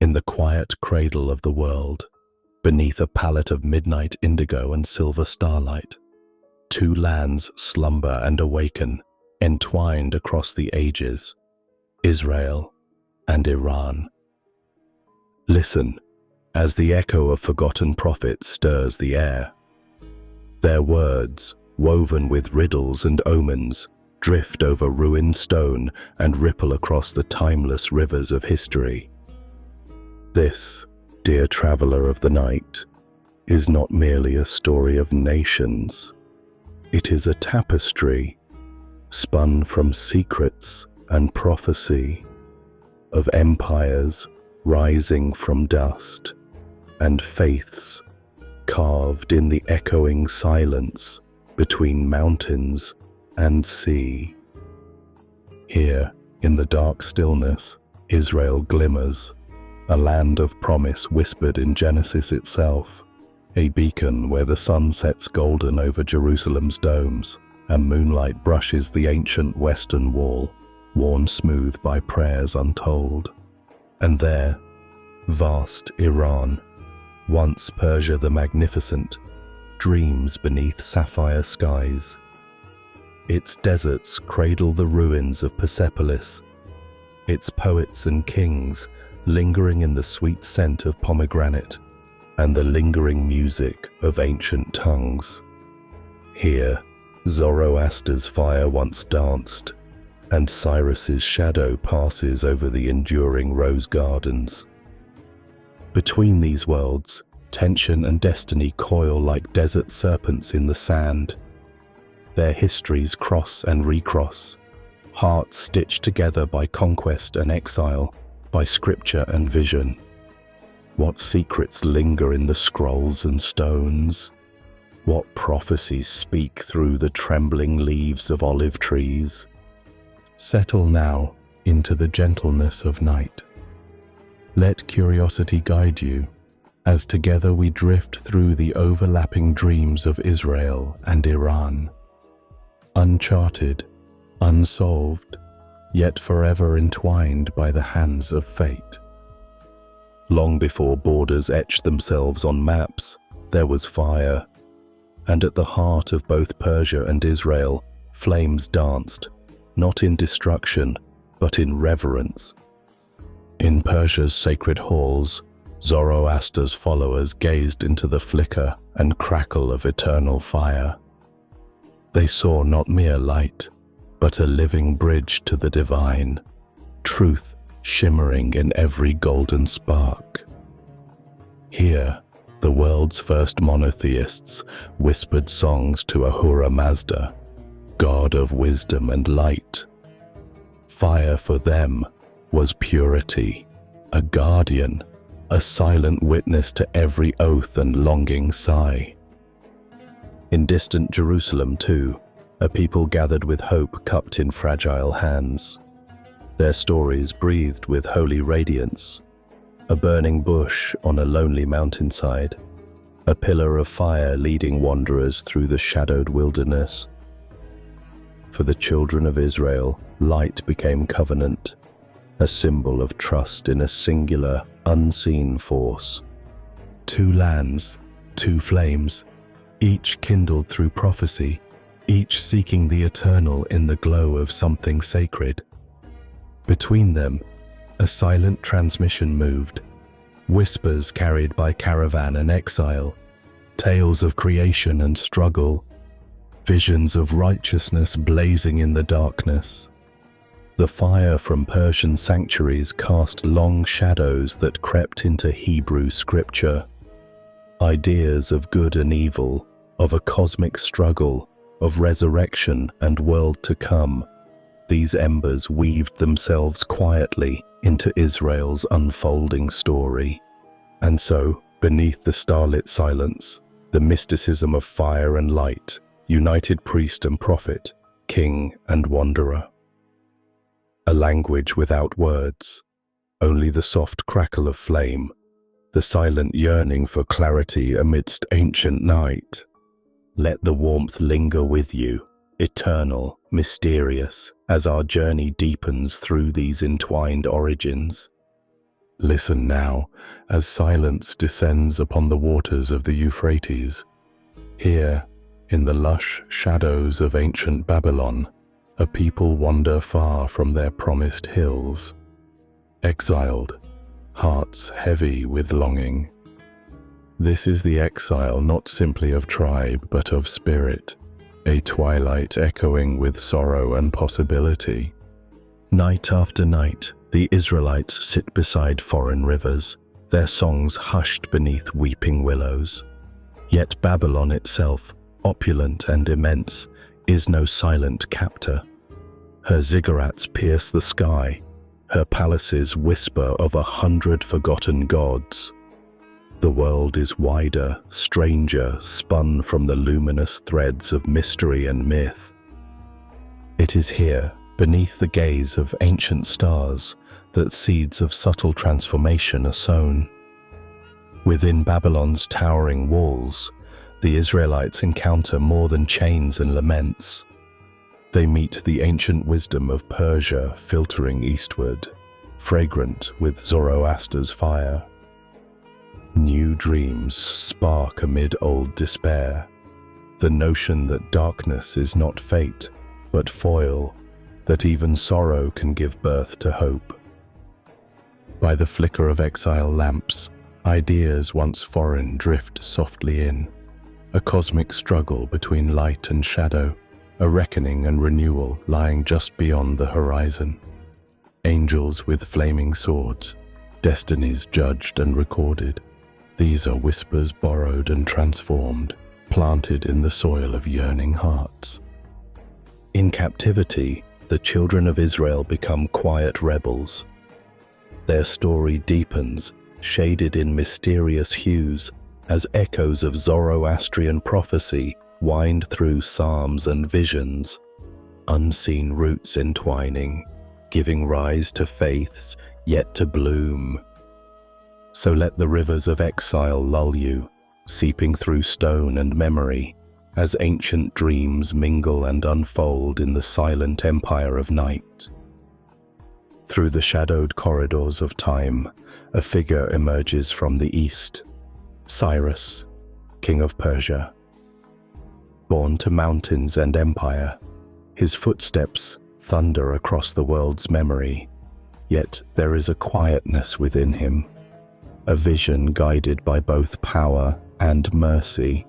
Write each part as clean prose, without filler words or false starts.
in the quiet cradle of the world, beneath a palette of midnight indigo and silver starlight, two lands slumber and awaken, entwined across the ages, Israel and Iran. Listen, as the echo of forgotten prophets stirs the air. Their words, woven with riddles and omens, drift over ruined stone and ripple across the timeless rivers of history. This, dear traveler of the night, is not merely a story of nations. It is a tapestry, spun from secrets and prophecy, of empires rising from dust, and faiths carved in the echoing silence between mountains and sea. Here, in the dark stillness, Israel glimmers, a land of promise whispered in Genesis itself, a beacon where the sun sets golden over Jerusalem's domes, and moonlight brushes the ancient western wall, worn smooth by prayers untold. And there, vast Iran, once Persia the Magnificent, dreams beneath sapphire skies. Its deserts cradle the ruins of Persepolis, its poets and kings lingering in the sweet scent of pomegranate and the lingering music of ancient tongues. Here, Zoroaster's fire once danced, and Cyrus's shadow passes over the enduring rose gardens. Between these worlds, tension and destiny coil like desert serpents in the sand. Their histories cross and recross, hearts stitched together by conquest and exile, by scripture and vision. What secrets linger in the scrolls and stones? What prophecies speak through the trembling leaves of olive trees? Settle now into the gentleness of night. Let curiosity guide you, as together we drift through the overlapping dreams of Israel and Iran. Uncharted, unsolved, yet forever entwined by the hands of fate. Long before borders etched themselves on maps, there was fire, and at the heart of both Persia and Israel, flames danced, not in destruction, but in reverence. In Persia's sacred halls, Zoroaster's followers gazed into the flicker and crackle of eternal fire. They saw not mere light, but a living bridge to the divine, truth shimmering in every golden spark. Here, the world's first monotheists whispered songs to Ahura Mazda, god of wisdom and light. Fire for them was purity, a guardian, a silent witness to every oath and longing sigh. In distant Jerusalem, too, a people gathered with hope cupped in fragile hands. Their stories breathed with holy radiance. A burning bush on a lonely mountainside, a pillar of fire leading wanderers through the shadowed wilderness. For the children of Israel, light became covenant, a symbol of trust in a singular, unseen force. Two lands, two flames, each kindled through prophecy, each seeking the eternal in the glow of something sacred. Between them, a silent transmission moved, whispers carried by caravan and exile, tales of creation and struggle, visions of righteousness blazing in the darkness. The fire from Persian sanctuaries cast long shadows that crept into Hebrew scripture. Ideas of good and evil, of a cosmic struggle, of resurrection and world to come. These embers weaved themselves quietly into Israel's unfolding story. And so, beneath the starlit silence, the mysticism of fire and light united priest and prophet, king and wanderer. A language without words, only the soft crackle of flame, the silent yearning for clarity amidst ancient night. Let the warmth linger with you, eternal, mysterious, as our journey deepens through these entwined origins. Listen now, as silence descends upon the waters of the Euphrates. Here, in the lush shadows of ancient Babylon, a people wander far from their promised hills, exiled, hearts heavy with longing. This is the exile not simply of tribe but of spirit, a twilight echoing with sorrow and possibility. Night after night, the Israelites sit beside foreign rivers, their songs hushed beneath weeping willows. Yet Babylon itself, opulent and immense, is no silent captor. Her ziggurats pierce the sky, her palaces whisper of 100 forgotten gods. The world is wider, stranger, spun from the luminous threads of mystery and myth. It is here, beneath the gaze of ancient stars, that seeds of subtle transformation are sown. Within Babylon's towering walls, the Israelites encounter more than chains and laments. They meet the ancient wisdom of Persia filtering eastward, fragrant with Zoroaster's fire. New dreams spark amid old despair, the notion that darkness is not fate, but foil, that even sorrow can give birth to hope. By the flicker of exile lamps, ideas once foreign drift softly in, a cosmic struggle between light and shadow, a reckoning and renewal lying just beyond the horizon. Angels with flaming swords, destinies judged and recorded. These are whispers borrowed and transformed, planted in the soil of yearning hearts. In captivity, the children of Israel become quiet rebels. Their story deepens, shaded in mysterious hues, as echoes of Zoroastrian prophecy wind through psalms and visions, unseen roots entwining, giving rise to faiths yet to bloom. So let the rivers of exile lull you, seeping through stone and memory, as ancient dreams mingle and unfold in the silent empire of night. Through the shadowed corridors of time, a figure emerges from the east, Cyrus, king of Persia. Born to mountains and empire, his footsteps thunder across the world's memory, yet there is a quietness within him, a vision guided by both power and mercy.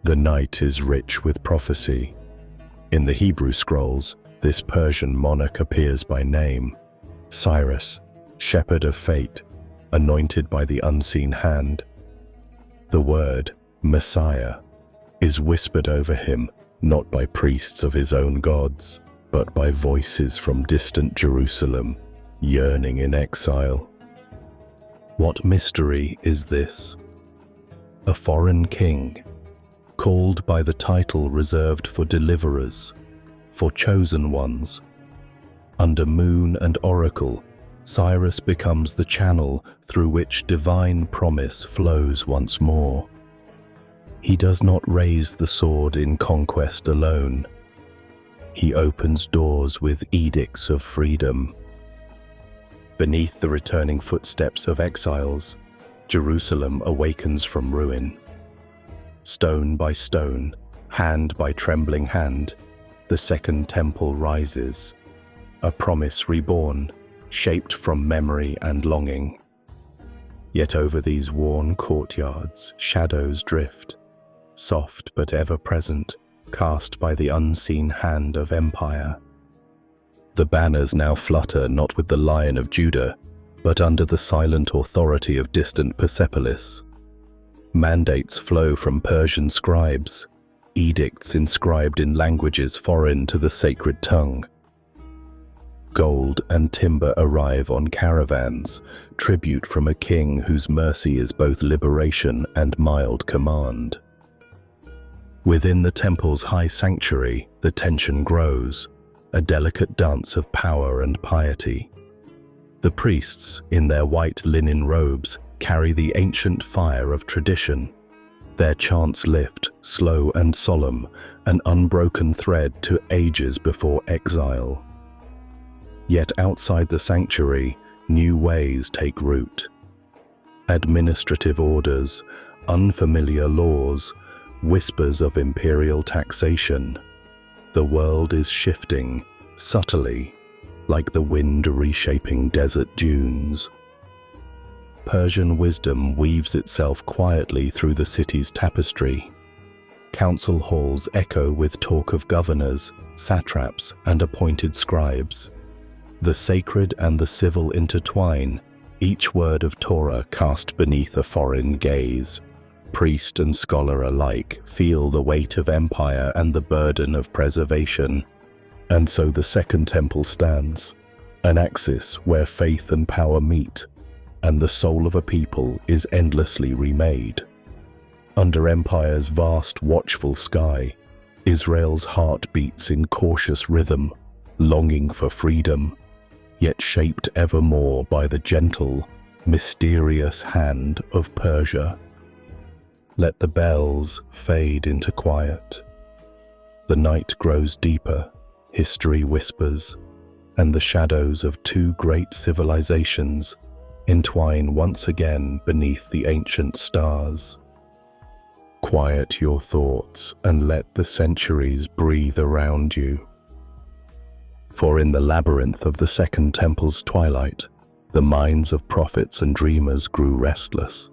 The night is rich with prophecy. In the Hebrew scrolls, this Persian monarch appears by name, Cyrus, shepherd of fate, anointed by the unseen hand. The word, Messiah, is whispered over him not by priests of his own gods, but by voices from distant Jerusalem, yearning in exile. What mystery is this? A foreign king, called by the title reserved for deliverers, for chosen ones. Under moon and oracle, Cyrus becomes the channel through which divine promise flows once more. He does not raise the sword in conquest alone. He opens doors with edicts of freedom. Beneath the returning footsteps of exiles, Jerusalem awakens from ruin. Stone by stone, hand by trembling hand, the second temple rises, a promise reborn, shaped from memory and longing. Yet over these worn courtyards, shadows drift, soft but ever present, cast by the unseen hand of empire. The banners now flutter not with the Lion of Judah, but under the silent authority of distant Persepolis. Mandates flow from Persian scribes, edicts inscribed in languages foreign to the sacred tongue. Gold and timber arrive on caravans, tribute from a king whose mercy is both liberation and mild command. Within the temple's high sanctuary, the tension grows, a delicate dance of power and piety. The priests, in their white linen robes, carry the ancient fire of tradition. Their chants lift, slow and solemn, an unbroken thread to ages before exile. Yet outside the sanctuary, new ways take root. Administrative orders, unfamiliar laws, whispers of imperial taxation. The world is shifting, subtly, like the wind reshaping desert dunes. Persian wisdom weaves itself quietly through the city's tapestry. Council halls echo with talk of governors, satraps, and appointed scribes. The sacred and the civil intertwine, each word of Torah cast beneath a foreign gaze. Priest and scholar alike feel the weight of empire and the burden of preservation. And so the Second Temple stands, an axis where faith and power meet, and the soul of a people is endlessly remade. Under empire's vast, watchful sky, Israel's heart beats in cautious rhythm, longing for freedom, yet shaped ever more by the gentle, mysterious hand of Persia. Let the bells fade into quiet. The night grows deeper, history whispers, and the shadows of two great civilizations entwine once again beneath the ancient stars. Quiet your thoughts and let the centuries breathe around you. For in the labyrinth of the Second Temple's twilight, the minds of prophets and dreamers grew restless.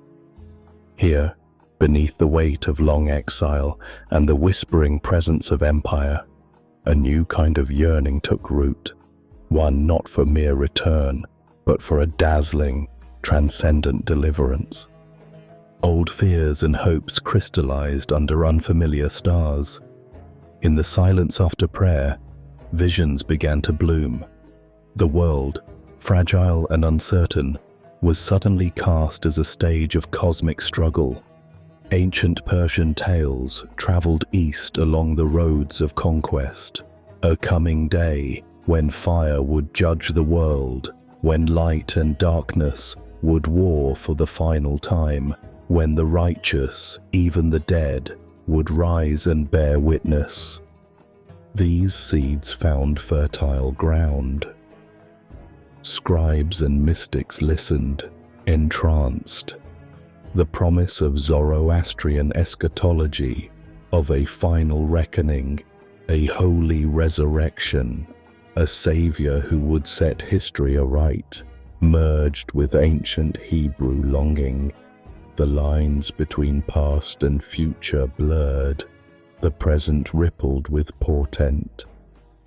Here, beneath the weight of long exile and the whispering presence of empire, a new kind of yearning took root, one not for mere return, but for a dazzling, transcendent deliverance. Old fears and hopes crystallized under unfamiliar stars. In the silence after prayer, visions began to bloom. The world, fragile and uncertain, was suddenly cast as a stage of cosmic struggle. Ancient Persian tales traveled east along the roads of conquest. A coming day when fire would judge the world, when light and darkness would war for the final time, when the righteous, even the dead, would rise and bear witness. These seeds found fertile ground. Scribes and mystics listened, entranced. The promise of Zoroastrian eschatology, of a final reckoning, a holy resurrection, a savior who would set history aright, merged with ancient Hebrew longing. The lines between past and future blurred, the present rippled with portent.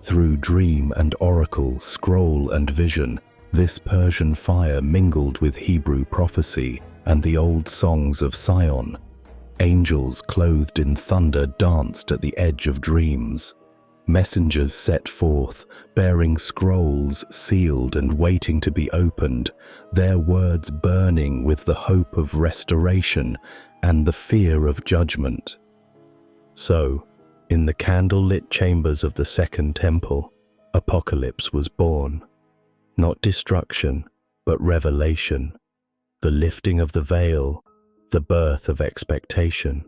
Through dream and oracle, scroll and vision, this Persian fire mingled with Hebrew prophecy and the old songs of Sion. Angels clothed in thunder danced at the edge of dreams. Messengers set forth, bearing scrolls sealed and waiting to be opened, their words burning with the hope of restoration and the fear of judgment. So, in the candle-lit chambers of the Second Temple, apocalypse was born. Not destruction, but revelation. The lifting of the veil, the birth of expectation.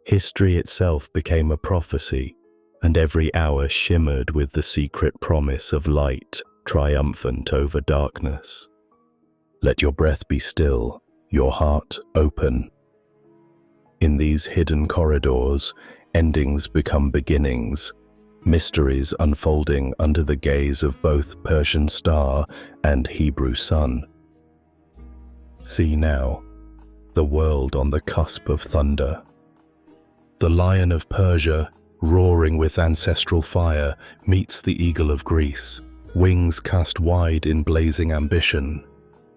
History itself became a prophecy, and every hour shimmered with the secret promise of light triumphant over darkness. Let your breath be still, your heart open. In these hidden corridors, endings become beginnings, mysteries unfolding under the gaze of both Persian star and Hebrew sun. See now, the world on the cusp of thunder. The lion of Persia, roaring with ancestral fire, meets the eagle of Greece, wings cast wide in blazing ambition.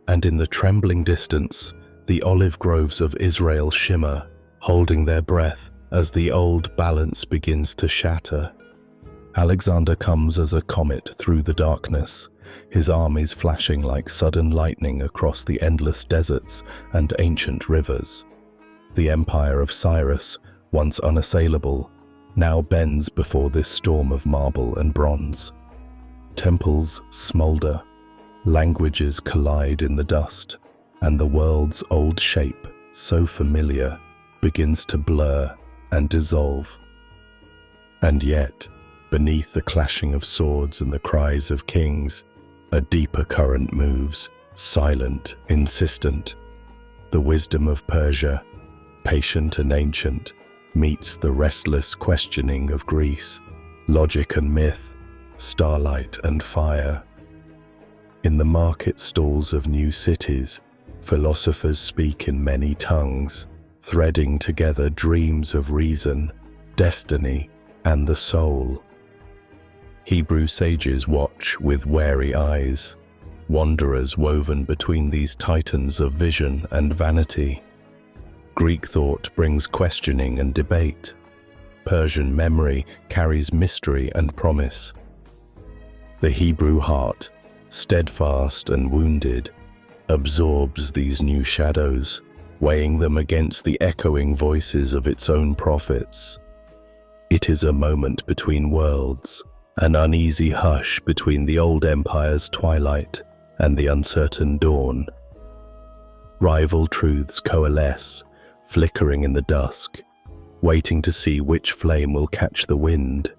And in the trembling distance, the olive groves of Israel shimmer, holding their breath as the old balance begins to shatter. Alexander comes as a comet through the darkness, his armies flashing like sudden lightning across the endless deserts and ancient rivers. The empire of Cyrus, once unassailable, now bends before this storm of marble and bronze. Temples smolder, languages collide in the dust, and the world's old shape, so familiar, begins to blur and dissolve. And yet, beneath the clashing of swords and the cries of kings, A deeper current moves, silent, insistent. The wisdom of Persia, patient and ancient, meets the restless questioning of Greece, logic and myth, starlight and fire. In the market stalls of new cities, philosophers speak in many tongues, threading together dreams of reason, destiny, and the soul. Hebrew sages watch with wary eyes, wanderers woven between these titans of vision and vanity. Greek thought brings questioning and debate. Persian memory carries mystery and promise. The Hebrew heart, steadfast and wounded, absorbs these new shadows, weighing them against the echoing voices of its own prophets. It is a moment between worlds, an uneasy hush between the old empire's twilight and the uncertain dawn. Rival truths coalesce, flickering in the dusk, waiting to see which flame will catch the wind.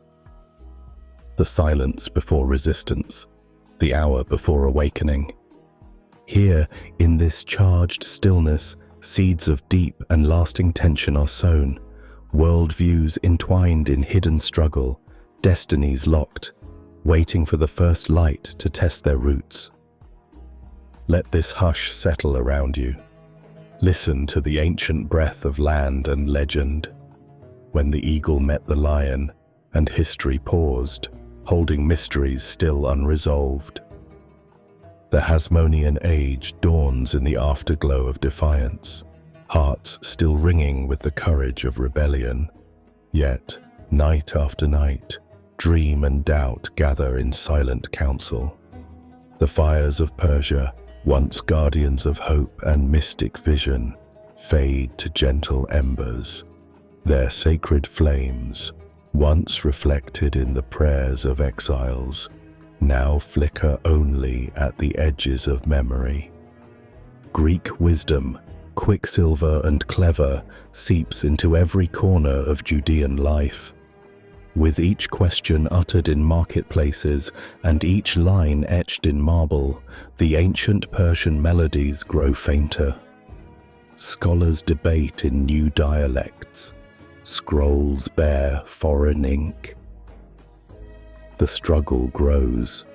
The silence before resistance, the hour before awakening. Here, in this charged stillness, seeds of deep and lasting tension are sown, worldviews entwined in hidden struggle, destinies locked, waiting for the first light to test their roots. Let this hush settle around you. Listen to the ancient breath of land and legend. When the eagle met the lion, and history paused, holding mysteries still unresolved. The Hasmonean age dawns in the afterglow of defiance, hearts still ringing with the courage of rebellion. Yet, night after night, dream and doubt gather in silent council. The fires of Persia, once guardians of hope and mystic vision, fade to gentle embers. Their sacred flames, once reflected in the prayers of exiles, now flicker only at the edges of memory. Greek wisdom, quicksilver and clever, seeps into every corner of Judean life. With each question uttered in marketplaces and each line etched in marble, the ancient Persian melodies grow fainter. Scholars debate in new dialects. Scrolls bear foreign ink. The struggle grows,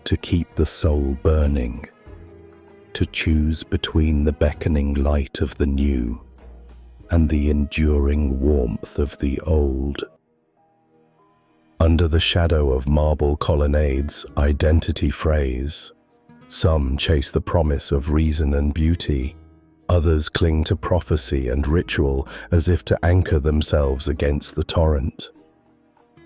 to keep the soul burning, to choose between the beckoning light of the new and the enduring warmth of the old. Under the shadow of marble colonnades, identity frays. Some chase the promise of reason and beauty. Others cling to prophecy and ritual as if to anchor themselves against the torrent.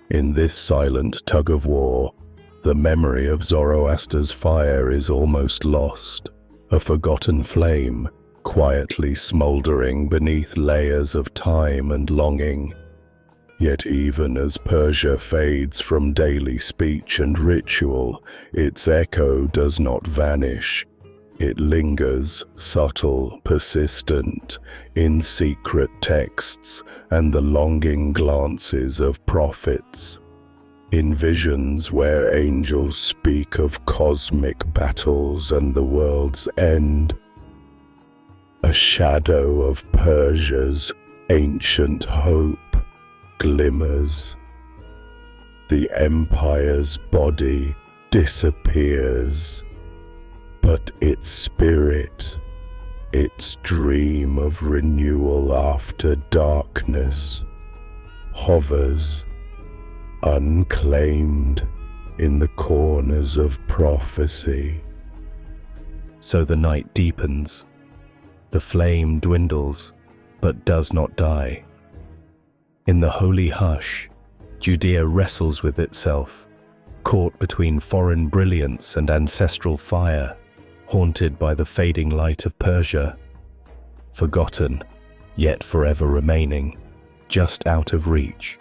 In this silent tug-of-war, the memory of Zoroaster's fire is almost lost, a forgotten flame, quietly smouldering beneath layers of time and longing. Yet even as Persia fades from daily speech and ritual, its echo does not vanish. It lingers, subtle, persistent, in secret texts and the longing glances of prophets. In visions where angels speak of cosmic battles and the world's end. A shadow of Persia's ancient hope glimmers. The empire's body disappears, but its spirit, its dream of renewal after darkness, hovers, unclaimed, in the corners of prophecy. So the night deepens, the flame dwindles, but does not die. In the holy hush, Judea wrestles with itself, caught between foreign brilliance and ancestral fire, haunted by the fading light of Persia, forgotten, yet forever remaining, just out of reach,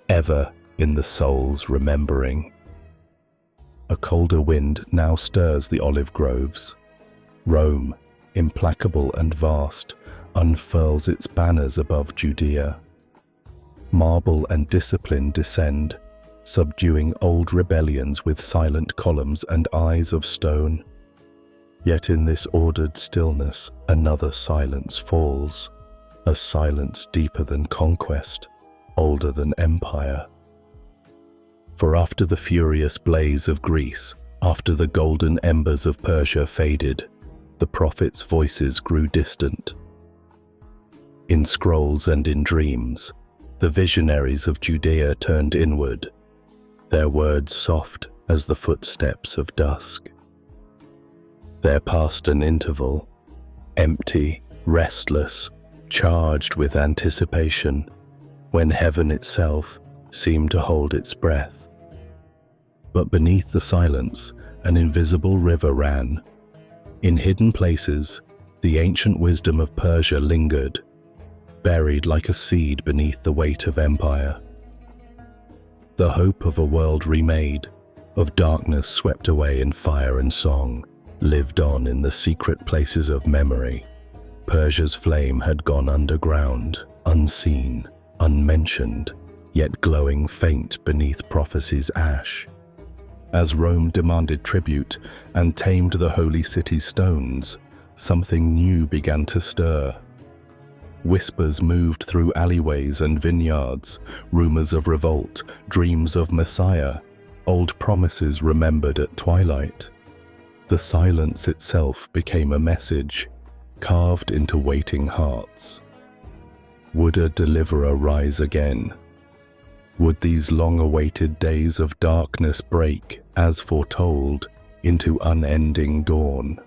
ever in the soul's remembering. A colder wind now stirs the olive groves. Rome, implacable and vast, unfurls its banners above Judea. Marble and discipline descend, subduing old rebellions with silent columns and eyes of stone. Yet in this ordered stillness, another silence falls, a silence deeper than conquest, older than empire. For after the furious blaze of Greece, after the golden embers of Persia faded, the prophets' voices grew distant. In scrolls and in dreams, the visionaries of Judea turned inward, their words soft as the footsteps of dusk. There passed an interval, empty, restless, charged with anticipation, when heaven itself seemed to hold its breath. But beneath the silence, an invisible river ran. In hidden places, the ancient wisdom of Persia lingered, buried like a seed beneath the weight of empire. The hope of a world remade, of darkness swept away in fire and song, lived on in the secret places of memory. Persia's flame had gone underground, unseen, unmentioned, yet glowing faint beneath prophecy's ash. As Rome demanded tribute and tamed the holy city's stones, something new began to stir. Whispers moved through alleyways and vineyards, rumors of revolt, dreams of Messiah, old promises remembered at twilight. The silence itself became a message, carved into waiting hearts. Would a deliverer rise again? Would these long-awaited days of darkness break, as foretold, into unending dawn?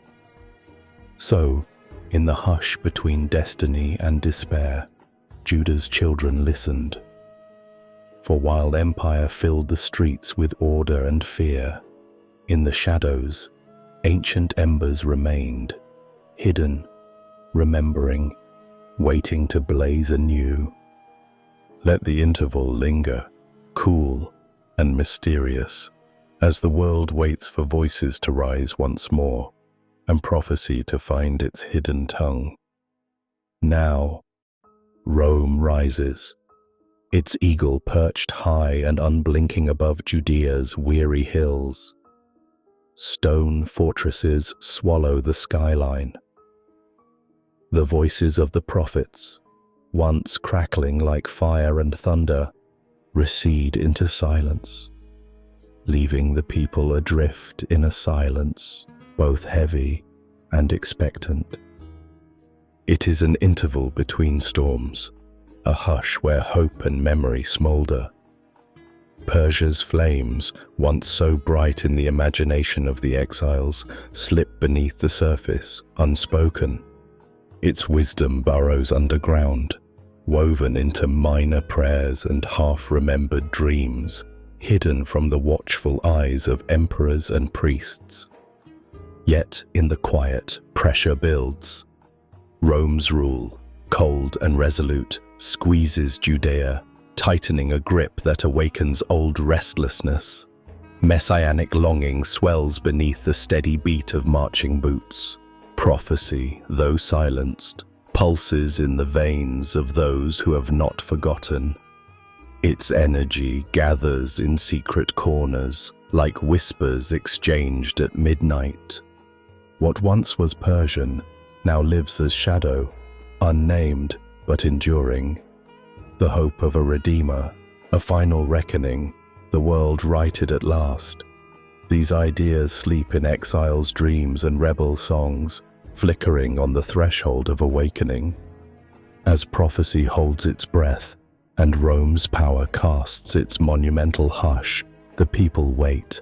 So, in the hush between destiny and despair, Judah's children listened. For while empire filled the streets with order and fear, in the shadows, ancient embers remained, hidden, remembering, waiting to blaze anew. Let the interval linger, cool and mysterious, as the world waits for voices to rise once more, and prophecy to find its hidden tongue. Now, Rome rises, its eagle perched high and unblinking above Judea's weary hills. Stone fortresses swallow the skyline. The voices of the prophets, once crackling like fire and thunder, recede into silence, leaving the people adrift in a silence both heavy and expectant. It is an interval between storms, a hush where hope and memory smolder. Persia's flames, once so bright in the imagination of the exiles, slip beneath the surface, unspoken. Its wisdom burrows underground, woven into minor prayers and half-remembered dreams, hidden from the watchful eyes of emperors and priests. Yet in the quiet, pressure builds. Rome's rule, cold and resolute, squeezes Judea, tightening a grip that awakens old restlessness. Messianic longing swells beneath the steady beat of marching boots. Prophecy, though silenced, pulses in the veins of those who have not forgotten. Its energy gathers in secret corners, like whispers exchanged at midnight. What once was Persian now lives as shadow, unnamed but enduring. The hope of a redeemer, a final reckoning, the world righted at last. These ideas sleep in exiles' dreams and rebel songs, flickering on the threshold of awakening. As prophecy holds its breath and Rome's power casts its monumental hush, the people wait,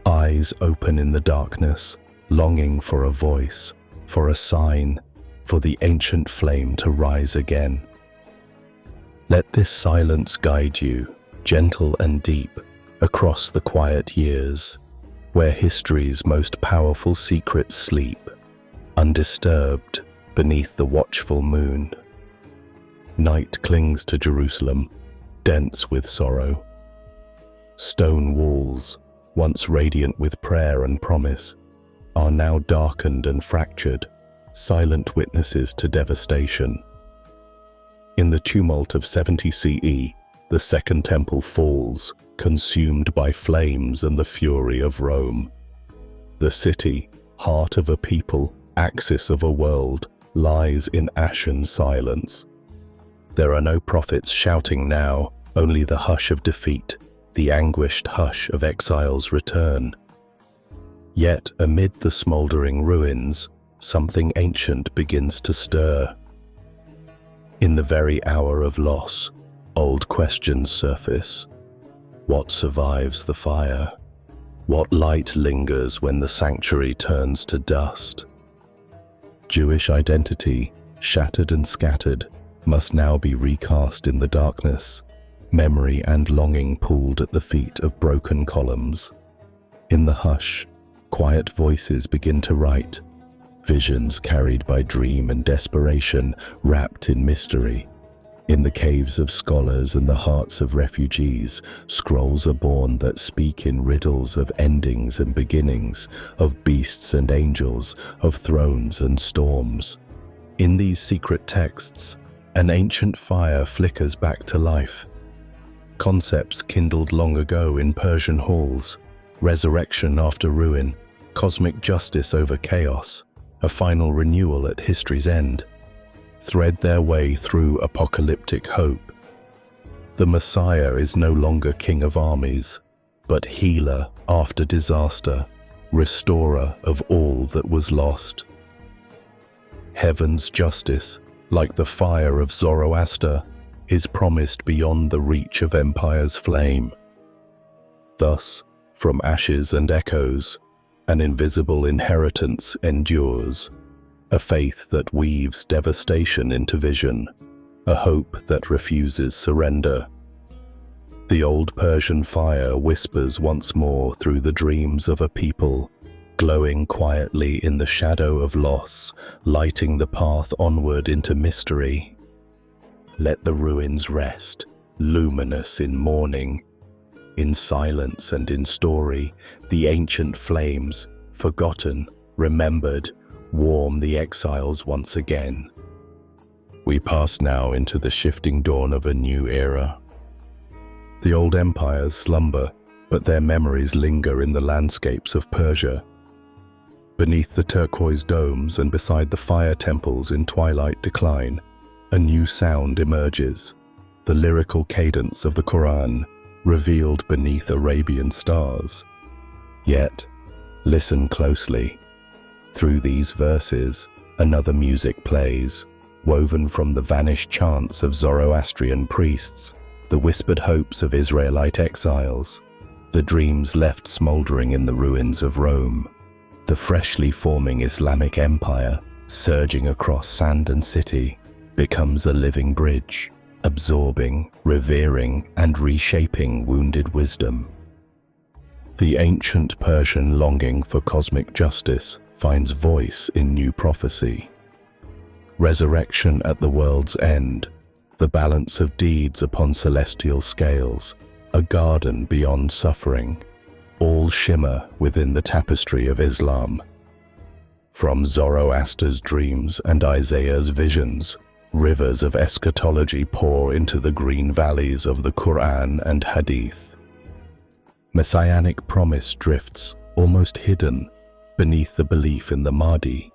eyes open in the darkness, longing for a voice, for a sign, for the ancient flame to rise again. Let this silence guide you, gentle and deep, across the quiet years, where history's most powerful secrets sleep, undisturbed beneath the watchful moon. Night clings to Jerusalem, dense with sorrow. Stone walls, once radiant with prayer and promise, are now darkened and fractured, silent witnesses to devastation. In the tumult of 70 CE, The Second Temple falls, consumed by flames and the fury of Rome. The city, heart of a people, axis of a world, lies in ashen silence. There are no prophets shouting now, only the hush of defeat, the anguished hush of exile's return. Yet amid the smouldering ruins, something ancient begins to stir. In the very hour of loss, old questions surface. What survives the fire? What light lingers when the sanctuary turns to dust? Jewish identity, shattered and scattered, must now be recast in the darkness, memory and longing pooled at the feet of broken columns. In the hush, quiet voices begin to write, visions carried by dream and desperation, wrapped in mystery. In the caves of scholars and the hearts of refugees, scrolls are born that speak in riddles of endings and beginnings, of beasts and angels, of thrones and storms. In these secret texts, an ancient fire flickers back to life. Concepts kindled long ago in Persian halls, resurrection after ruin, cosmic justice over chaos, a final renewal at history's end, thread their way through apocalyptic hope. The Messiah is no longer king of armies, but healer after disaster, restorer of all that was lost. Heaven's justice, like the fire of Zoroaster, is promised beyond the reach of empire's flame. Thus, from ashes and echoes, an invisible inheritance endures, a faith that weaves devastation into vision, a hope that refuses surrender. The old Persian fire whispers once more through the dreams of a people, glowing quietly in the shadow of loss, lighting the path onward into mystery. Let the ruins rest, luminous in mourning. In silence and in story, the ancient flames, forgotten, remembered, warm the exiles once again. We pass now into the shifting dawn of a new era. The old empires slumber, but their memories linger in the landscapes of Persia. Beneath the turquoise domes and beside the fire temples in twilight decline, a new sound emerges, the lyrical cadence of the Quran, revealed beneath Arabian stars. Yet, listen closely. Through these verses, another music plays, woven from the vanished chants of Zoroastrian priests, the whispered hopes of Israelite exiles, the dreams left smoldering in the ruins of Rome. The freshly forming Islamic empire, surging across sand and city, becomes a living bridge, absorbing, revering, and reshaping wounded wisdom. The ancient Persian longing for cosmic justice finds voice in new prophecy. Resurrection at the world's end, the balance of deeds upon celestial scales, a garden beyond suffering, all shimmer within the tapestry of Islam. From Zoroaster's dreams and Isaiah's visions, rivers of eschatology pour into the green valleys of the Quran and Hadith. Messianic promise drifts, almost hidden, beneath the belief in the Mahdi,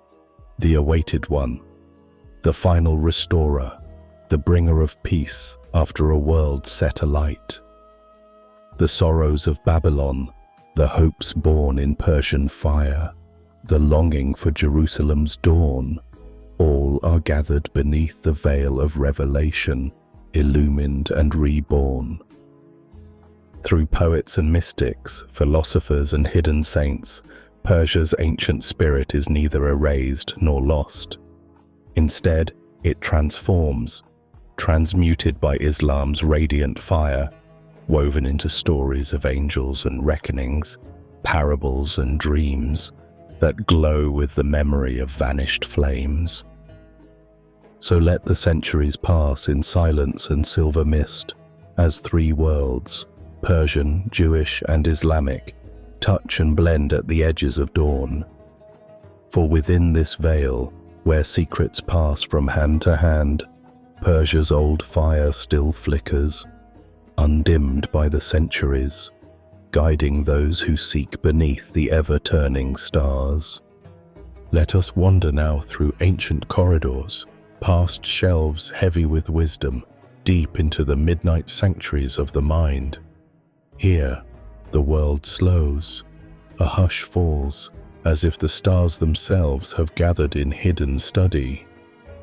the awaited one, the final restorer, the bringer of peace after a world set alight. The sorrows of Babylon, the hopes born in Persian fire, the longing for Jerusalem's dawn, all are gathered beneath the veil of revelation, illumined and reborn. Through poets and mystics, philosophers and hidden saints, Persia's ancient spirit is neither erased nor lost. Instead, it transforms, transmuted by Islam's radiant fire, woven into stories of angels and reckonings, parables and dreams that glow with the memory of vanished flames. So let the centuries pass in silence and silver mist, as three worlds, Persian, Jewish, and Islamic, touch and blend at the edges of dawn. For within this veil, where secrets pass from hand to hand, Persia's old fire still flickers, undimmed by the centuries, guiding those who seek beneath the ever-turning stars. Let us wander now through ancient corridors, past shelves heavy with wisdom, deep into the midnight sanctuaries of the mind. Here, the world slows, a hush falls, as if the stars themselves have gathered in hidden study.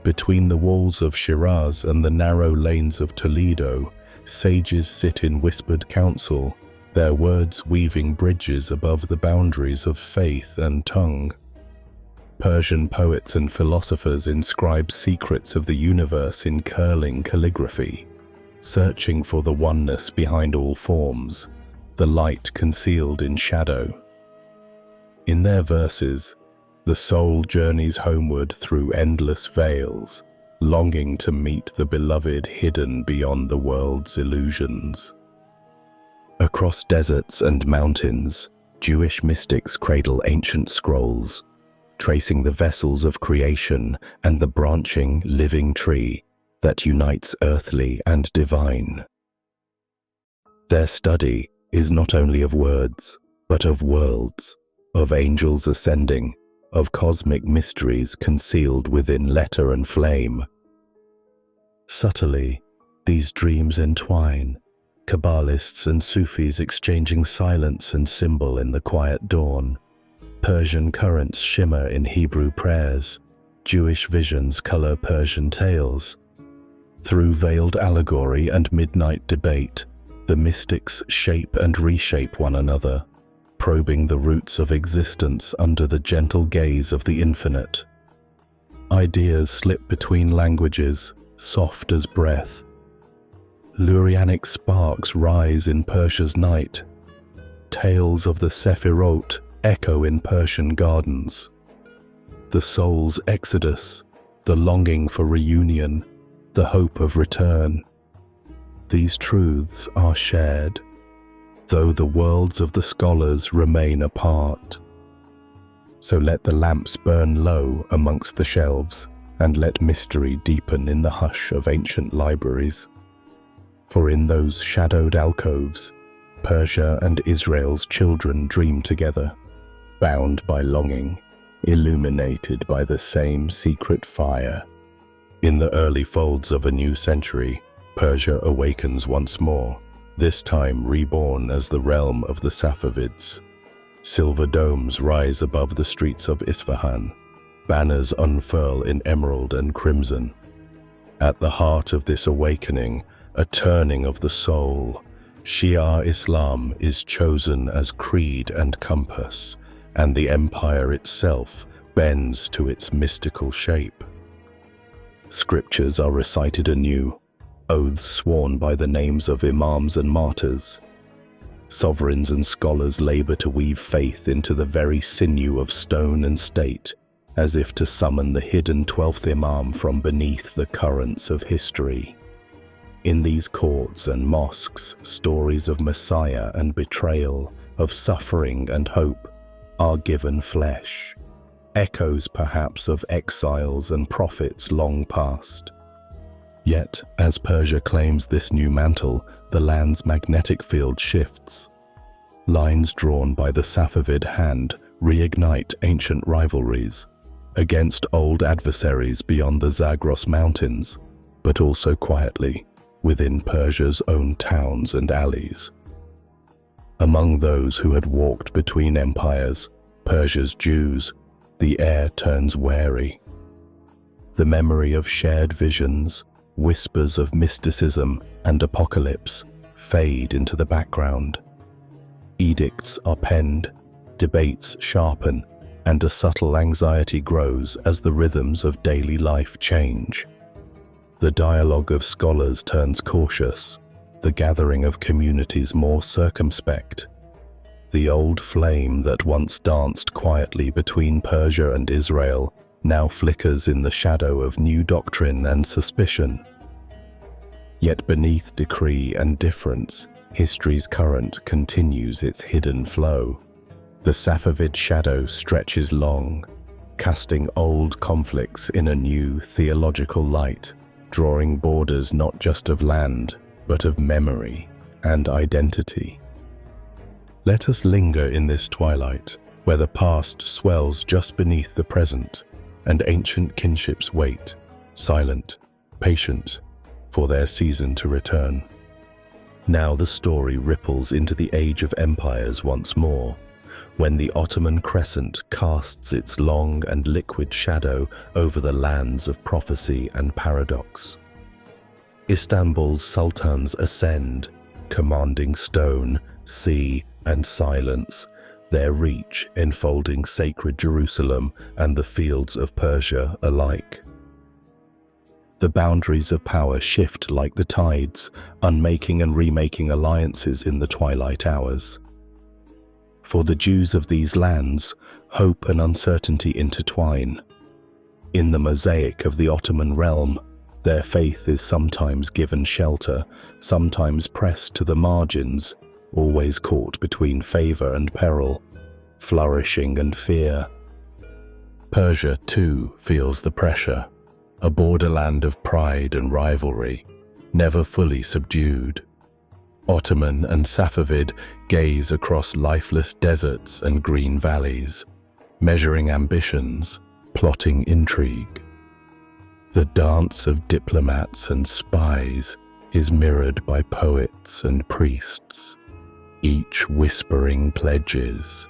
Between the walls of Shiraz and the narrow lanes of Toledo, sages sit in whispered council, their words weaving bridges above the boundaries of faith and tongue. Persian poets and philosophers inscribe secrets of the universe in curling calligraphy, searching for the oneness behind all forms, the light concealed in shadow. In their verses, the soul journeys homeward through endless veils, longing to meet the beloved hidden beyond the world's illusions. Across deserts and mountains, Jewish mystics cradle ancient scrolls, tracing the vessels of creation and the branching, living tree that unites earthly and divine. Their study is not only of words, but of worlds, of angels ascending, of cosmic mysteries concealed within letter and flame. Subtly, these dreams entwine, Kabbalists and Sufis exchanging silence and symbol in the quiet dawn. Persian currents shimmer in Hebrew prayers, Jewish visions color Persian tales. Through veiled allegory and midnight debate, the mystics shape and reshape one another, probing the roots of existence under the gentle gaze of the infinite. Ideas slip between languages, soft as breath. Lurianic sparks rise in Persia's night. Tales of the Sephirot echo in Persian gardens. The soul's exodus, the longing for reunion, the hope of return. These truths are shared, though the worlds of the scholars remain apart. So let the lamps burn low amongst the shelves, and let mystery deepen in the hush of ancient libraries. For in those shadowed alcoves, Persia and Israel's children dream together, bound by longing, illuminated by the same secret fire. In the early folds of a new century, Persia awakens once more, this time reborn as the realm of the Safavids. Silver domes rise above the streets of Isfahan, banners unfurl in emerald and crimson. At the heart of this awakening, a turning of the soul, Shia Islam is chosen as creed and compass, and the empire itself bends to its mystical shape. Scriptures are recited anew, oaths sworn by the names of imams and martyrs. Sovereigns and scholars labor to weave faith into the very sinew of stone and state, as if to summon the hidden 12th imam from beneath the currents of history. In these courts and mosques, stories of Messiah and betrayal, of suffering and hope, are given flesh, echoes perhaps of exiles and prophets long past. Yet, as Persia claims this new mantle, the land's magnetic field shifts. Lines drawn by the Safavid hand reignite ancient rivalries, against old adversaries beyond the Zagros mountains, but also quietly, within Persia's own towns and alleys. Among those who had walked between empires, Persia's Jews, the air turns wary. The memory of shared visions, whispers of mysticism and apocalypse fade into the background. Edicts are penned, debates sharpen, and a subtle anxiety grows as the rhythms of daily life change. The dialogue of scholars turns cautious, the gathering of communities more circumspect. The old flame that once danced quietly between Persia and Israel now flickers in the shadow of new doctrine and suspicion. Yet beneath decree and difference, history's current continues its hidden flow. The Safavid shadow stretches long, casting old conflicts in a new theological light, drawing borders not just of land, but of memory, and identity. Let us linger in this twilight, where the past swells just beneath the present, and ancient kinships wait, silent, patient, for their season to return. Now the story ripples into the age of empires once more, when the Ottoman Crescent casts its long and liquid shadow over the lands of prophecy and paradox. Istanbul's sultans ascend, commanding stone, sea, and silence, their reach enfolding sacred Jerusalem and the fields of Persia alike. The boundaries of power shift like the tides, unmaking and remaking alliances in the twilight hours. For the Jews of these lands, hope and uncertainty intertwine. In the mosaic of the Ottoman realm, their faith is sometimes given shelter, sometimes pressed to the margins, always caught between favor and peril, flourishing and fear. Persia, too, feels the pressure, a borderland of pride and rivalry, never fully subdued. Ottoman and Safavid gaze across lifeless deserts and green valleys, measuring ambitions, plotting intrigue. The dance of diplomats and spies is mirrored by poets and priests, each whispering pledges,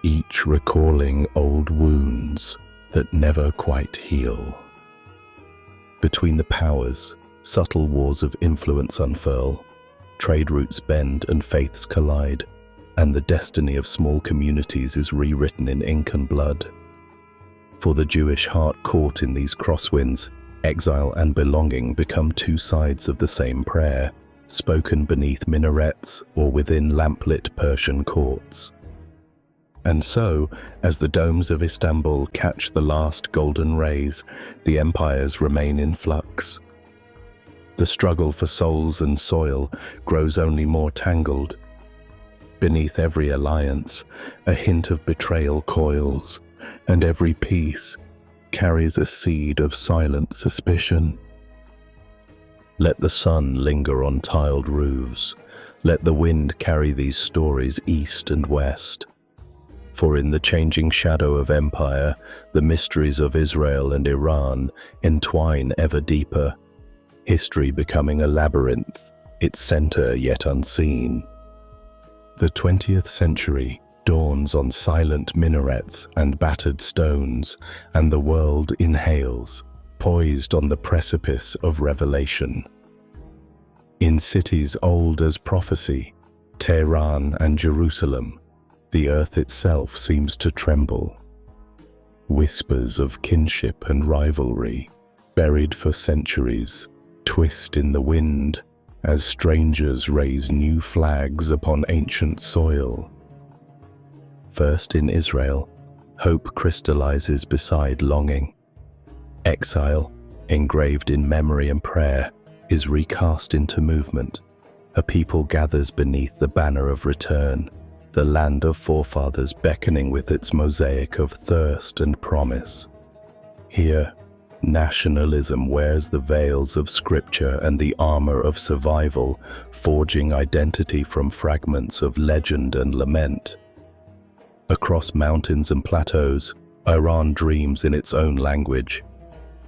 each recalling old wounds that never quite heal. Between the powers, subtle wars of influence unfurl, trade routes bend and faiths collide, and the destiny of small communities is rewritten in ink and blood. For the Jewish heart caught in these crosswinds, exile and belonging become two sides of the same prayer, spoken beneath minarets or within lamplit Persian courts. And so, as the domes of Istanbul catch the last golden rays, the empires remain in flux. The struggle for souls and soil grows only more tangled. Beneath every alliance, a hint of betrayal coils, and every peace carries a seed of silent suspicion. Let the sun linger on tiled roofs. Let the wind carry these stories east and west. For in the changing shadow of empire, the mysteries of Israel and Iran entwine ever deeper, history becoming a labyrinth, its center yet unseen. The 20th century dawns on silent minarets and battered stones, and the world inhales, poised on the precipice of revelation. In cities old as prophecy, Tehran and Jerusalem, the earth itself seems to tremble. Whispers of kinship and rivalry, buried for centuries, twist in the wind as strangers raise new flags upon ancient soil. First in Israel, hope crystallizes beside longing. Exile, engraved in memory and prayer, is recast into movement. A people gathers beneath the banner of return, the land of forefathers beckoning with its mosaic of thirst and promise. Here, nationalism wears the veils of scripture and the armor of survival, forging identity from fragments of legend and lament. Across mountains and plateaus, Iran dreams in its own language.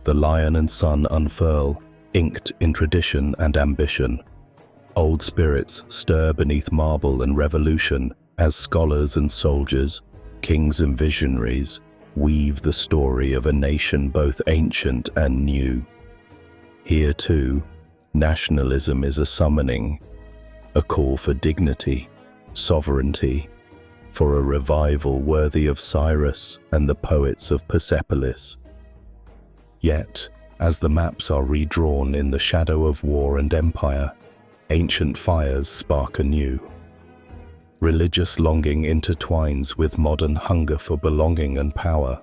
The lion and sun unfurl, inked in tradition and ambition. Old spirits stir beneath marble and revolution as scholars and soldiers, kings and visionaries, weave the story of a nation both ancient and new. Here too, nationalism is a summoning, a call for dignity, sovereignty, for a revival worthy of Cyrus and the poets of Persepolis. Yet, as the maps are redrawn in the shadow of war and empire, ancient fires spark anew. Religious longing intertwines with modern hunger for belonging and power.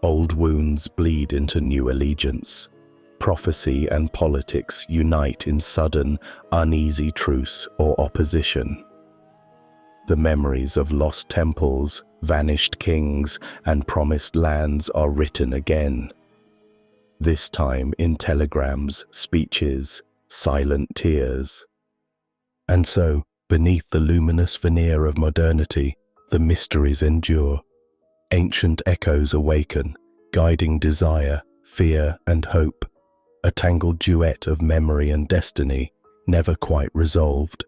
Old wounds bleed into new allegiance. Prophecy and politics unite in sudden, uneasy truce or opposition. The memories of lost temples, vanished kings, and promised lands are written again. This time in telegrams, speeches, silent tears. And so, beneath the luminous veneer of modernity, the mysteries endure. Ancient echoes awaken, guiding desire, fear, and hope, a tangled duet of memory and destiny, never quite resolved.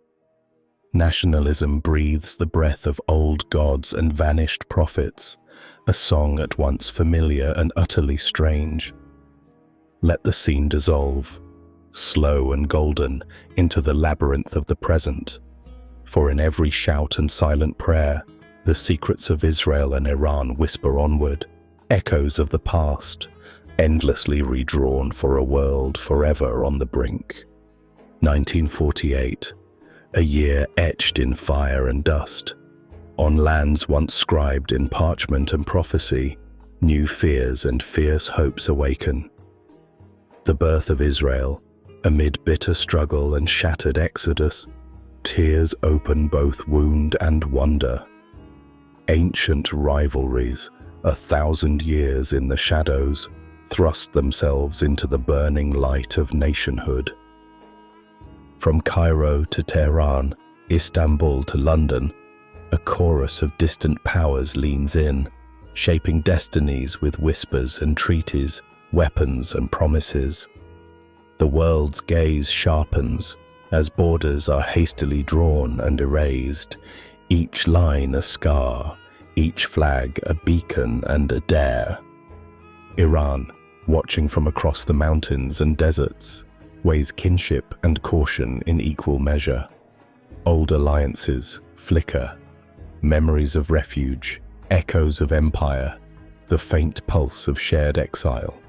Nationalism breathes the breath of old gods and vanished prophets, a song at once familiar and utterly strange. Let the scene dissolve, slow and golden, into the labyrinth of the present. For in every shout and silent prayer, the secrets of Israel and Iran whisper onward, echoes of the past, endlessly redrawn for a world forever on the brink. 1948, a year etched in fire and dust. On lands once scribed in parchment and prophecy, new fears and fierce hopes awaken. The birth of Israel, amid bitter struggle and shattered exodus, tears open both wound and wonder. Ancient rivalries, 1,000 years in the shadows, thrust themselves into the burning light of nationhood. From Cairo to Tehran, Istanbul to London, a chorus of distant powers leans in, shaping destinies with whispers and treaties, weapons and promises. The world's gaze sharpens as borders are hastily drawn and erased, each line a scar, each flag a beacon and a dare. Iran, watching from across the mountains and deserts, weighs kinship and caution in equal measure. Old alliances flicker, memories of refuge, echoes of empire, the faint pulse of shared exile.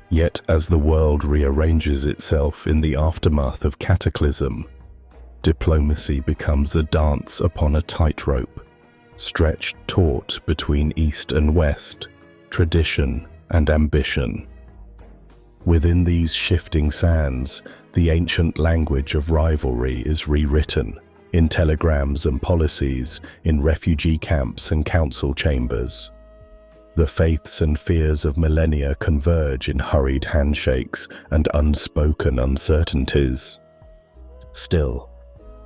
Yet as the world rearranges itself in the aftermath of cataclysm, diplomacy becomes a dance upon a tightrope, stretched taut between East and West, tradition and ambition. Within these shifting sands, the ancient language of rivalry is rewritten, in telegrams and policies, in refugee camps and council chambers. The faiths and fears of millennia converge in hurried handshakes and unspoken uncertainties. Still,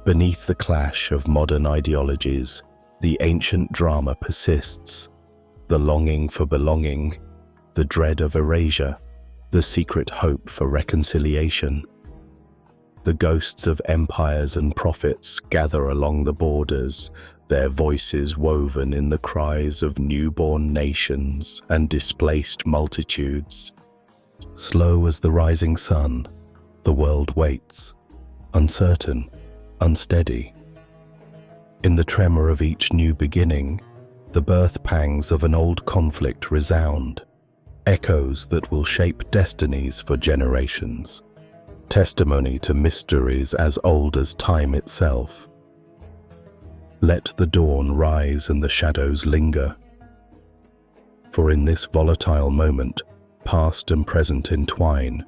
beneath the clash of modern ideologies, the ancient drama persists. The longing for belonging, the dread of erasure, the secret hope for reconciliation. The ghosts of empires and prophets gather along the borders, their voices woven in the cries of newborn nations and displaced multitudes. Slow as the rising sun, the world waits, uncertain, unsteady. In the tremor of each new beginning, the birth pangs of an old conflict resound, echoes that will shape destinies for generations, testimony to mysteries as old as time itself. Let the dawn rise and the shadows linger. For in this volatile moment, past and present entwine,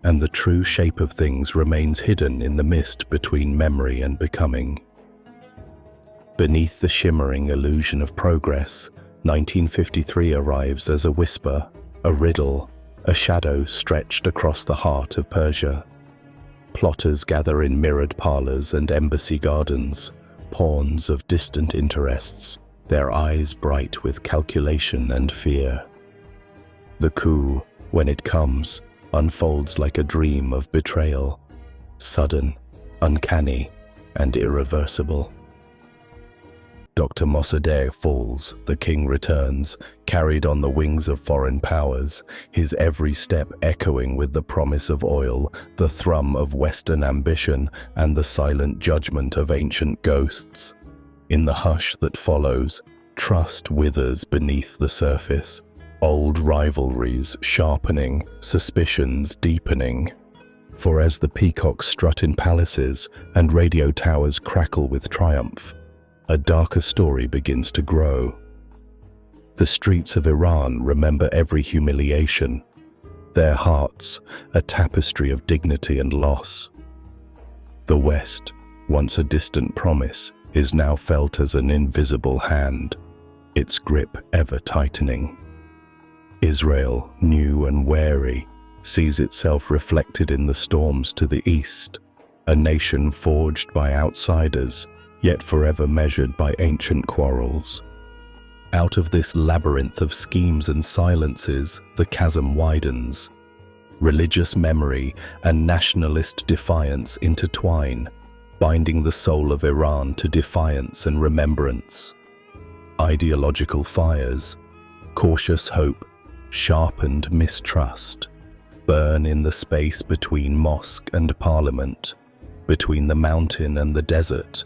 and the true shape of things remains hidden in the mist between memory and becoming. Beneath the shimmering illusion of progress, 1953 arrives as a whisper, a riddle, a shadow stretched across the heart of Persia. Plotters gather in mirrored parlors and embassy gardens, pawns of distant interests, their eyes bright with calculation and fear. The coup, when it comes, unfolds like a dream of betrayal, sudden, uncanny, and irreversible. Dr. Mossadegh falls, the king returns, carried on the wings of foreign powers, his every step echoing with the promise of oil, the thrum of Western ambition, and the silent judgment of ancient ghosts. In the hush that follows, trust withers beneath the surface, old rivalries sharpening, suspicions deepening. For as the peacocks strut in palaces and radio towers crackle with triumph, a darker story begins to grow. The streets of Iran remember every humiliation, their hearts a tapestry of dignity and loss. The West, once a distant promise, is now felt as an invisible hand, its grip ever tightening. Israel, new and wary, sees itself reflected in the storms to the east, a nation forged by outsiders, yet forever measured by ancient quarrels. Out of this labyrinth of schemes and silences, the chasm widens. Religious memory and nationalist defiance intertwine, binding the soul of Iran to defiance and remembrance. Ideological fires, cautious hope, sharpened mistrust, burn in the space between mosque and parliament, between the mountain and the desert,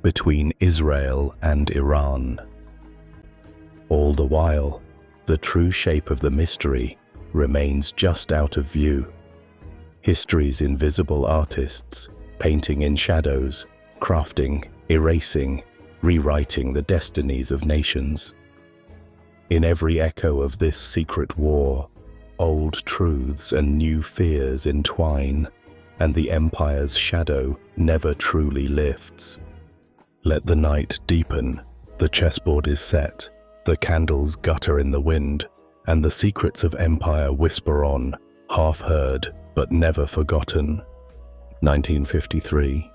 between Israel and Iran. All the while, the true shape of the mystery remains just out of view. History's invisible artists, painting in shadows, crafting, erasing, rewriting the destinies of nations. In every echo of this secret war, old truths and new fears entwine, and the empire's shadow never truly lifts. Let the night deepen, the chessboard is set, the candles gutter in the wind, and the secrets of empire whisper on, half heard but never forgotten. 1953.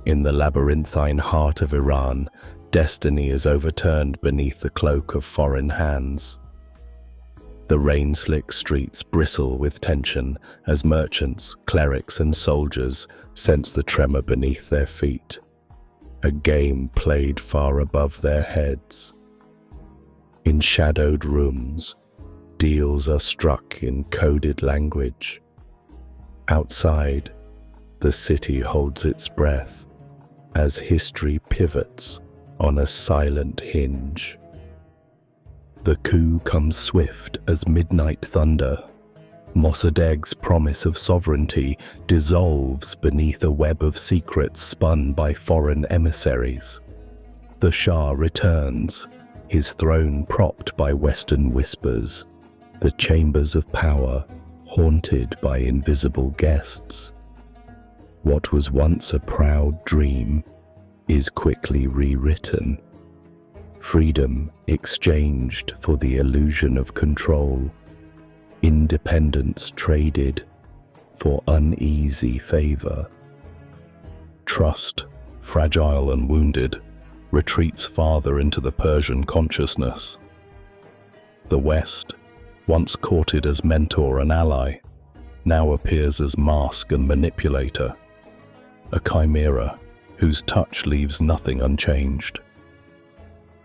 In the labyrinthine heart of Iran, destiny is overturned beneath the cloak of foreign hands. The rain-slick streets bristle with tension as merchants, clerics, and soldiers sense the tremor beneath their feet. A game played far above their heads. In shadowed rooms, deals are struck in coded language. Outside, the city holds its breath as history pivots on a silent hinge. The coup comes swift as midnight thunder. Mossadegh's promise of sovereignty dissolves beneath a web of secrets spun by foreign emissaries. The Shah returns, his throne propped by Western whispers, the chambers of power haunted by invisible guests. What was once a proud dream is quickly rewritten. Freedom exchanged for the illusion of control. Independence traded for uneasy favor. Trust, fragile and wounded, retreats farther into the Persian consciousness. The West, once courted as mentor and ally, now appears as mask and manipulator, a chimera whose touch leaves nothing unchanged.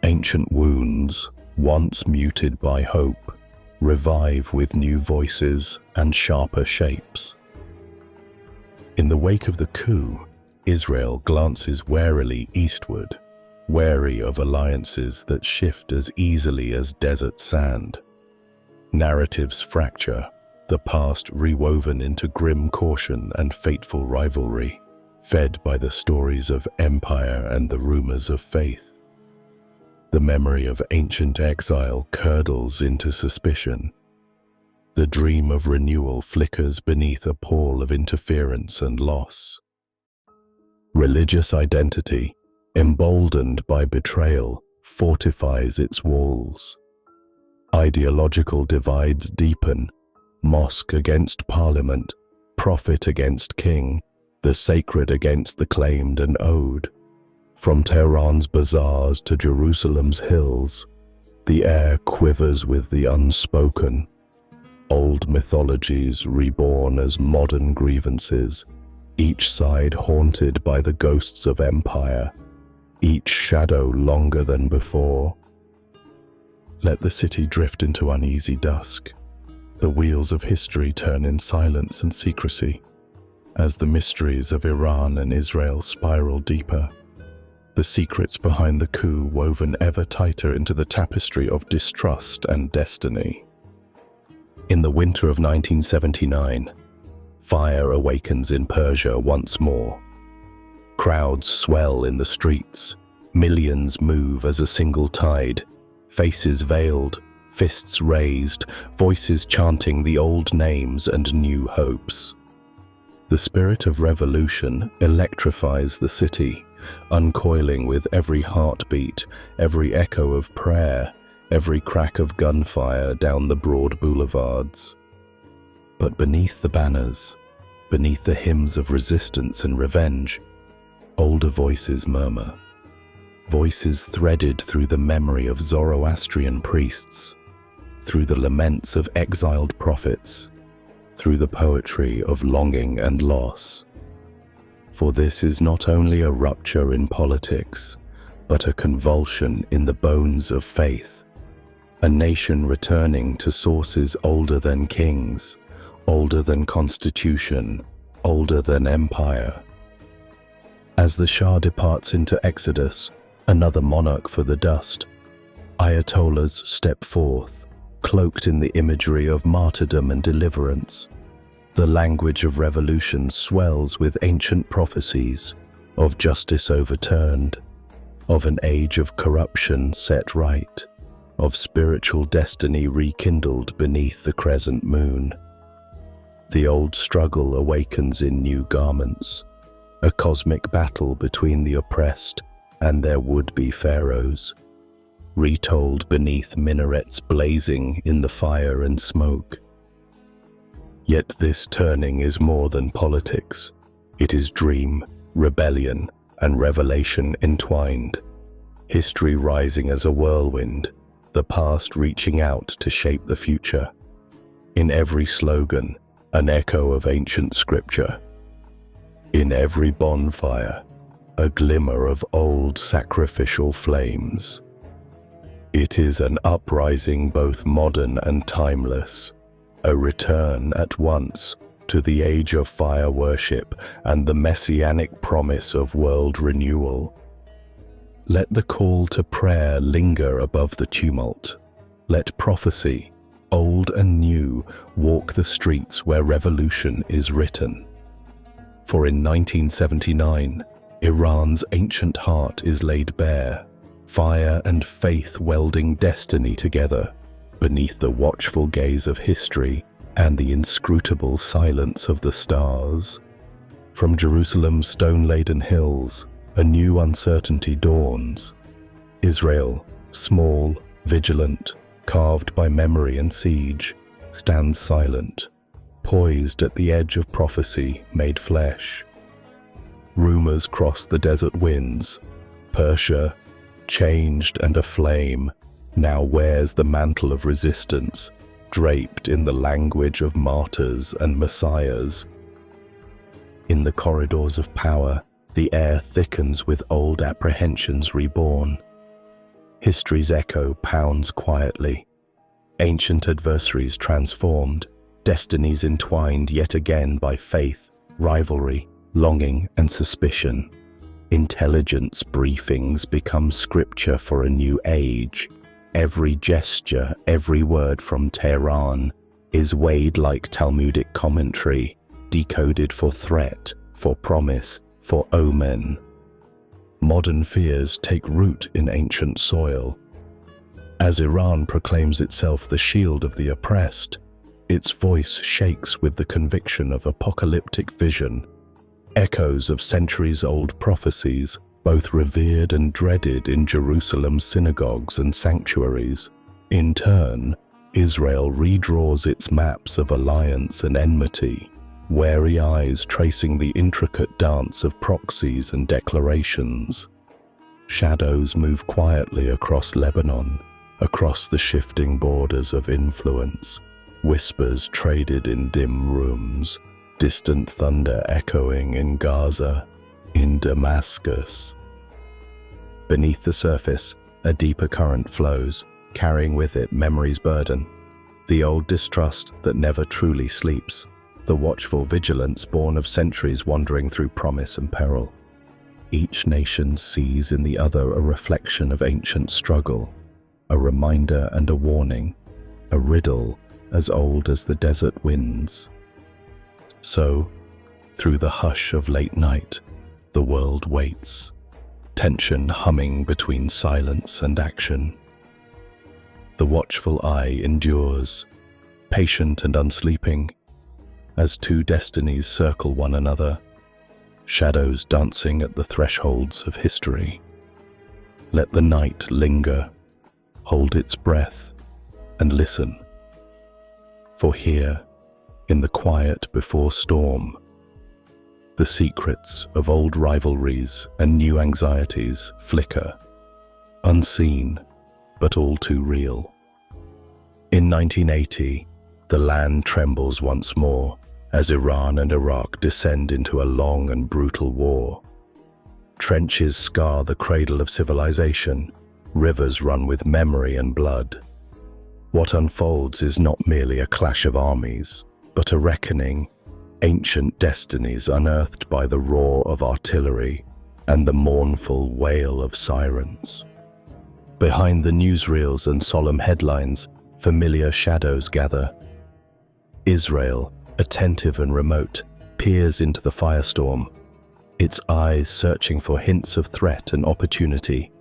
Ancient wounds, once muted by hope, revive with new voices and sharper shapes. In the wake of the coup, Israel glances warily eastward, wary of alliances that shift as easily as desert sand. Narratives fracture, the past rewoven into grim caution and fateful rivalry, fed by the stories of empire and the rumors of faith. The memory of ancient exile curdles into suspicion. The dream of renewal flickers beneath a pall of interference and loss. Religious identity, emboldened by betrayal, fortifies its walls. Ideological divides deepen, mosque against parliament, prophet against king, the sacred against the claimed and owed. From Tehran's bazaars to Jerusalem's hills, the air quivers with the unspoken. Old mythologies reborn as modern grievances, each side haunted by the ghosts of empire, each shadow longer than before. Let the city drift into uneasy dusk. The wheels of history turn in silence and secrecy, as the mysteries of Iran and Israel spiral deeper. The secrets behind the coup woven ever tighter into the tapestry of distrust and destiny. In the winter of 1979, fire awakens in Persia once more. Crowds swell in the streets, millions move as a single tide, faces veiled, fists raised, voices chanting the old names and new hopes. The spirit of revolution electrifies the city, uncoiling with every heartbeat, every echo of prayer, every crack of gunfire down the broad boulevards. But beneath the banners, beneath the hymns of resistance and revenge, older voices murmur, voices threaded through the memory of Zoroastrian priests, through the laments of exiled prophets, through the poetry of longing and loss. For this is not only a rupture in politics, but a convulsion in the bones of faith, a nation returning to sources older than kings, older than constitution, older than empire. As the Shah departs into exodus, another monarch for the dust, Ayatollahs step forth, cloaked in the imagery of martyrdom and deliverance. The language of revolution swells with ancient prophecies of justice overturned, of an age of corruption set right, of spiritual destiny rekindled beneath the crescent moon. The old struggle awakens in new garments, a cosmic battle between the oppressed and their would-be pharaohs, retold beneath minarets blazing in the fire and smoke. Yet this turning is more than politics. It is dream, rebellion, and revelation entwined. History rising as a whirlwind, the past reaching out to shape the future. In every slogan, an echo of ancient scripture. In every bonfire, a glimmer of old sacrificial flames. It is an uprising both modern and timeless, a return at once to the age of fire worship and the messianic promise of world renewal. Let the call to prayer linger above the tumult. Let prophecy, old and new, walk the streets where revolution is written. For in 1979, Iran's ancient heart is laid bare, fire and faith welding destiny together, beneath the watchful gaze of history and the inscrutable silence of the stars. From Jerusalem's stone-laden hills, a new uncertainty dawns. Israel, small, vigilant, carved by memory and siege, stands silent, poised at the edge of prophecy made flesh. Rumors cross the desert winds. Persia, changed and aflame, now wears the mantle of resistance, draped in the language of martyrs and messiahs. In the corridors of power, the air thickens with old apprehensions reborn. History's echo pounds quietly. Ancient adversaries transformed, destinies entwined yet again by faith, rivalry, longing and suspicion. Intelligence briefings become scripture for a new age. Every gesture, every word from Tehran is weighed like Talmudic commentary, decoded for threat, for promise, for omen. Modern fears take root in ancient soil. As Iran proclaims itself the shield of the oppressed, its voice shakes with the conviction of apocalyptic vision. Echoes of centuries-old prophecies, both revered and dreaded in Jerusalem's synagogues and sanctuaries. In turn, Israel redraws its maps of alliance and enmity, wary eyes tracing the intricate dance of proxies and declarations. Shadows move quietly across Lebanon, across the shifting borders of influence, whispers traded in dim rooms, distant thunder echoing in Gaza, in Damascus. Beneath the surface, a deeper current flows, carrying with it memory's burden, the old distrust that never truly sleeps, the watchful vigilance born of centuries wandering through promise and peril. Each nation sees in the other a reflection of ancient struggle, a reminder and a warning, a riddle as old as the desert winds. So, through the hush of late night, the world waits, tension humming between silence and action. The watchful eye endures, patient and unsleeping, as two destinies circle one another, shadows dancing at the thresholds of history. Let the night linger, hold its breath, and listen. For here, in the quiet before storm, the secrets of old rivalries and new anxieties flicker, unseen but all too real. In 1980, the land trembles once more as Iran and Iraq descend into a long and brutal war. Trenches scar the cradle of civilization, rivers run with memory and blood. What unfolds is not merely a clash of armies, but a reckoning, ancient destinies unearthed by the roar of artillery and the mournful wail of sirens. Behind the newsreels and solemn headlines, familiar shadows gather. Israel, attentive and remote, peers into the firestorm, its eyes searching for hints of threat and opportunity,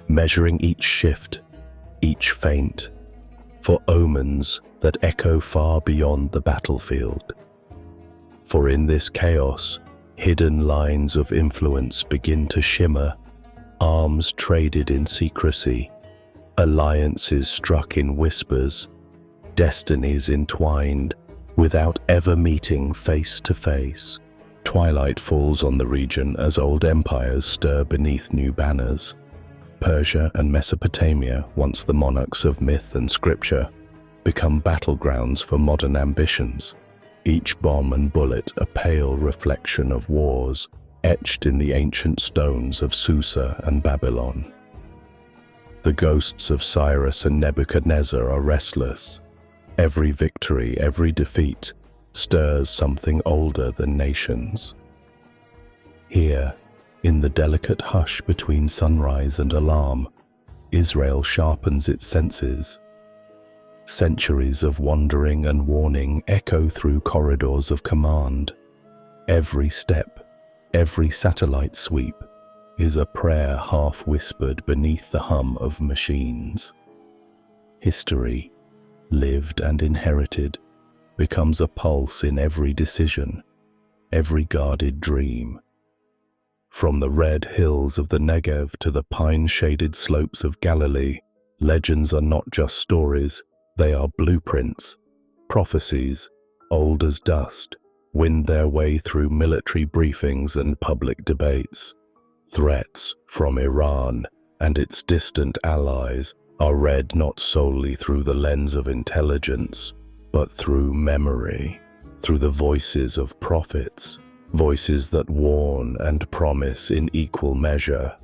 measuring each shift, each feint, for omens that echo far beyond the battlefield. For in this chaos, hidden lines of influence begin to shimmer, arms traded in secrecy, alliances struck in whispers, destinies entwined without ever meeting face to face. Twilight falls on the region as old empires stir beneath new banners. Persia and Mesopotamia, once the monarchs of myth and scripture, become battlegrounds for modern ambitions, each bomb and bullet a pale reflection of wars etched in the ancient stones of Susa and Babylon. The ghosts of Cyrus and Nebuchadnezzar are restless. Every victory, every defeat, stirs something older than nations. Here, in the delicate hush between sunrise and alarm, Israel sharpens its senses. Centuries of wandering and warning echo through corridors of command. Every step, every satellite sweep, is a prayer half whispered beneath the hum of machines. History, lived and inherited, becomes a pulse in every decision, every guarded dream. From the red hills of the Negev to the pine-shaded slopes of Galilee, legends are not just stories, they are blueprints. Prophecies, old as dust, wind their way through military briefings and public debates. Threats from Iran and its distant allies are read not solely through the lens of intelligence, but through memory, through the voices of prophets, voices that warn and promise in equal measure.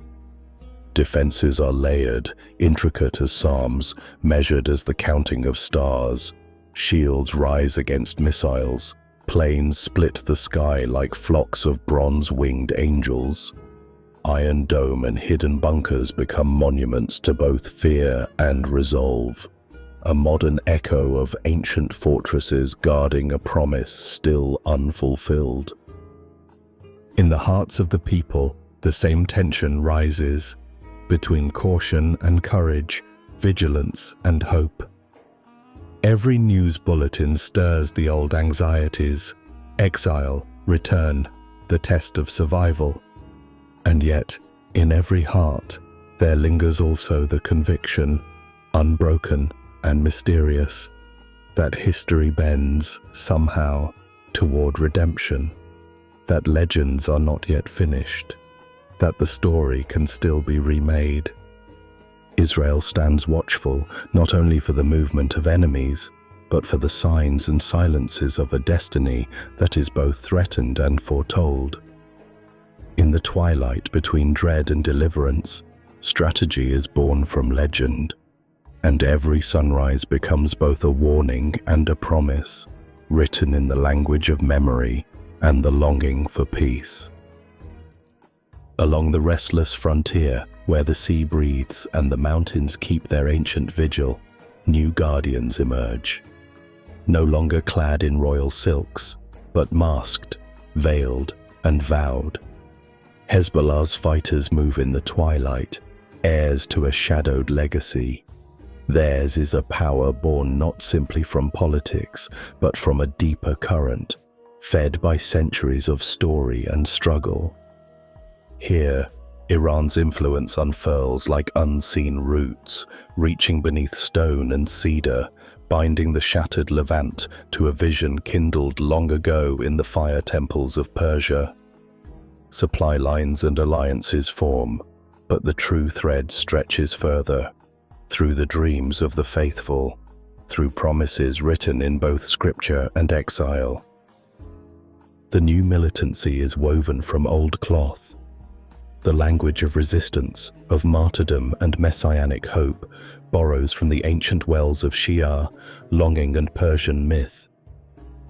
Defenses are layered, intricate as psalms, measured as the counting of stars. Shields rise against missiles, planes split the sky like flocks of bronze-winged angels. Iron Dome and hidden bunkers become monuments to both fear and resolve, a modern echo of ancient fortresses guarding a promise still unfulfilled. In the hearts of the people, the same tension rises, between caution and courage, vigilance and hope. Every news bulletin stirs the old anxieties: exile, return, the test of survival. And yet, in every heart, there lingers also the conviction, unbroken and mysterious, that history bends, somehow, toward redemption, that legends are not yet finished, that the story can still be remade. Israel stands watchful, not only for the movement of enemies, but for the signs and silences of a destiny that is both threatened and foretold. In the twilight between dread and deliverance, strategy is born from legend, and every sunrise becomes both a warning and a promise, written in the language of memory and the longing for peace. Along the restless frontier, where the sea breathes and the mountains keep their ancient vigil, new guardians emerge. No longer clad in royal silks, but masked, veiled, and vowed. Hezbollah's fighters move in the twilight, heirs to a shadowed legacy. Theirs is a power born not simply from politics, but from a deeper current, fed by centuries of story and struggle. Here, Iran's influence unfurls like unseen roots, reaching beneath stone and cedar, binding the shattered Levant to a vision kindled long ago in the fire temples of Persia. Supply lines and alliances form, but the true thread stretches further, through the dreams of the faithful, through promises written in both scripture and exile. The new militancy is woven from old cloth. The language of resistance, of martyrdom and messianic hope borrows from the ancient wells of Shia, longing and Persian myth.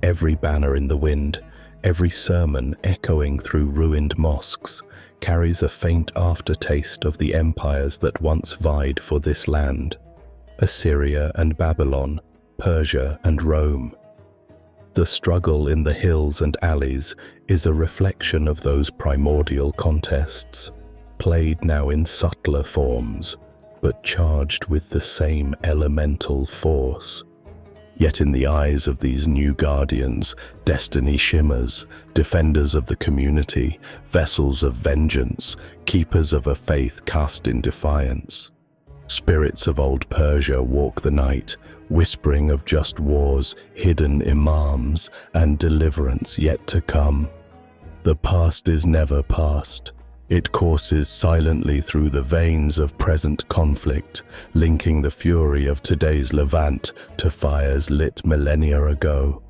Every banner in the wind, every sermon echoing through ruined mosques, carries a faint aftertaste of the empires that once vied for this land: Assyria and Babylon, Persia and Rome. The struggle in the hills and alleys is a reflection of those primordial contests, played now in subtler forms, but charged with the same elemental force. Yet in the eyes of these new guardians, destiny shimmers, defenders of the community, vessels of vengeance, keepers of a faith cast in defiance. Spirits of old Persia walk the night, whispering of just wars, hidden imams, and deliverance yet to come. The past is never past. It courses silently through the veins of present conflict, linking the fury of today's Levant to fires lit millennia ago.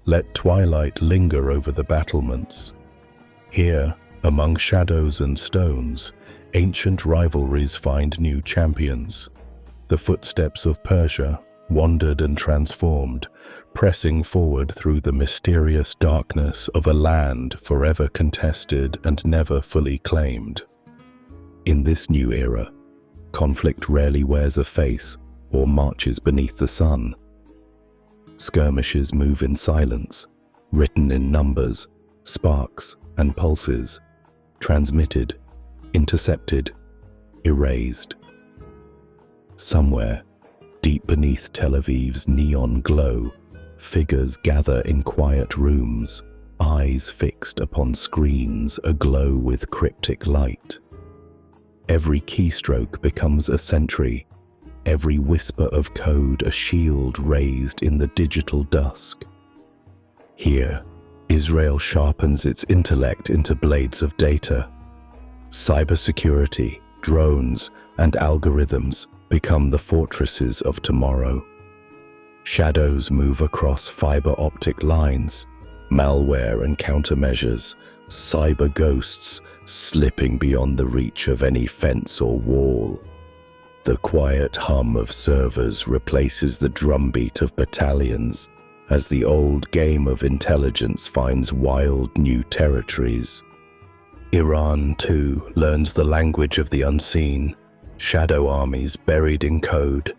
Let twilight linger over the battlements. Here, among shadows and stones, ancient rivalries find new champions. The footsteps of Persia, wandered and transformed, pressing forward through the mysterious darkness of a land forever contested and never fully claimed. In this new era, conflict rarely wears a face or marches beneath the sun. Skirmishes move in silence, written in numbers, sparks, and pulses, transmitted, intercepted, erased. Somewhere, deep beneath Tel Aviv's neon glow, figures gather in quiet rooms, eyes fixed upon screens aglow with cryptic light. Every keystroke becomes a sentry, every whisper of code a shield raised in the digital dusk. Here, Israel sharpens its intellect into blades of data. Cybersecurity, drones, and algorithms become the fortresses of tomorrow. Shadows move across fiber optic lines, malware and countermeasures, cyber ghosts slipping beyond the reach of any fence or wall. The quiet hum of servers replaces the drumbeat of battalions as the old game of intelligence finds wild new territories. Iran, too, learns the language of the unseen, shadow armies buried in code,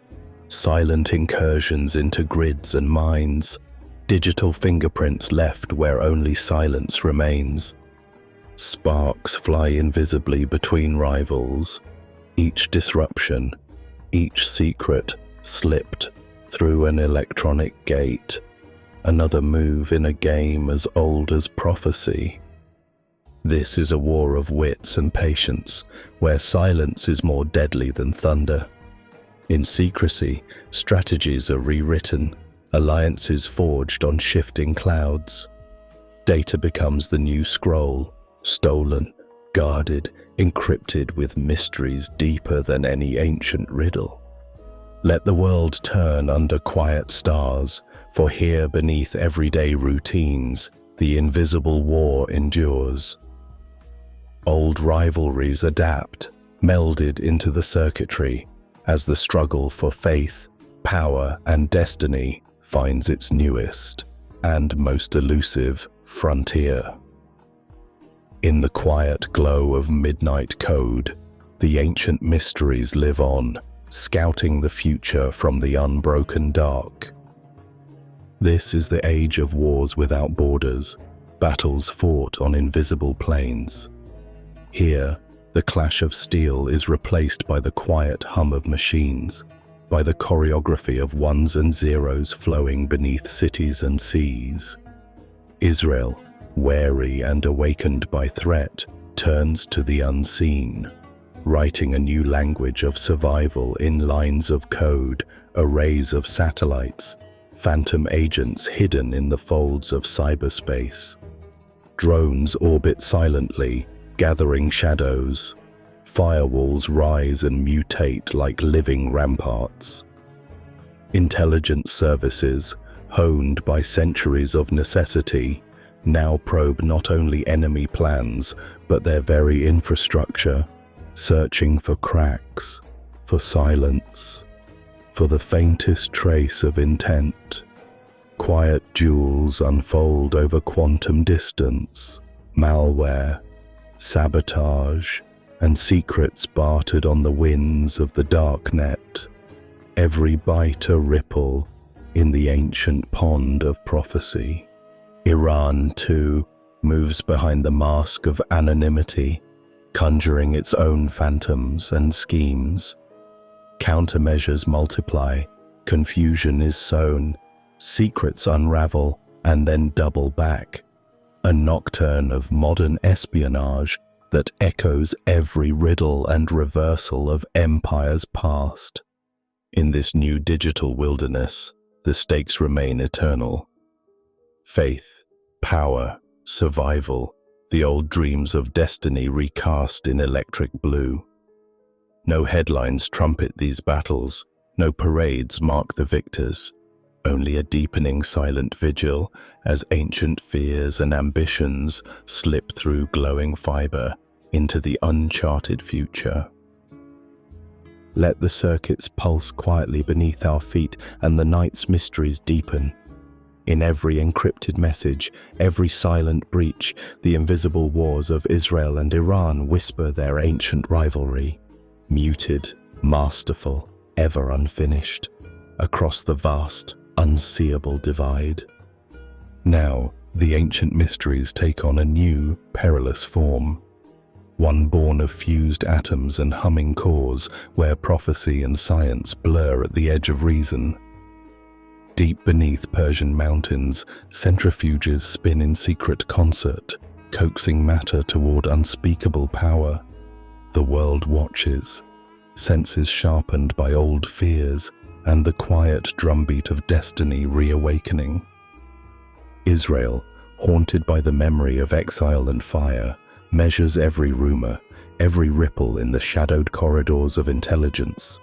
silent incursions into grids and mines, digital fingerprints left where only silence remains. Sparks fly invisibly between rivals, each disruption, each secret slipped through an electronic gate, another move in a game as old as prophecy. This is a war of wits and patience, where silence is more deadly than thunder. In secrecy, strategies are rewritten, alliances forged on shifting clouds. Data becomes the new scroll, stolen, guarded, encrypted with mysteries deeper than any ancient riddle. Let the world turn under quiet stars, for here beneath everyday routines, the invisible war endures. Old rivalries adapt, melded into the circuitry, as the struggle for faith, power, and destiny finds its newest and most elusive frontier. In the quiet glow of midnight code, the ancient mysteries live on, scouting the future from the unbroken dark. This is the age of wars without borders, battles fought on invisible plains. Here, the clash of steel is replaced by the quiet hum of machines, by the choreography of ones and zeros flowing beneath cities and seas. Israel, wary and awakened by threat, turns to the unseen, writing a new language of survival in lines of code, arrays of satellites, phantom agents hidden in the folds of cyberspace. Drones orbit silently, gathering shadows. Firewalls rise and mutate like living ramparts. Intelligence services, honed by centuries of necessity, now probe not only enemy plans, but their very infrastructure, searching for cracks, for silence, for the faintest trace of intent. Quiet duels unfold over quantum distance, malware, sabotage, and secrets bartered on the winds of the darknet, every bite a ripple in the ancient pond of prophecy. Iran, too, moves behind the mask of anonymity, conjuring its own phantoms and schemes. Countermeasures multiply, confusion is sown, secrets unravel and then double back. A nocturne of modern espionage that echoes every riddle and reversal of empires past. In this new digital wilderness, the stakes remain eternal. Faith, power, survival, the old dreams of destiny recast in electric blue. No headlines trumpet these battles, no parades mark the victors, only a deepening silent vigil as ancient fears and ambitions slip through glowing fiber into the uncharted future. Let the circuits pulse quietly beneath our feet and the night's mysteries deepen. In every encrypted message, every silent breach, the invisible wars of Israel and Iran whisper their ancient rivalry. Muted, masterful, ever unfinished, across the vast, unseeable divide. Now, the ancient mysteries take on a new, perilous form. One born of fused atoms and humming cores, where prophecy and science blur at the edge of reason. Deep beneath Persian mountains, centrifuges spin in secret concert, coaxing matter toward unspeakable power. The world watches, senses sharpened by old fears, and the quiet drumbeat of destiny reawakening. Israel, haunted by the memory of exile and fire, measures every rumor, every ripple in the shadowed corridors of intelligence.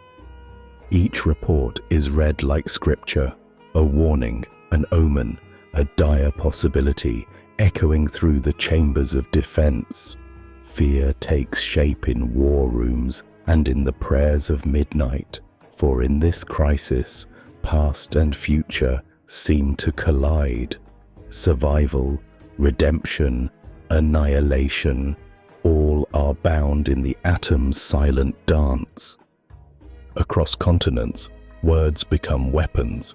Each report is read like scripture, a warning, an omen, a dire possibility echoing through the chambers of defense. Fear takes shape in war rooms and in the prayers of midnight, for in this crisis, past and future seem to collide. Survival, redemption, annihilation, all are bound in the atom's silent dance. Across continents, words become weapons.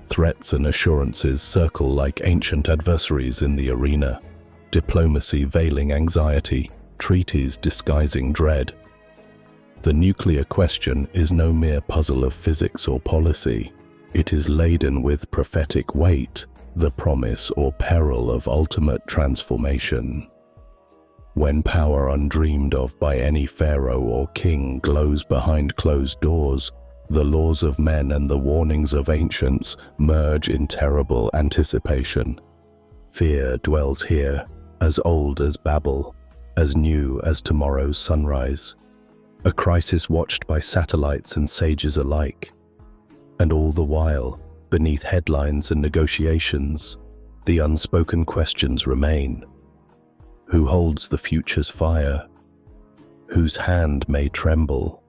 Threats and assurances circle like ancient adversaries in the arena. Diplomacy veiling anxiety, treaties disguising dread. The nuclear question is no mere puzzle of physics or policy. It is laden with prophetic weight, the promise or peril of ultimate transformation. When power undreamed of by any pharaoh or king glows behind closed doors, the laws of men and the warnings of ancients merge in terrible anticipation. Fear dwells here, as old as Babel, as new as tomorrow's sunrise. A crisis watched by satellites and sages alike. And all the while, beneath headlines and negotiations, the unspoken questions remain. Who holds the future's fire? Whose hand may tremble?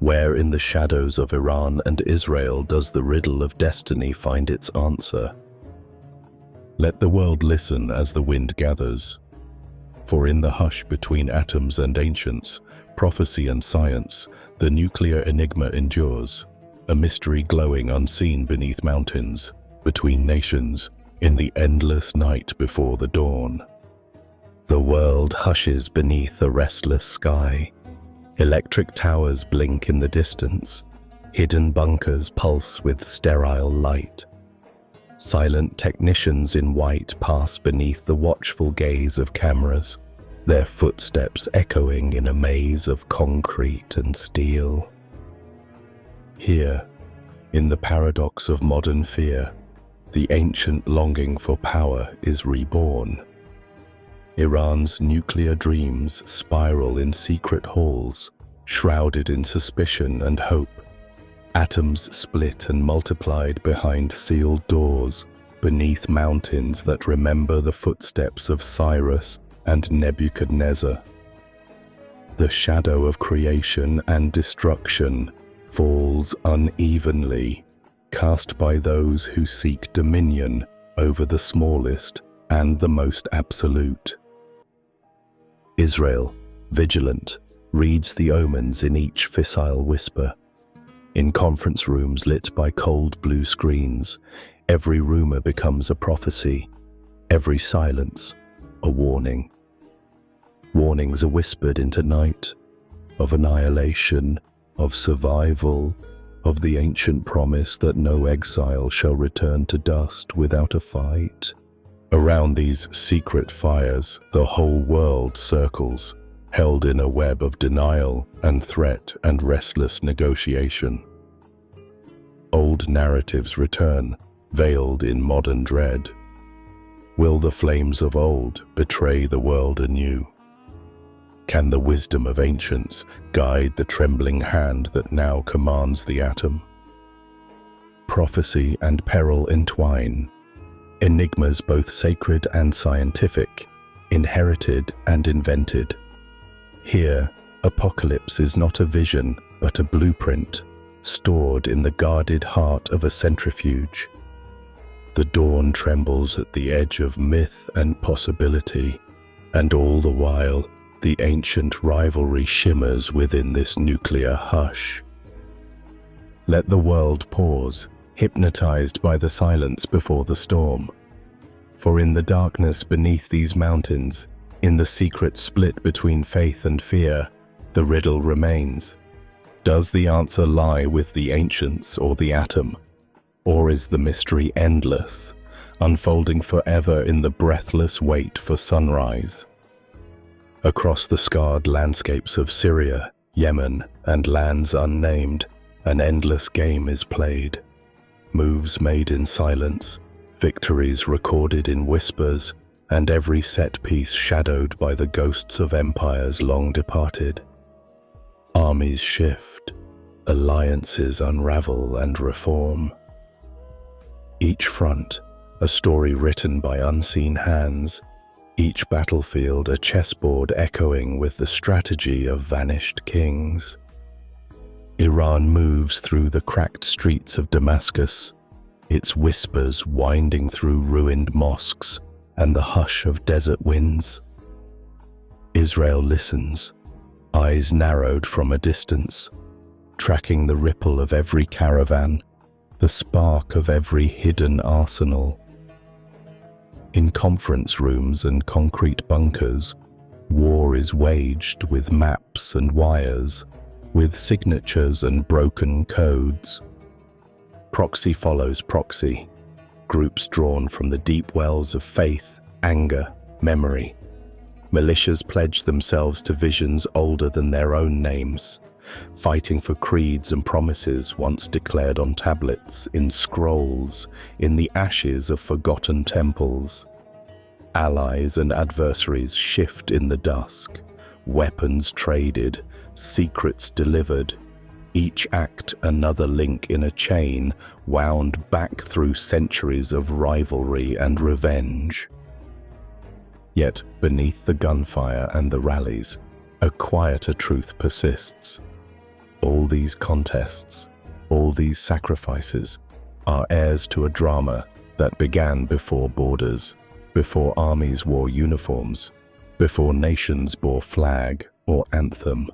Where in the shadows of Iran and Israel does the riddle of destiny find its answer? Let the world listen as the wind gathers. For in the hush between atoms and ancients, prophecy and science, the nuclear enigma endures, a mystery glowing unseen beneath mountains, between nations, in the endless night before the dawn. The world hushes beneath a restless sky. Electric towers blink in the distance. Hidden bunkers pulse with sterile light. Silent technicians in white pass beneath the watchful gaze of cameras, their footsteps echoing in a maze of concrete and steel. Here, in the paradox of modern fear, the ancient longing for power is reborn. Iran's nuclear dreams spiral in secret halls, shrouded in suspicion and hope. Atoms split and multiplied behind sealed doors, beneath mountains that remember the footsteps of Cyrus and Nebuchadnezzar. The shadow of creation and destruction falls unevenly, cast by those who seek dominion over the smallest and the most absolute. Israel, vigilant, reads the omens in each fissile whisper. In conference rooms lit by cold blue screens, every rumor becomes a prophecy, every silence a warning. Warnings are whispered into night, of annihilation, of survival, of the ancient promise that no exile shall return to dust without a fight. Around these secret fires, the whole world circles, held in a web of denial and threat and restless negotiation. Old narratives return, veiled in modern dread. Will the flames of old betray the world anew? Can the wisdom of ancients guide the trembling hand that now commands the atom? Prophecy and peril entwine, enigmas both sacred and scientific, inherited and invented. Here, apocalypse is not a vision, but a blueprint, stored in the guarded heart of a centrifuge. The dawn trembles at the edge of myth and possibility, and all the while, the ancient rivalry shimmers within this nuclear hush. Let the world pause, hypnotized by the silence before the storm. For in the darkness beneath these mountains, in the secret split between faith and fear, the riddle remains. Does the answer lie with the ancients or the atom? Or is the mystery endless, unfolding forever in the breathless wait for sunrise? Across the scarred landscapes of Syria, Yemen, and lands unnamed, an endless game is played. Moves made in silence, victories recorded in whispers, and every set piece shadowed by the ghosts of empires long departed. Armies shift, alliances unravel and reform. Each front, a story written by unseen hands, each battlefield a chessboard echoing with the strategy of vanished kings. Iran moves through the cracked streets of Damascus, its whispers winding through ruined mosques and the hush of desert winds. Israel listens, eyes narrowed from a distance, tracking the ripple of every caravan, the spark of every hidden arsenal. In conference rooms and concrete bunkers, war is waged with maps and wires, with signatures and broken codes. Proxy follows proxy, groups drawn from the deep wells of faith, anger, memory. Militias pledge themselves to visions older than their own names, fighting for creeds and promises once declared on tablets, in scrolls, in the ashes of forgotten temples. Allies and adversaries shift in the dusk, weapons traded, secrets delivered, each act another link in a chain wound back through centuries of rivalry and revenge. Yet beneath the gunfire and the rallies, a quieter truth persists. All these contests, all these sacrifices, are heirs to a drama that began before borders, before armies wore uniforms, before nations bore flag or anthem.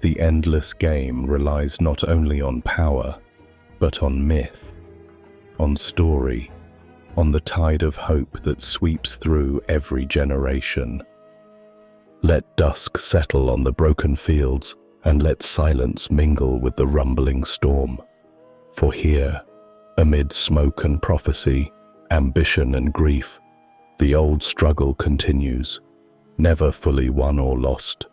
The endless game relies not only on power, but on myth, on story, on the tide of hope that sweeps through every generation. Let dusk settle on the broken fields, and let silence mingle with the rumbling storm. For here, amid smoke and prophecy, ambition and grief, the old struggle continues, never fully won or lost.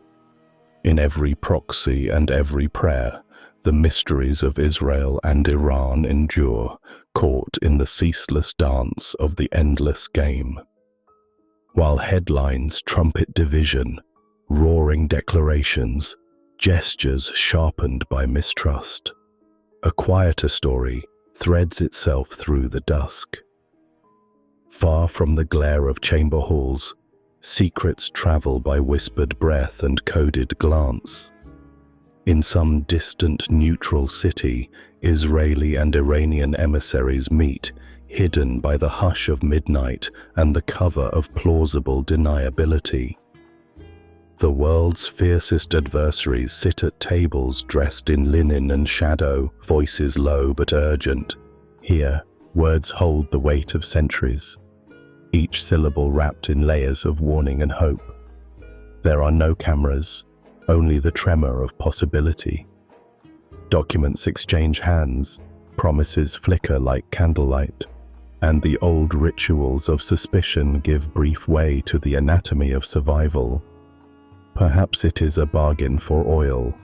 In every proxy and every prayer, the mysteries of Israel and Iran endure, caught in the ceaseless dance of the endless game. while headlines trumpet division, roaring declarations, gestures sharpened by mistrust. A quieter story threads itself through the dusk. Far from the glare of chamber halls, secrets travel by whispered breath and coded glance. In some distant neutral city, Israeli and Iranian emissaries meet, hidden by the hush of midnight and the cover of plausible deniability. The world's fiercest adversaries sit at tables dressed in linen and shadow, voices low but urgent. Here, words hold the weight of centuries, each syllable wrapped in layers of warning and hope. There are no cameras, only the tremor of possibility. Documents exchange hands, promises flicker like candlelight, and the old rituals of suspicion give brief way to the anatomy of survival. Perhaps it is a bargain for oil,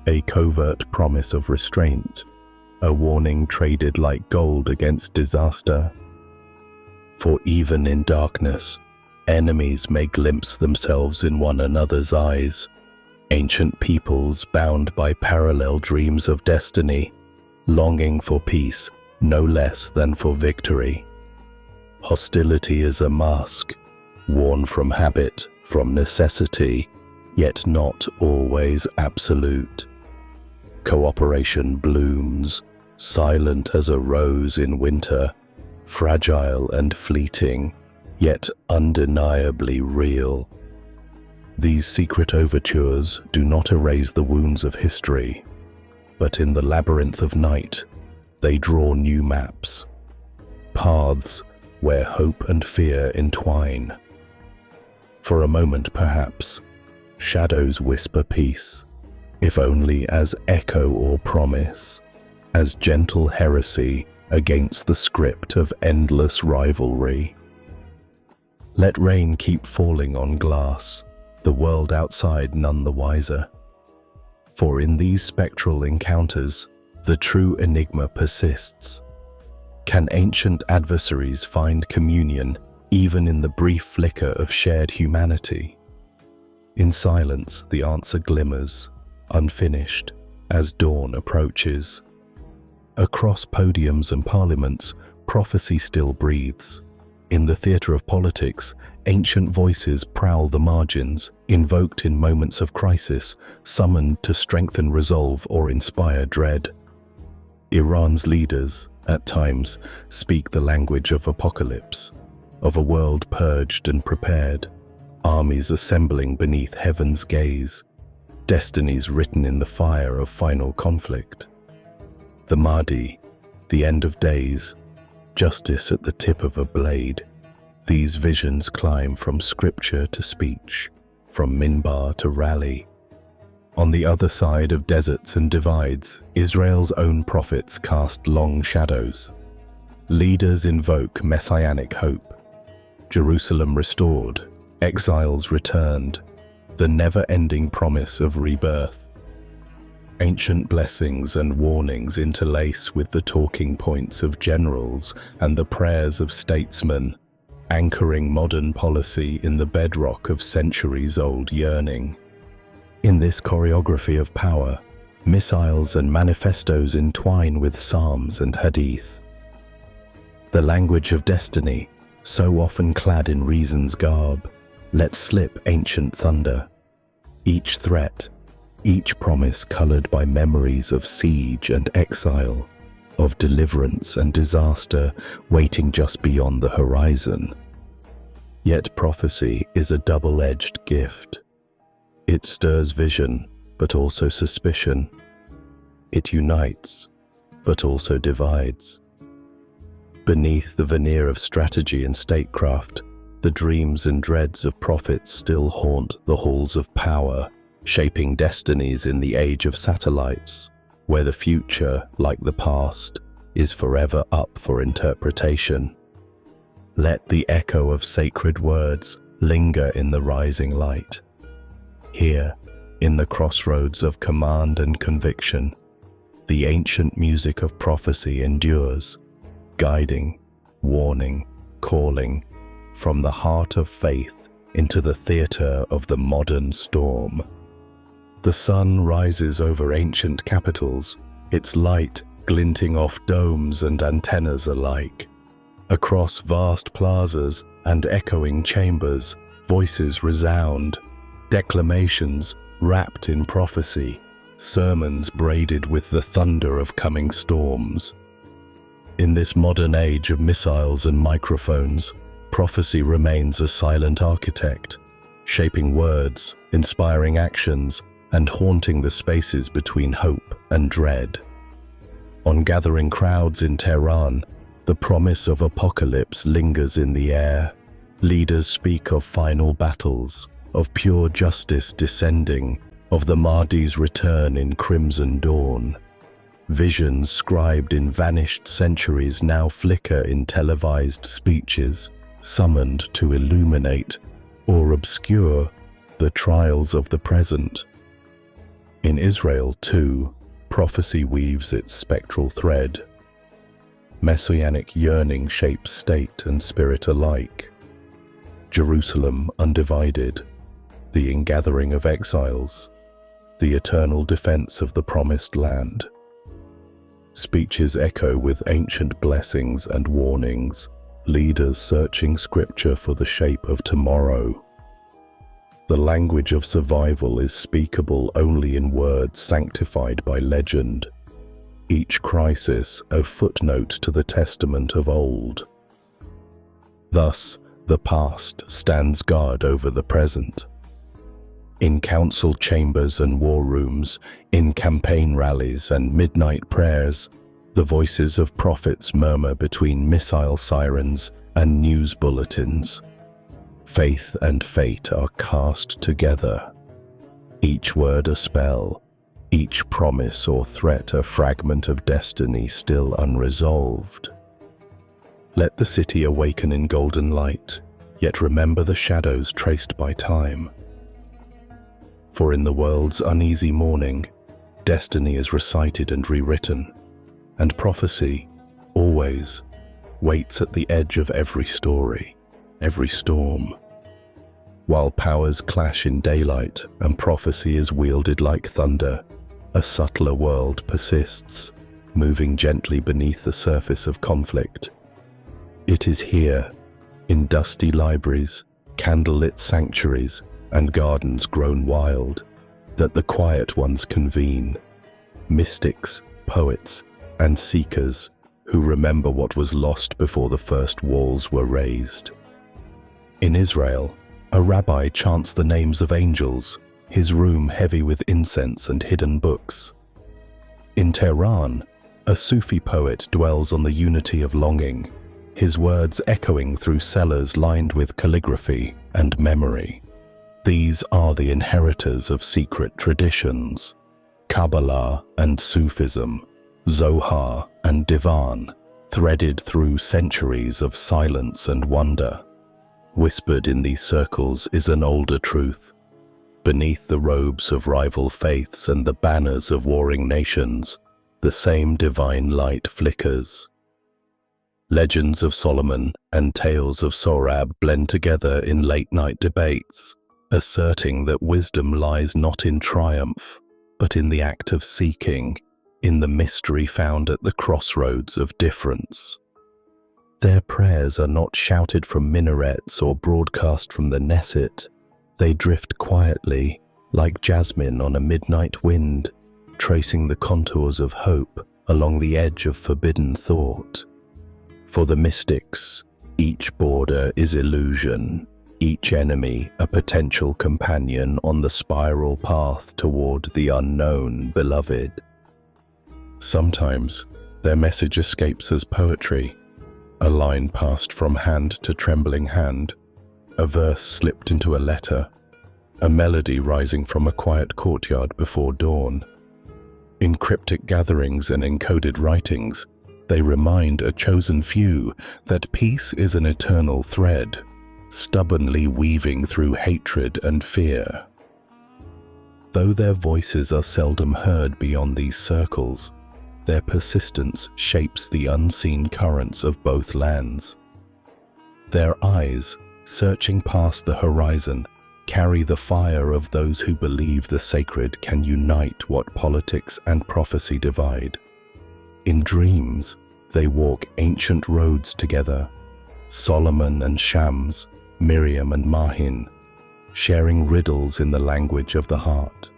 a covert promise of restraint, a warning traded like gold against disaster. For even in darkness, enemies may glimpse themselves in one another's eyes, ancient peoples bound by parallel dreams of destiny, longing for peace no less than for victory. Hostility is a mask, worn from habit, from necessity, yet not always absolute. Cooperation blooms, silent as a rose in winter, fragile and fleeting, yet undeniably real. These secret overtures do not erase the wounds of history, but in the labyrinth of night, they draw new maps, paths where hope and fear entwine. For a moment, perhaps, shadows whisper peace, if only as echo or promise, as gentle heresy against the script of endless rivalry. Let rain keep falling on glass, the world outside none the wiser. For in these spectral encounters, the true enigma persists. Can ancient adversaries find communion even in the brief flicker of shared humanity? In silence, the answer glimmers, unfinished, as dawn approaches. Across podiums and parliaments, prophecy still breathes. In the theatre of politics, ancient voices prowl the margins, invoked in moments of crisis, summoned to strengthen resolve or inspire dread. Iran's leaders, at times, speak the language of apocalypse, of a world purged and prepared, armies assembling beneath heaven's gaze, destinies written in the fire of final conflict. The Mahdi, the end of days, justice at the tip of a blade. These visions climb from scripture to speech, from minbar to rally. On the other side of deserts and divides, Israel's own prophets cast long shadows. Leaders invoke messianic hope. Jerusalem restored, exiles returned, the never-ending promise of rebirth. Ancient blessings and warnings interlace with the talking points of generals and the prayers of statesmen, anchoring modern policy in the bedrock of centuries-old yearning. In this choreography of power, missiles and manifestos entwine with psalms and hadith. The language of destiny, so often clad in reason's garb, lets slip ancient thunder. Each threat, each promise colored by memories of siege and exile, of deliverance and disaster waiting just beyond the horizon. Yet prophecy is a double-edged gift. It stirs vision, but also suspicion. It unites, but also divides. Beneath the veneer of strategy and statecraft, the dreams and dreads of prophets still haunt the halls of power, shaping destinies in the age of satellites, where the future, like the past, is forever up for interpretation. Let the echo of sacred words linger in the rising light. Here, in the crossroads of command and conviction, the ancient music of prophecy endures, guiding, warning, calling, from the heart of faith into the theater of the modern storm. The sun rises over ancient capitals, its light glinting off domes and antennas alike. Across vast plazas and echoing chambers, voices resound, declamations wrapped in prophecy, sermons braided with the thunder of coming storms. In this modern age of missiles and microphones, prophecy remains a silent architect, shaping words, inspiring actions, and haunting the spaces between hope and dread. On gathering crowds in Tehran, the promise of apocalypse lingers in the air. Leaders speak of final battles, of pure justice descending, of the Mahdi's return in crimson dawn. Visions scribed in vanished centuries now flicker in televised speeches, summoned to illuminate or obscure the trials of the present. In Israel, too, prophecy weaves its spectral thread. Messianic yearning shapes state and spirit alike. Jerusalem undivided, the ingathering of exiles, the eternal defense of the promised land. Speeches echo with ancient blessings and warnings, leaders searching scripture for the shape of tomorrow. The language of survival is speakable only in words sanctified by legend, each crisis a footnote to the testament of old. Thus, the past stands guard over the present. In council chambers and war rooms, in campaign rallies and midnight prayers, the voices of prophets murmur between missile sirens and news bulletins. Faith and fate are cast together, each word a spell, each promise or threat a fragment of destiny still unresolved. Let the city awaken in golden light, yet remember the shadows traced by time. For in the world's uneasy morning, destiny is recited and rewritten, and prophecy, always, waits at the edge of every story, every storm. While powers clash in daylight and prophecy is wielded like thunder, a subtler world persists, moving gently beneath the surface of conflict. It is here, in dusty libraries, candlelit sanctuaries, and gardens grown wild, that the quiet ones convene, mystics, poets, and seekers who remember what was lost before the first walls were raised. In Israel, a rabbi chants the names of angels, his room heavy with incense and hidden books. In Tehran, a Sufi poet dwells on the unity of longing, his words echoing through cellars lined with calligraphy and memory. These are the inheritors of secret traditions, Kabbalah and Sufism, Zohar and Divan, threaded through centuries of silence and wonder. Whispered in these circles is an older truth. Beneath the robes of rival faiths and the banners of warring nations, the same divine light flickers. Legends of Solomon and tales of Sorab blend together in late-night debates, asserting that wisdom lies not in triumph, but in the act of seeking, in the mystery found at the crossroads of difference. Their prayers are not shouted from minarets or broadcast from the Knesset. They drift quietly, like jasmine on a midnight wind, tracing the contours of hope along the edge of forbidden thought. For the mystics, each border is illusion, each enemy a potential companion on the spiral path toward the unknown beloved. Sometimes, their message escapes as poetry, a line passed from hand to trembling hand, a verse slipped into a letter, a melody rising from a quiet courtyard before dawn. In cryptic gatherings and encoded writings, they remind a chosen few that peace is an eternal thread, stubbornly weaving through hatred and fear. Though their voices are seldom heard beyond these circles, their persistence shapes the unseen currents of both lands. Their eyes, searching past the horizon, carry the fire of those who believe the sacred can unite what politics and prophecy divide. In dreams, they walk ancient roads together, Solomon and Shams, Miriam and Mahin, sharing riddles in the language of the heart.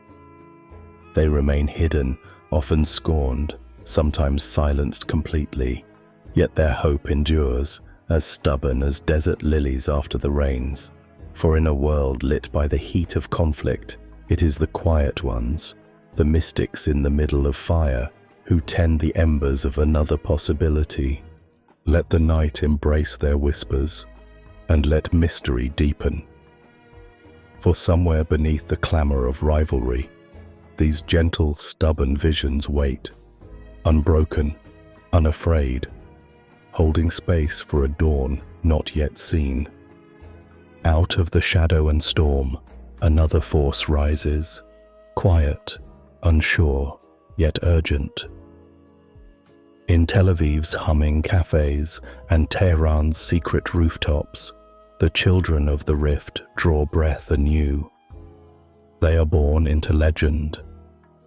They remain hidden, often scorned, sometimes silenced completely, yet their hope endures, as stubborn as desert lilies after the rains. For in a world lit by the heat of conflict, it is the quiet ones, the mystics in the middle of fire, who tend the embers of another possibility. Let the night embrace their whispers, and let mystery deepen. For somewhere beneath the clamor of rivalry, these gentle, stubborn visions wait, unbroken, unafraid, holding space for a dawn not yet seen. Out of the shadow and storm, another force rises, quiet, unsure, yet urgent. In Tel Aviv's humming cafes and Tehran's secret rooftops, the children of the rift draw breath anew. They are born into legend,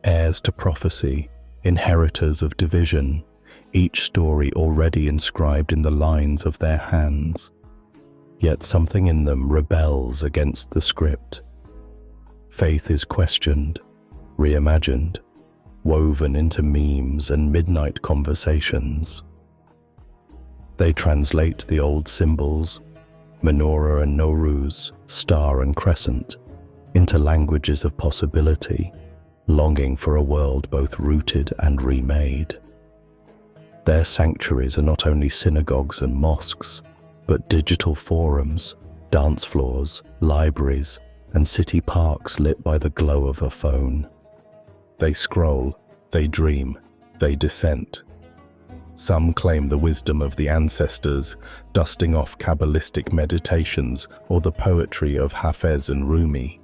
heirs to prophecy, inheritors of division, each story already inscribed in the lines of their hands. Yet something in them rebels against the script. Faith is questioned, reimagined, woven into memes and midnight conversations. They translate the old symbols, menorah and Nowruz, star and crescent, into languages of possibility, longing for a world both rooted and remade. Their sanctuaries are not only synagogues and mosques, but digital forums, dance floors, libraries, and city parks lit by the glow of a phone. They scroll, they dream, they dissent. Some claim the wisdom of the ancestors, dusting off Kabbalistic meditations or the poetry of Hafez and Rumi.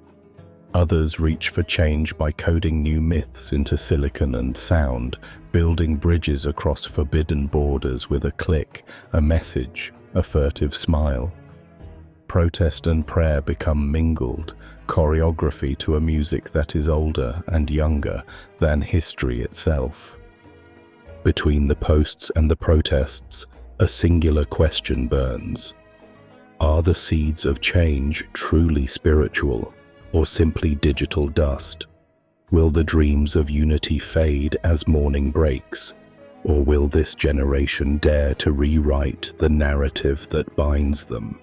Others reach for change by coding new myths into silicon and sound, building bridges across forbidden borders with a click, a message, a furtive smile. Protest and prayer become mingled, choreography to a music that is older and younger than history itself. Between the posts and the protests, a singular question burns. Are the seeds of change truly spiritual, or simply digital dust? Will the dreams of unity fade as morning breaks, or will this generation dare to rewrite the narrative that binds them?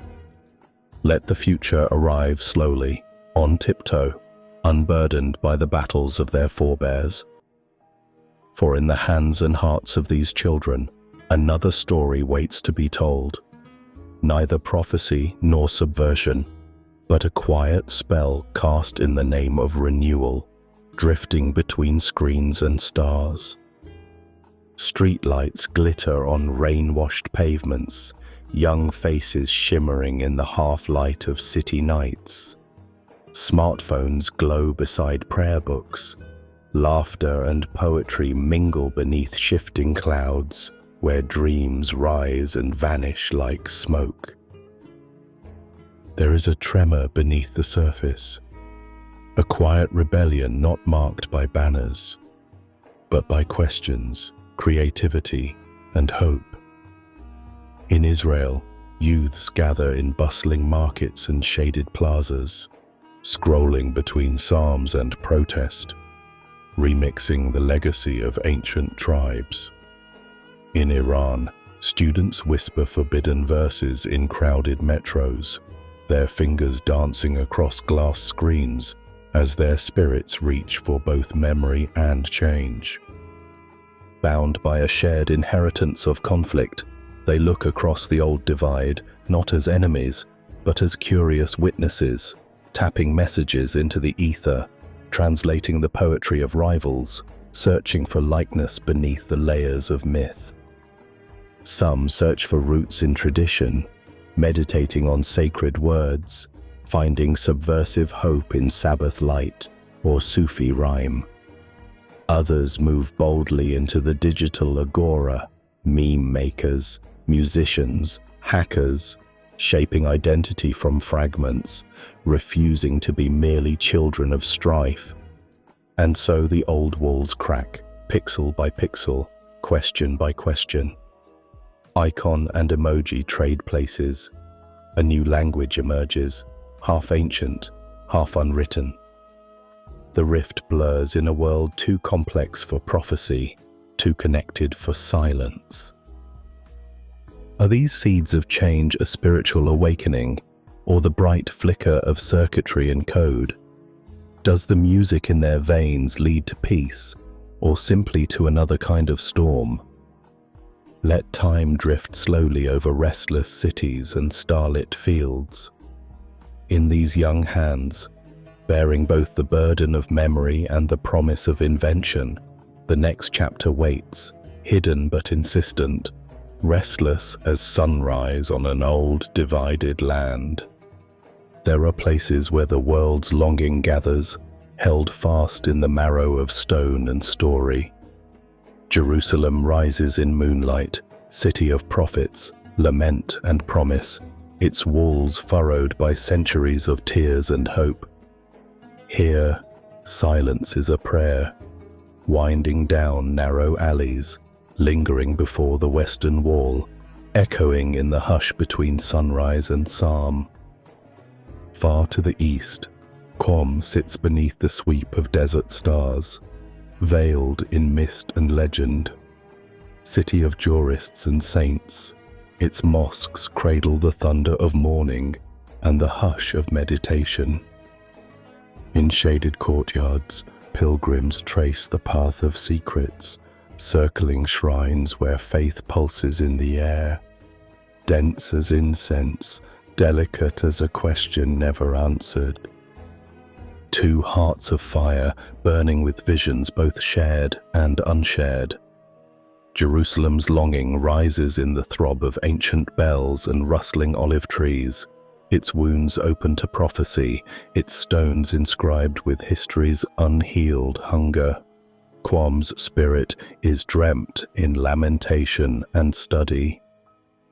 Let the future arrive slowly, on tiptoe, unburdened by the battles of their forebears. For in the hands and hearts of these children, another story waits to be told. Neither prophecy nor subversion, but a quiet spell cast in the name of renewal, drifting between screens and stars. Streetlights glitter on rain-washed pavements, young faces shimmering in the half-light of city nights. Smartphones glow beside prayer books. Laughter and poetry mingle beneath shifting clouds, where dreams rise and vanish like smoke. There is a tremor beneath the surface, a quiet rebellion not marked by banners, but by questions, creativity, and hope. In Israel, youths gather in bustling markets and shaded plazas, scrolling between psalms and protest, remixing the legacy of ancient tribes. In Iran, students whisper forbidden verses in crowded metros, their fingers dancing across glass screens as their spirits reach for both memory and change. Bound by a shared inheritance of conflict, they look across the old divide not as enemies, but as curious witnesses, tapping messages into the ether, translating the poetry of rivals, searching for likeness beneath the layers of myth. Some search for roots in tradition, meditating on sacred words, finding subversive hope in Sabbath light or Sufi rhyme. Others move boldly into the digital agora, meme makers, musicians, hackers, shaping identity from fragments, refusing to be merely children of strife. And so the old walls crack, pixel by pixel, question by question. Icon and emoji trade places. A new language emerges, half ancient, half unwritten. The rift blurs in a world too complex for prophecy, too connected for silence. Are these seeds of change a spiritual awakening, or the bright flicker of circuitry and code? Does the music in their veins lead to peace, or simply to another kind of storm? Let time drift slowly over restless cities and starlit fields. In these young hands, bearing both the burden of memory and the promise of invention, the next chapter waits, hidden but insistent, restless as sunrise on an old, divided land. There are places where the world's longing gathers, held fast in the marrow of stone and story. Jerusalem rises in moonlight, city of prophets, lament and promise, its walls furrowed by centuries of tears and hope. Here, silence is a prayer, winding down narrow alleys, lingering before the western wall, echoing in the hush between sunrise and psalm. Far to the east, Qom sits beneath the sweep of desert stars, veiled in mist and legend. City of jurists and saints, its mosques cradle the thunder of morning and the hush of meditation. In shaded courtyards, pilgrims trace the path of secrets, circling shrines where faith pulses in the air, dense as incense, delicate as a question never answered. Two hearts of fire burning with visions both shared and unshared. Jerusalem's longing rises in the throb of ancient bells and rustling olive trees, its wounds open to prophecy, its stones inscribed with history's unhealed hunger. Qom's spirit is dreamt in lamentation and study,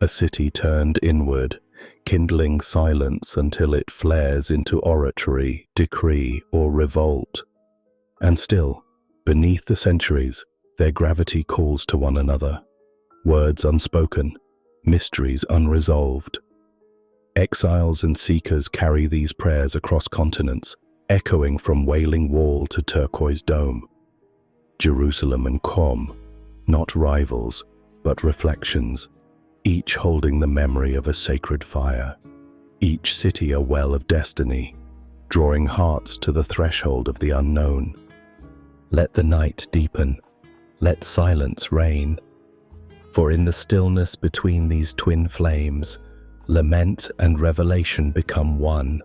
a city turned inward, kindling silence until it flares into oratory, decree, or revolt. And still, beneath the centuries, their gravity calls to one another, words unspoken, mysteries unresolved. Exiles and seekers carry these prayers across continents, echoing from Wailing Wall to Turquoise Dome. Jerusalem and Qom, not rivals, but reflections, each holding the memory of a sacred fire, each city a well of destiny, drawing hearts to the threshold of the unknown. Let the night deepen, let silence reign, for in the stillness between these twin flames, lament and revelation become one,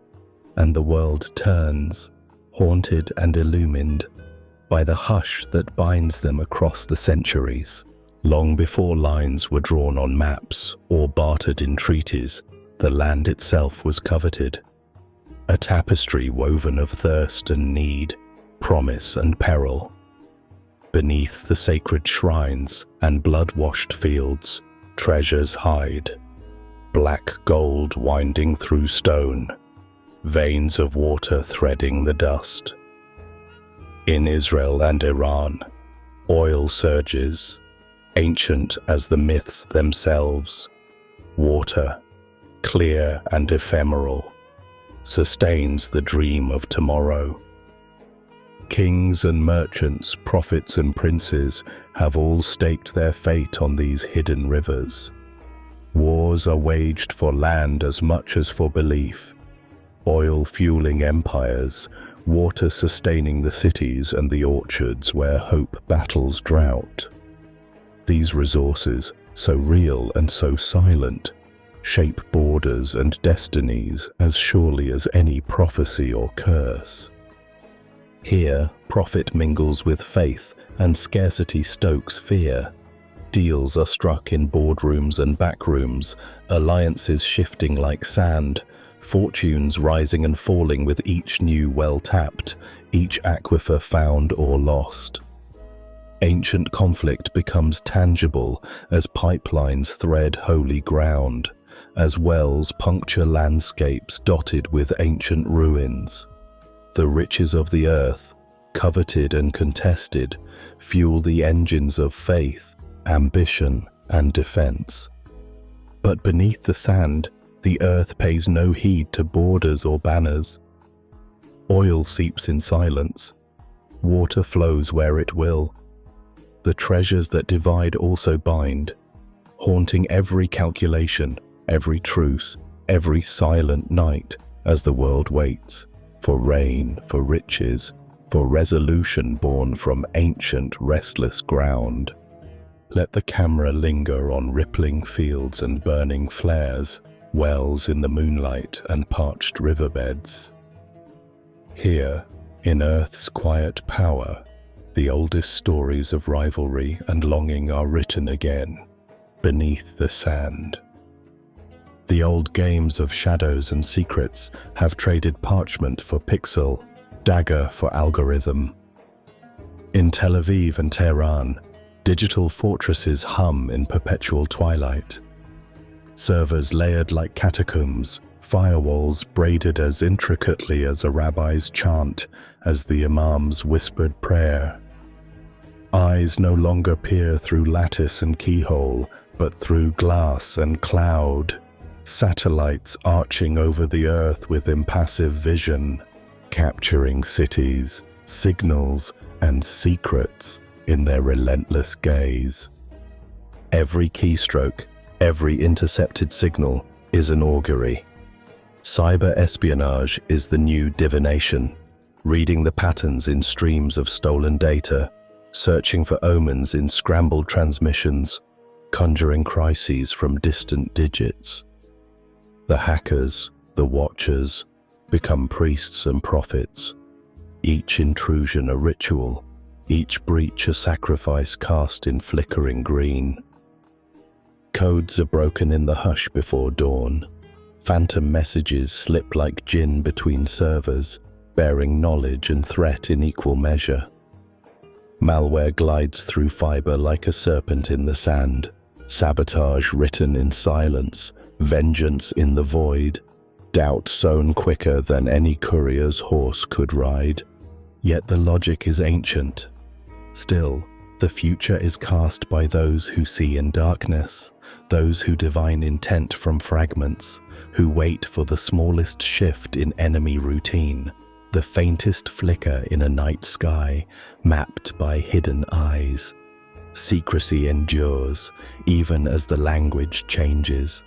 and the world turns, haunted and illumined, by the hush that binds them across the centuries. Long before lines were drawn on maps or bartered in treaties, the land itself was coveted. A tapestry woven of thirst and need, promise and peril. Beneath the sacred shrines and blood-washed fields, treasures hide. Black gold winding through stone, veins of water threading the dust. In Israel and Iran, oil surges, ancient as the myths themselves. Water, clear and ephemeral, sustains the dream of tomorrow. Kings and merchants, prophets and princes have all staked their fate on these hidden rivers. Wars are waged for land as much as for belief. Oil fueling empires, water sustaining the cities and the orchards where hope battles drought. These resources, so real and so silent, shape borders and destinies as surely as any prophecy or curse. Here, profit mingles with faith and scarcity stokes fear. Deals are struck in boardrooms and backrooms, alliances shifting like sand, fortunes rising and falling with each new well tapped, each aquifer found or lost. Ancient conflict becomes tangible as pipelines thread holy ground, as wells puncture landscapes dotted with ancient ruins. The riches of the earth, coveted and contested, fuel the engines of faith, ambition, and defense. But beneath the sand, the earth pays no heed to borders or banners. Oil seeps in silence. Water flows where it will. The treasures that divide also bind, haunting every calculation, every truce, every silent night as the world waits for rain, for riches, for resolution born from ancient, restless ground. Let the camera linger on rippling fields and burning flares, wells in the moonlight and parched riverbeds. Here, in Earth's quiet power, the oldest stories of rivalry and longing are written again, beneath the sand. The old games of shadows and secrets have traded parchment for pixel, dagger for algorithm. In Tel Aviv and Tehran, digital fortresses hum in perpetual twilight. Servers layered like catacombs, firewalls braided as intricately as a rabbi's chant, as the imam's whispered prayer. Eyes no longer peer through lattice and keyhole, but through glass and cloud. Satellites arching over the earth with impassive vision, capturing cities, signals, and secrets in their relentless gaze. Every keystroke, every intercepted signal is an augury. Cyber espionage is the new divination, reading the patterns in streams of stolen data, searching for omens in scrambled transmissions, conjuring crises from distant digits. The hackers, the watchers, become priests and prophets, each intrusion a ritual, each breach a sacrifice cast in flickering green. Codes are broken in the hush before dawn. Phantom messages slip like gin between servers, bearing knowledge and threat in equal measure. Malware glides through fiber like a serpent in the sand, sabotage written in silence, vengeance in the void, doubt sown quicker than any courier's horse could ride. Yet the logic is ancient. Still, the future is cast by those who see in darkness, those who divine intent from fragments, who wait for the smallest shift in enemy routine, the faintest flicker in a night sky mapped by hidden eyes. Secrecy endures, even as the language changes.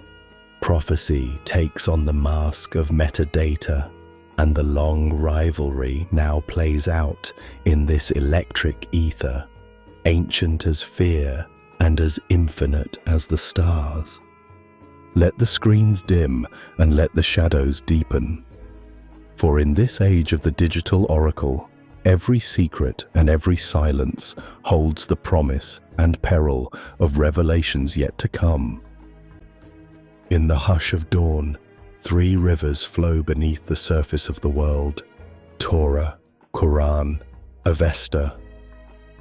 Prophecy takes on the mask of metadata, and the long rivalry now plays out in this electric ether, ancient as fear and as infinite as the stars. Let the screens dim and let the shadows deepen. For in this age of the digital oracle, every secret and every silence holds the promise and peril of revelations yet to come. In the hush of dawn, 3 rivers flow beneath the surface of the world: Torah, Quran, Avesta,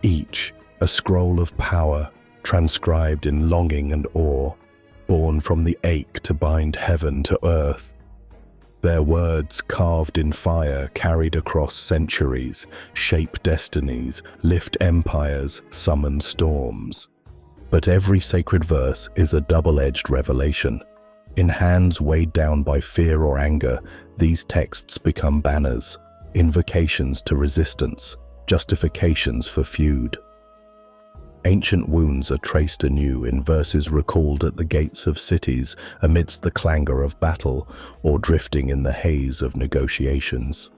each a scroll of power transcribed in longing and awe, born from the ache to bind heaven to earth. Their words, carved in fire, carried across centuries, shape destinies, lift empires, summon storms. But every sacred verse is a double-edged revelation. In hands weighed down by fear or anger, these texts become banners, invocations to resistance, justifications for feud. Ancient wounds are traced anew in verses recalled at the gates of cities amidst the clangor of battle or drifting in the haze of negotiations.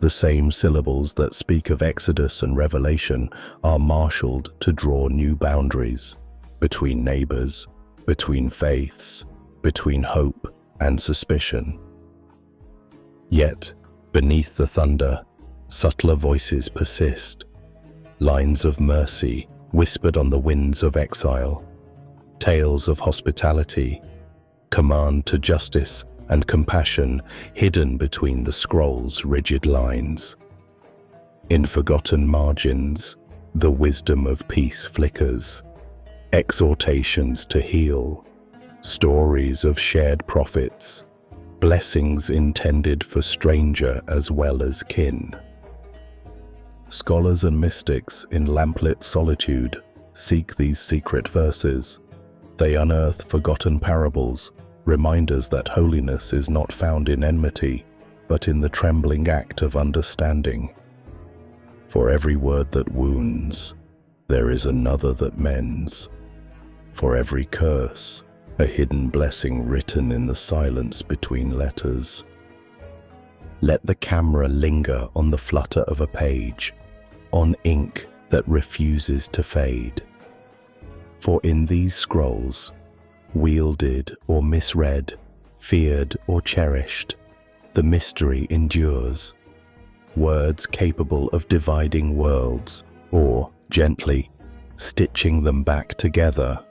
The same syllables that speak of Exodus and Revelation are marshaled to draw new boundaries between neighbors, between faiths, between hope and suspicion. Yet, beneath the thunder, subtler voices persist, lines of mercy whispered on the winds of exile, tales of hospitality, command to justice and compassion hidden between the scroll's rigid lines. In forgotten margins, the wisdom of peace flickers, exhortations to heal, stories of shared profits, blessings intended for stranger as well as kin. Scholars and mystics in lamplit solitude seek these secret verses. They unearth forgotten parables, reminders that holiness is not found in enmity, but in the trembling act of understanding. For every word that wounds, there is another that mends. For every curse, a hidden blessing written in the silence between letters. Let the camera linger on the flutter of a page, on ink that refuses to fade. For in these scrolls, wielded or misread, feared or cherished, the mystery endures. Words capable of dividing worlds, or, gently, stitching them back together.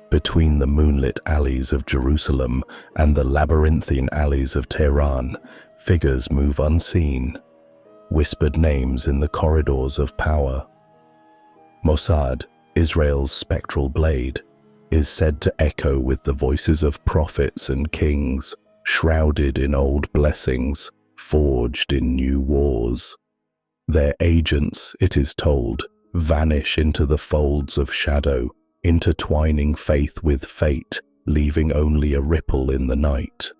Between the moonlit alleys of Jerusalem and the labyrinthine alleys of Tehran, figures move unseen, whispered names in the corridors of power. Mossad, Israel's spectral blade, is said to echo with the voices of prophets and kings, shrouded in old blessings, forged in new wars. Their agents, it is told, vanish into the folds of shadow, intertwining faith with fate, leaving only a ripple in the night.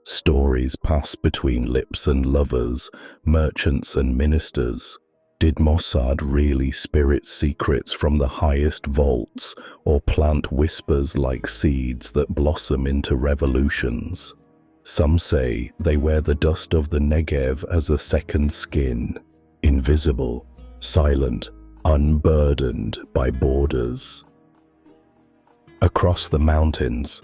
Stories pass between lips and lovers, merchants and ministers. Did Mossad really spirit secrets from the highest vaults, or plant whispers like seeds that blossom into revolutions? Some say they wear the dust of the Negev as a second skin, invisible, silent, unburdened by borders. Across the mountains,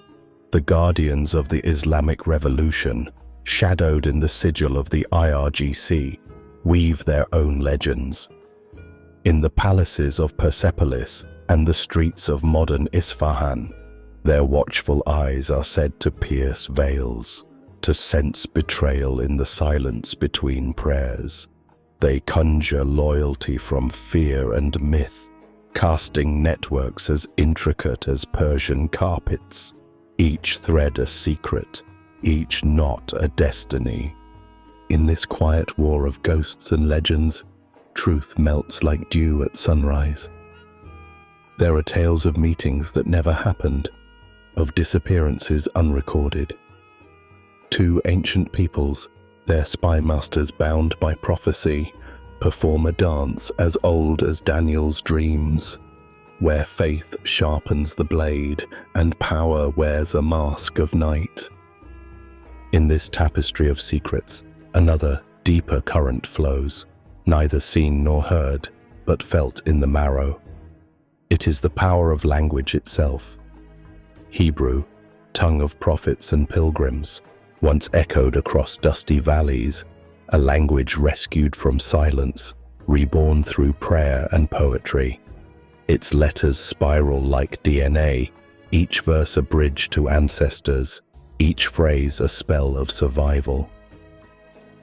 the guardians of the Islamic Revolution, shadowed in the sigil of the IRGC, weave their own legends. In the palaces of Persepolis and the streets of modern Isfahan, their watchful eyes are said to pierce veils, to sense betrayal in the silence between prayers. They conjure loyalty from fear and myth, casting networks as intricate as Persian carpets, each thread a secret, each knot a destiny. In this quiet war of ghosts and legends, truth melts like dew at sunrise. There are tales of meetings that never happened, of disappearances unrecorded. Two ancient peoples, their spy masters bound by prophecy, perform a dance as old as Daniel's dreams, where faith sharpens the blade and power wears a mask of night. In this tapestry of secrets, another, deeper current flows, neither seen nor heard, but felt in the marrow. It is the power of language itself. Hebrew, tongue of prophets and pilgrims, once echoed across dusty valleys, a language rescued from silence, reborn through prayer and poetry. Its letters spiral like DNA, each verse a bridge to ancestors, each phrase a spell of survival.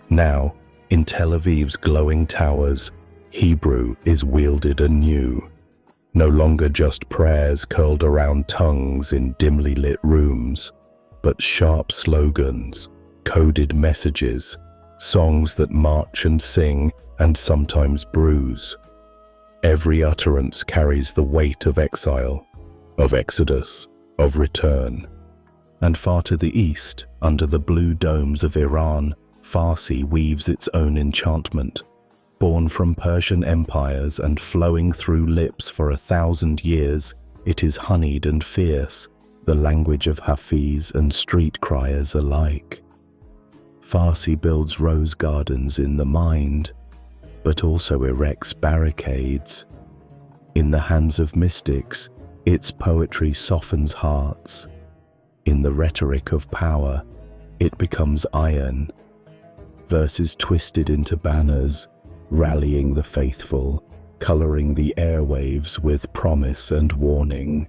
Now, in Tel Aviv's glowing towers, Hebrew is wielded anew. No longer just prayers curled around tongues in dimly lit rooms, but sharp slogans, coded messages, songs that march and sing and sometimes bruise. Every utterance carries the weight of exile, of exodus, of return. And far to the east, under the blue domes of Iran, Farsi weaves its own enchantment. Born from Persian empires and flowing through lips for 1,000 years, it is honeyed and fierce, the language of Hafiz and street criers alike. Farsi builds rose gardens in the mind, but also erects barricades. In the hands of mystics, its poetry softens hearts. In the rhetoric of power, it becomes iron. Verses twisted into banners, rallying the faithful, coloring the airwaves with promise and warning.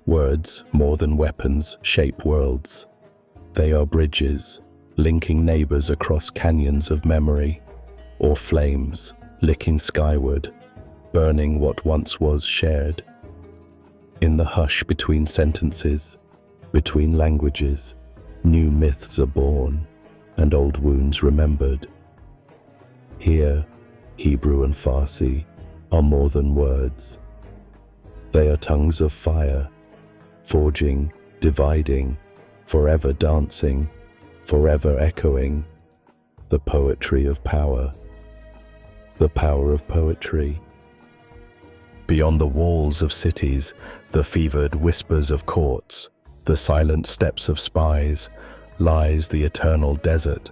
Words, more than weapons, shape worlds. They are bridges, linking neighbors across canyons of memory, or flames, licking skyward, burning what once was shared. In the hush between sentences, between languages, new myths are born and old wounds remembered. Here, Hebrew and Farsi are more than words. They are tongues of fire, forging, dividing, forever dancing, forever echoing, the poetry of power, the power of poetry. Beyond the walls of cities, the fevered whispers of courts, the silent steps of spies, lies the eternal desert,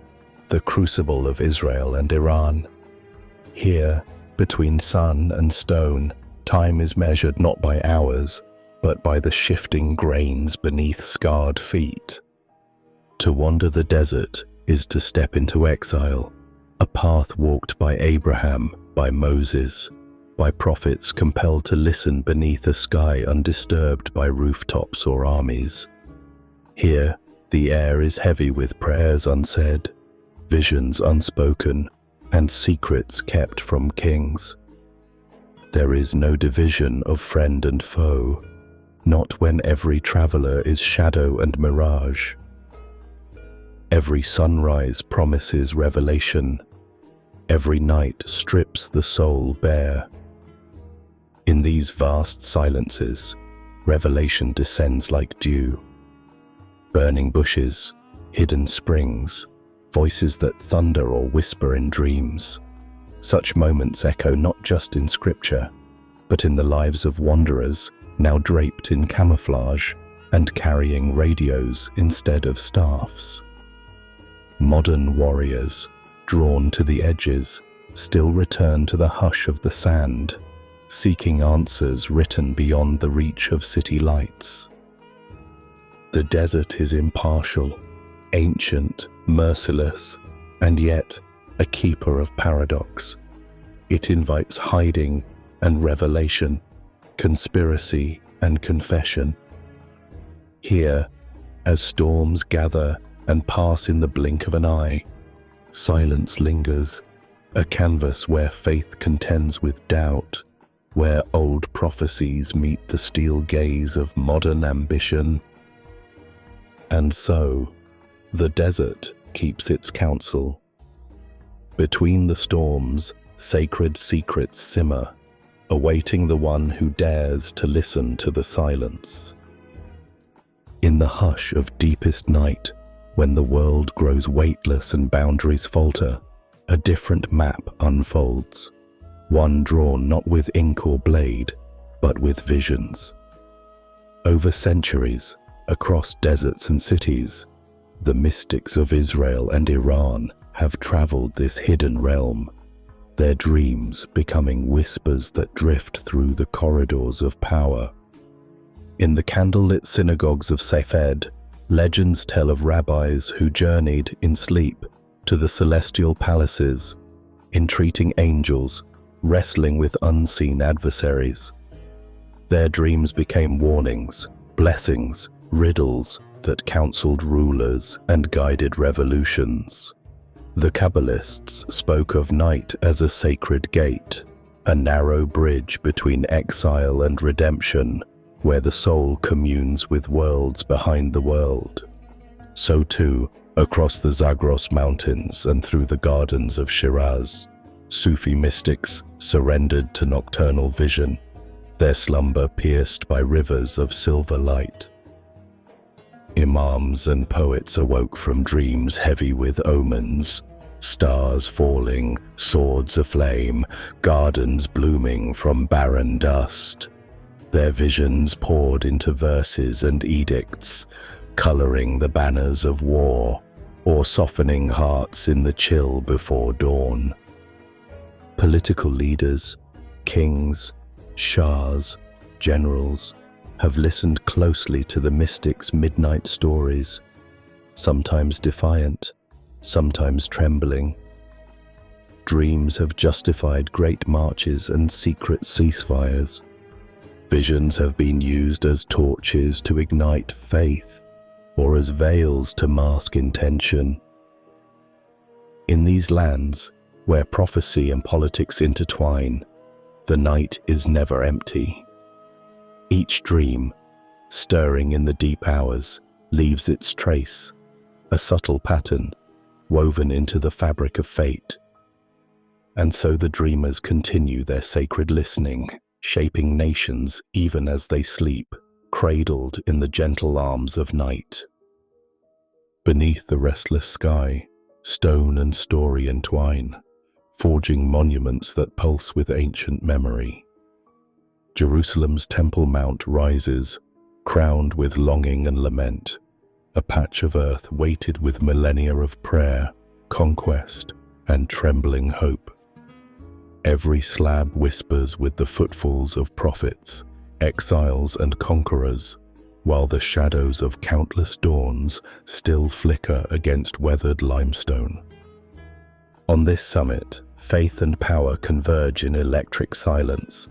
the crucible of Israel and Iran. Here, between sun and stone, time is measured not by hours, but by the shifting grains beneath scarred feet. To wander the desert is to step into exile, a path walked by Abraham, by Moses, by prophets compelled to listen beneath a sky undisturbed by rooftops or armies. Here, the air is heavy with prayers unsaid, visions unspoken, and secrets kept from kings. There is no division of friend and foe, not when every traveler is shadow and mirage. Every sunrise promises revelation, every night strips the soul bare. In these vast silences, revelation descends like dew. Burning bushes, hidden springs, voices that thunder or whisper in dreams. Such moments echo not just in scripture, but in the lives of wanderers now draped in camouflage and carrying radios instead of staffs. Modern warriors, drawn to the edges, still return to the hush of the sand, seeking answers written beyond the reach of city lights. The desert is impartial, ancient, merciless, and yet a keeper of paradox. It invites hiding and revelation, conspiracy and confession. Here, as storms gather and pass in the blink of an eye, silence lingers, a canvas where faith contends with doubt, where old prophecies meet the steel gaze of modern ambition. And so, the desert keeps its counsel. Between the storms, sacred secrets simmer, awaiting the one who dares to listen to the silence. In the hush of deepest night, when the world grows weightless and boundaries falter, a different map unfolds, one drawn not with ink or blade, but with visions. Over centuries, across deserts and cities, the mystics of Israel and Iran have traveled this hidden realm, their dreams becoming whispers that drift through the corridors of power. In the candlelit synagogues of Safed, legends tell of rabbis who journeyed in sleep to the celestial palaces, entreating angels, wrestling with unseen adversaries. Their dreams became warnings, blessings, riddles that counseled rulers and guided revolutions. The Kabbalists spoke of night as a sacred gate, a narrow bridge between exile and redemption, where the soul communes with worlds behind the world. So too, across the Zagros mountains and through the gardens of Shiraz, Sufi mystics surrendered to nocturnal vision, their slumber pierced by rivers of silver light. Imams and poets awoke from dreams heavy with omens, stars falling, swords aflame, gardens blooming from barren dust. Their visions poured into verses and edicts, coloring the banners of war, or softening hearts in the chill before dawn. Political leaders, kings, shahs, generals, have listened closely to the mystics' midnight stories, sometimes defiant, sometimes trembling. Dreams have justified great marches and secret ceasefires. Visions have been used as torches to ignite faith, or as veils to mask intention. In these lands, where prophecy and politics intertwine, the night is never empty. Each dream, stirring in the deep hours, leaves its trace, a subtle pattern woven into the fabric of fate. And so the dreamers continue their sacred listening, shaping nations even as they sleep, cradled in the gentle arms of night. Beneath the restless sky, stone and story entwine, forging monuments that pulse with ancient memory. Jerusalem's Temple Mount rises, crowned with longing and lament, a patch of earth weighted with millennia of prayer, conquest, and trembling hope. Every slab whispers with the footfalls of prophets, exiles and conquerors, while the shadows of countless dawns still flicker against weathered limestone. On this summit, faith and power converge in electric silence.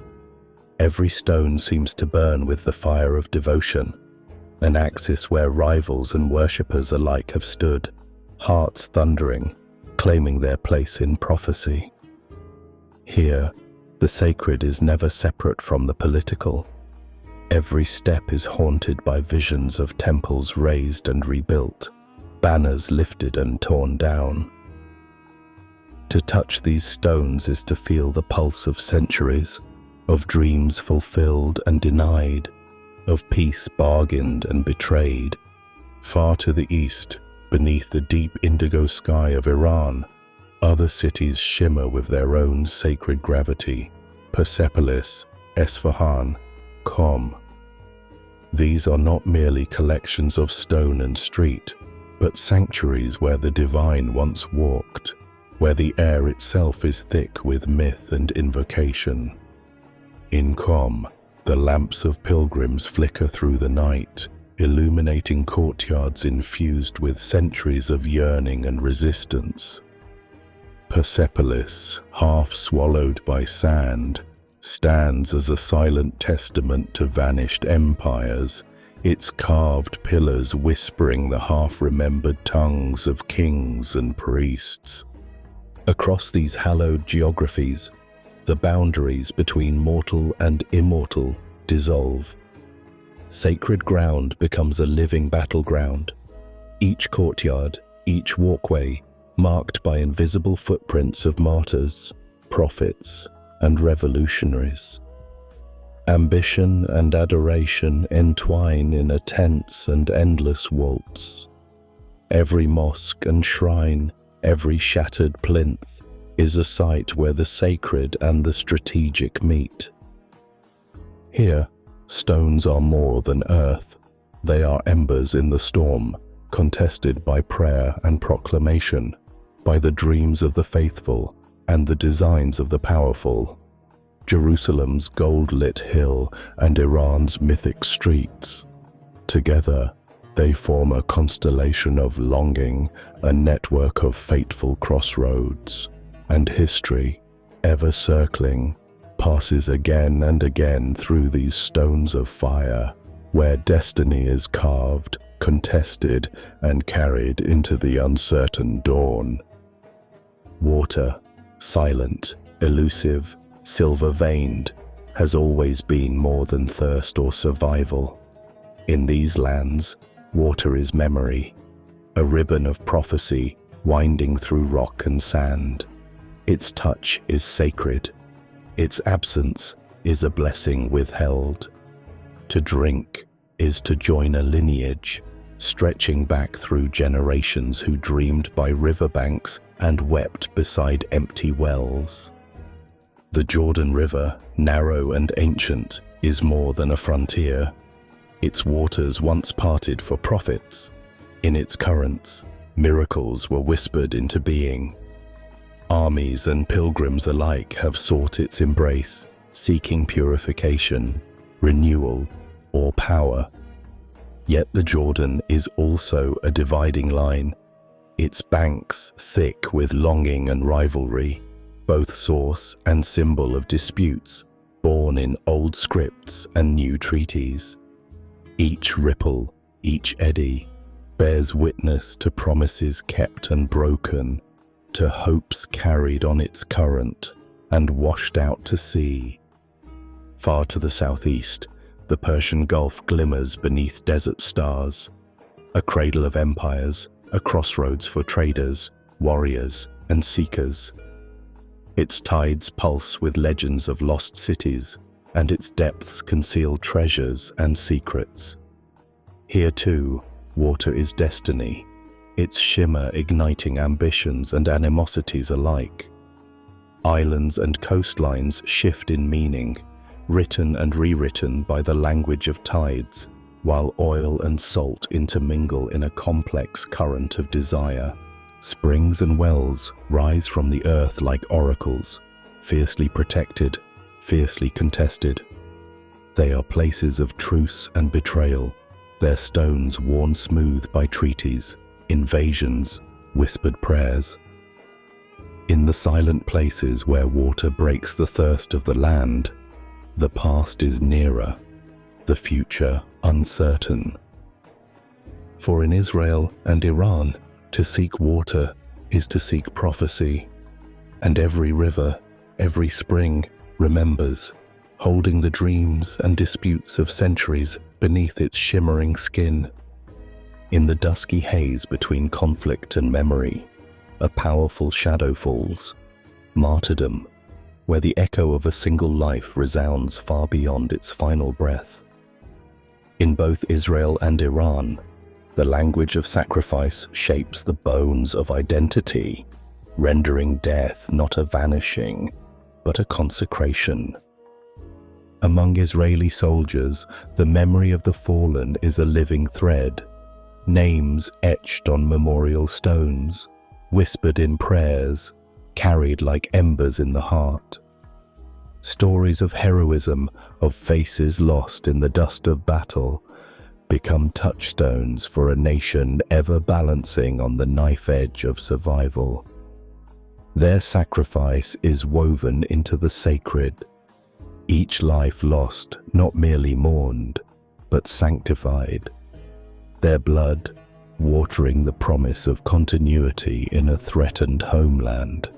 Every stone seems to burn with the fire of devotion, an axis where rivals and worshippers alike have stood, hearts thundering, claiming their place in prophecy. Here, the sacred is never separate from the political. Every step is haunted by visions of temples razed and rebuilt, banners lifted and torn down. To touch these stones is to feel the pulse of centuries, of dreams fulfilled and denied, of peace bargained and betrayed. Far to the east, beneath the deep indigo sky of Iran, other cities shimmer with their own sacred gravity: Persepolis, Esfahan, Qom. These are not merely collections of stone and street, but sanctuaries where the divine once walked, where the air itself is thick with myth and invocation. In Qom, the lamps of pilgrims flicker through the night, illuminating courtyards infused with centuries of yearning and resistance. Persepolis, half swallowed by sand, stands as a silent testament to vanished empires, its carved pillars whispering the half-remembered tongues of kings and priests. Across these hallowed geographies, the boundaries between mortal and immortal dissolve. Sacred ground becomes a living battleground, each courtyard, each walkway, marked by invisible footprints of martyrs, prophets, and revolutionaries. Ambition and adoration entwine in a tense and endless waltz. Every mosque and shrine, every shattered plinth, is a site where the sacred and the strategic meet. Here, stones are more than earth. They are embers in the storm, contested by prayer and proclamation, by the dreams of the faithful and the designs of the powerful. Jerusalem's gold-lit hill and Iran's mythic streets. Together, they form a constellation of longing, a network of fateful crossroads, and history, ever circling, passes again and again through these stones of fire, where destiny is carved, contested, and carried into the uncertain dawn. Water, silent, elusive, silver-veined, has always been more than thirst or survival. In these lands, water is memory, a ribbon of prophecy winding through rock and sand. Its touch is sacred. Its absence is a blessing withheld. To drink is to join a lineage, stretching back through generations who dreamed by riverbanks and wept beside empty wells. The Jordan River, narrow and ancient, is more than a frontier. Its waters once parted for prophets. In its currents, miracles were whispered into being. Armies and pilgrims alike have sought its embrace, seeking purification, renewal, or power. Yet the Jordan is also a dividing line, its banks thick with longing and rivalry, both source and symbol of disputes, born in old scripts and new treaties. Each ripple, each eddy, bears witness to promises kept and broken, to hopes carried on its current and washed out to sea. Far to the southeast, The Persian Gulf glimmers beneath desert stars, a cradle of empires, a crossroads for traders, warriors, and seekers. Its tides pulse with legends of lost cities, and its depths conceal treasures and secrets. Here too, water is destiny, its shimmer igniting ambitions and animosities alike. Islands and coastlines shift in meaning, written and rewritten by the language of tides, while oil and salt intermingle in a complex current of desire. Springs and wells rise from the earth like oracles, fiercely protected, fiercely contested. They are places of truce and betrayal, their stones worn smooth by treaties, invasions, whispered prayers. In the silent places where water breaks the thirst of the land, the past is nearer, the future uncertain. For in Israel and Iran, to seek water is to seek prophecy, and every river, every spring remembers, holding the dreams and disputes of centuries beneath its shimmering skin. In the dusky haze between conflict and memory, a powerful shadow falls, martyrdom, where the echo of a single life resounds far beyond its final breath. In both Israel and Iran, the language of sacrifice shapes the bones of identity, rendering death not a vanishing, but a consecration. Among Israeli soldiers, the memory of the fallen is a living thread, names etched on memorial stones, whispered in prayers, carried like embers in the heart. Stories of heroism, of faces lost in the dust of battle, become touchstones for a nation ever balancing on the knife edge of survival. Their sacrifice is woven into the sacred, each life lost not merely mourned, but sanctified, their blood watering the promise of continuity in a threatened homeland.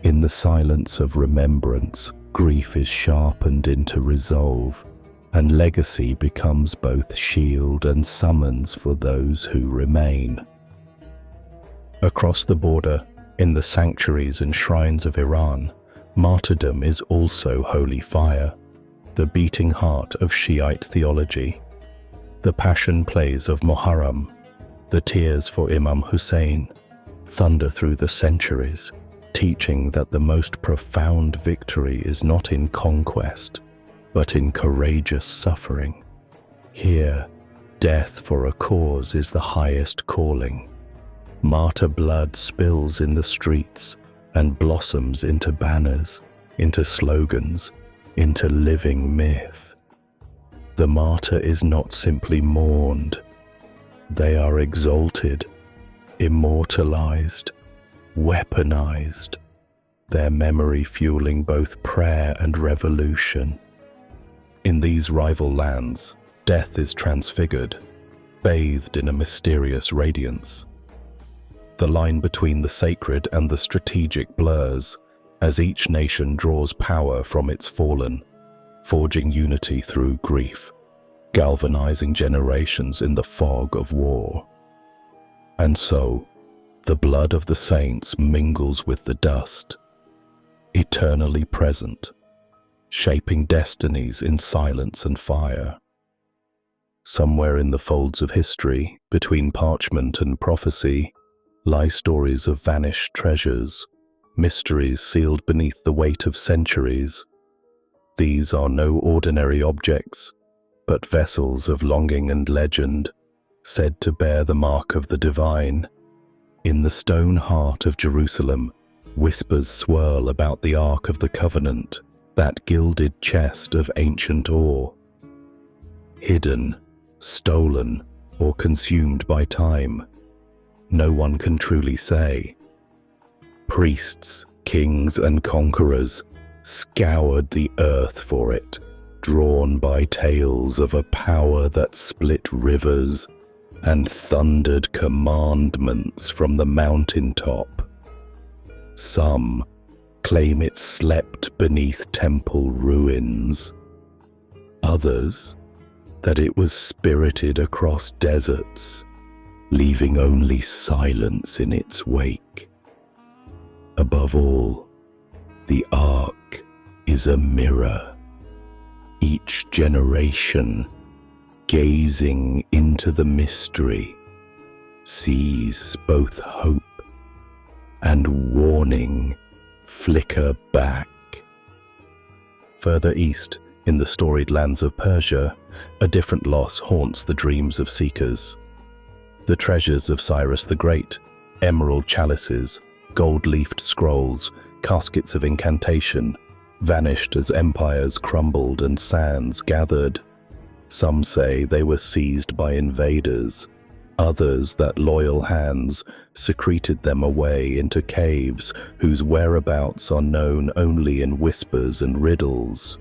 In the silence of remembrance, grief is sharpened into resolve, and legacy becomes both shield and summons for those who remain. Across the border, in the sanctuaries and shrines of Iran, martyrdom is also holy fire, the beating heart of Shiite theology. The passion plays of Muharram, the tears for Imam Hussein, thunder through the centuries, teaching that the most profound victory is not in conquest, but in courageous suffering. Here, death for a cause is the highest calling. Martyr blood spills in the streets and blossoms into banners, into slogans, into living myth. The martyr is not simply mourned. They are exalted, immortalized, weaponized, their memory fueling both prayer and revolution. In these rival lands, death is transfigured, bathed in a mysterious radiance. The line between the sacred and the strategic blurs as each nation draws power from its fallen, forging unity through grief, galvanizing generations in the fog of war. And so, the blood of the saints mingles with the dust, eternally present, shaping destinies in silence and fire. Somewhere in the folds of history, between parchment and prophecy, lie stories of vanished treasures, mysteries sealed beneath the weight of centuries. These are no ordinary objects, but vessels of longing and legend, said to bear the mark of the divine. In the stone heart of Jerusalem, whispers swirl about the Ark of the Covenant, that gilded chest of ancient ore. Hidden, stolen, or consumed by time, no one can truly say. Priests, kings, and conquerors scoured the earth for it, drawn by tales of a power that split rivers and thundered commandments from the mountaintop. Some claim it slept beneath temple ruins. Others, that it was spirited across deserts, leaving only silence in its wake. Above all, the Ark is a mirror. Each generation, gazing into the mystery, sees both hope and warning flicker back. Further east, in the storied lands of Persia, a different loss haunts the dreams of seekers. The treasures of Cyrus the Great, emerald chalices, gold-leafed scrolls, caskets of incantation, vanished as empires crumbled and sands gathered. Some say they were seized by invaders, others that loyal hands secreted them away into caves whose whereabouts are known only in whispers and riddles.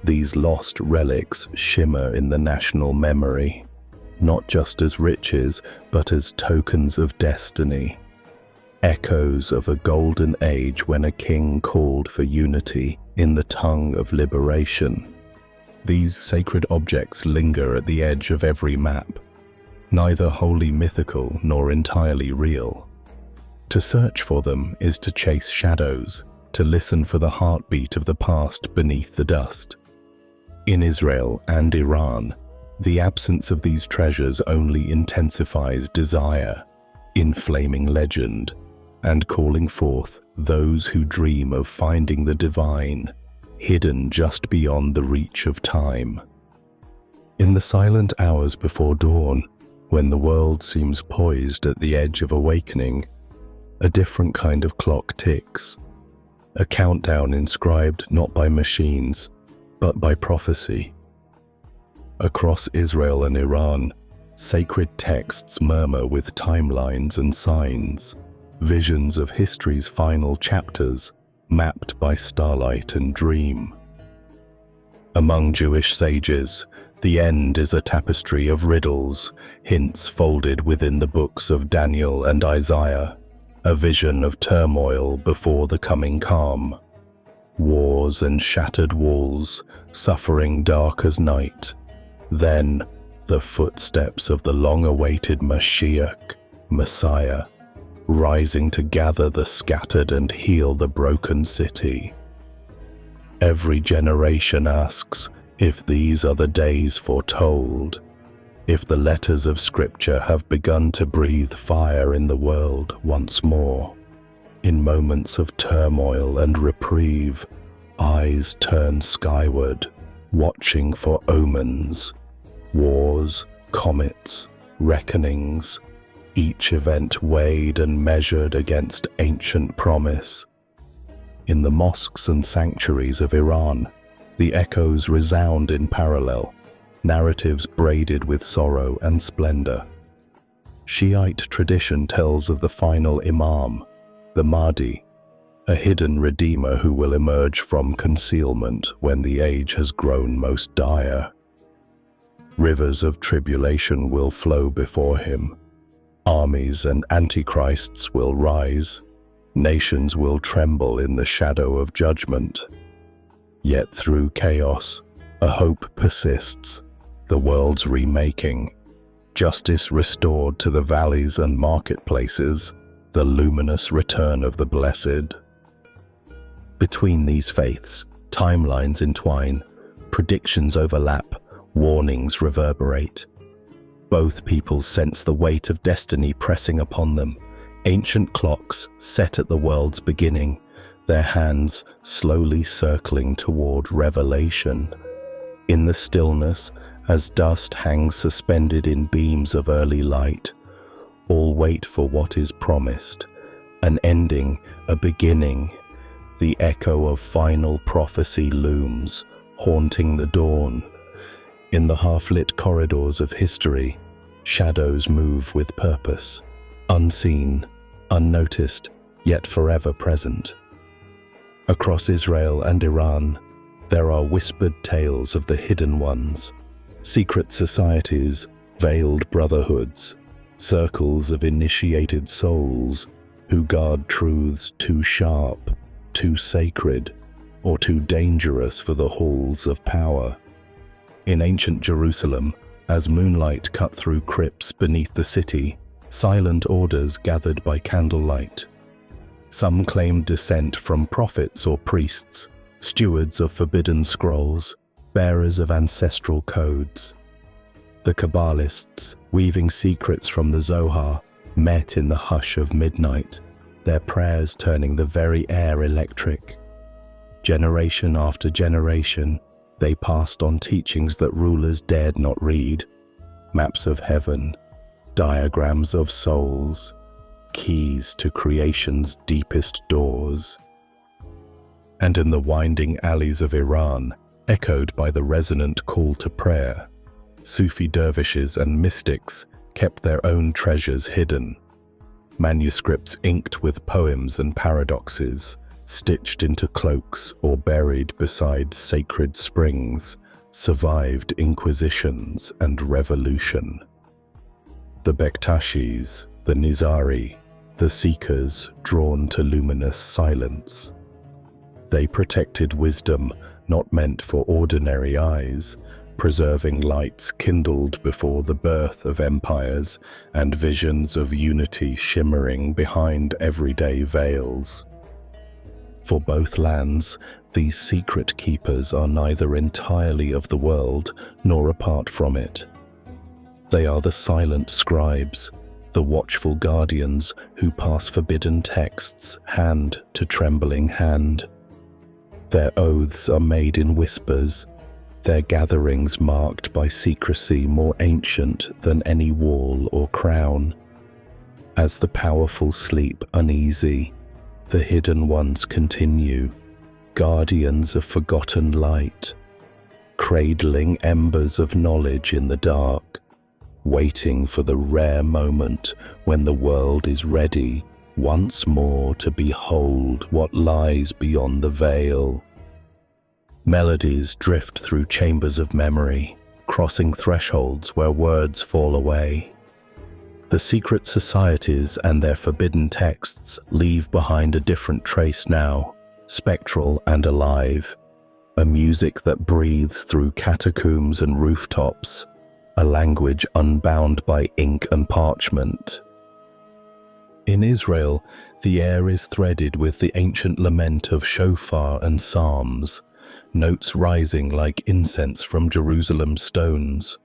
These lost relics shimmer in the national memory, not just as riches, but as tokens of destiny, echoes of a golden age when a king called for unity in the tongue of liberation. These sacred objects linger at the edge of every map, neither wholly mythical nor entirely real. To search for them is to chase shadows, to listen for the heartbeat of the past beneath the dust. In Israel and Iran, the absence of these treasures only intensifies desire, inflaming legend, and calling forth those who dream of finding the divine, hidden just beyond the reach of time. In the silent hours before dawn, when the world seems poised at the edge of awakening, a different kind of clock ticks, a countdown inscribed not by machines, but by prophecy. Across Israel and Iran, sacred texts murmur with timelines and signs, visions of history's final chapters mapped by starlight and dream. Among Jewish sages, the end is a tapestry of riddles, hints folded within the books of Daniel and Isaiah, a vision of turmoil before the coming calm. Wars and shattered walls, suffering dark as night. Then, the footsteps of the long-awaited Mashiach, Messiah, rising to gather the scattered and heal the broken city. Every generation asks if these are the days foretold, if the letters of Scripture have begun to breathe fire in the world once more. In moments of turmoil and reprieve, eyes turn skyward, watching for omens, wars, comets, reckonings, each event weighed and measured against ancient promise. In the mosques and sanctuaries of Iran, the echoes resound in parallel, narratives braided with sorrow and splendor. Shiite tradition tells of the final Imam, the Mahdi, a hidden redeemer who will emerge from concealment when the age has grown most dire. Rivers of tribulation will flow before him. Armies and antichrists will rise. Nations will tremble in the shadow of judgment. Yet through chaos, a hope persists, the world's remaking, justice restored to the valleys and marketplaces, the luminous return of the blessed. Between these faiths, timelines entwine, predictions overlap, warnings reverberate. Both peoples sense the weight of destiny pressing upon them, ancient clocks set at the world's beginning, their hands slowly circling toward revelation. In the stillness, as dust hangs suspended in beams of early light, all wait for what is promised, an ending, a beginning. The echo of final prophecy looms, haunting the dawn. In the half-lit corridors of history, shadows move with purpose, unseen, unnoticed, yet forever present. Across Israel and Iran, there are whispered tales of the hidden ones, secret societies, veiled brotherhoods, circles of initiated souls who guard truths too sharp, too sacred, or too dangerous for the halls of power. In ancient Jerusalem, as moonlight cut through crypts beneath the city, silent orders gathered by candlelight. Some claimed descent from prophets or priests, stewards of forbidden scrolls, bearers of ancestral codes. The Kabbalists, weaving secrets from the Zohar, met in the hush of midnight, their prayers turning the very air electric. Generation after generation, they passed on teachings that rulers dared not read: maps of heaven, diagrams of souls, keys to creation's deepest doors. And in the winding alleys of Iran, echoed by the resonant call to prayer, Sufi dervishes and mystics kept their own treasures hidden. Manuscripts inked with poems and paradoxes, stitched into cloaks or buried beside sacred springs, survived inquisitions and revolution. The Bektashis, the Nizari, the seekers drawn to luminous silence. They protected wisdom not meant for ordinary eyes, preserving lights kindled before the birth of empires and visions of unity shimmering behind everyday veils. For both lands, these secret keepers are neither entirely of the world nor apart from it. They are the silent scribes, the watchful guardians who pass forbidden texts hand to trembling hand. Their oaths are made in whispers, their gatherings marked by secrecy more ancient than any wall or crown. As the powerful sleep uneasy, the hidden ones continue, guardians of forgotten light, cradling embers of knowledge in the dark, waiting for the rare moment when the world is ready once more to behold what lies beyond the veil. Melodies drift through chambers of memory, crossing thresholds where words fall away. The secret societies and their forbidden texts leave behind a different trace now, spectral and alive, a music that breathes through catacombs and rooftops, a language unbound by ink and parchment. In Israel, the air is threaded with the ancient lament of shofar and psalms, notes rising like incense from Jerusalem's stones.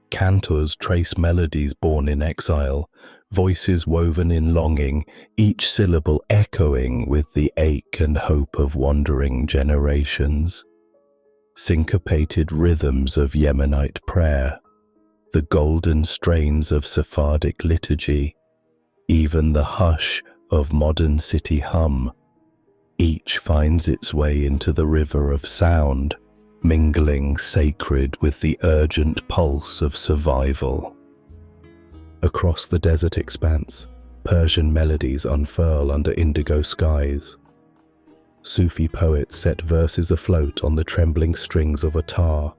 Cantors trace melodies born in exile, voices woven in longing, each syllable echoing with the ache and hope of wandering generations. Syncopated rhythms of Yemenite prayer, the golden strains of Sephardic liturgy, even the hush of modern city hum, each finds its way into the river of sound, mingling sacred with the urgent pulse of survival. Across the desert expanse, Persian melodies unfurl under indigo skies. Sufi poets set verses afloat on the trembling strings of a tar,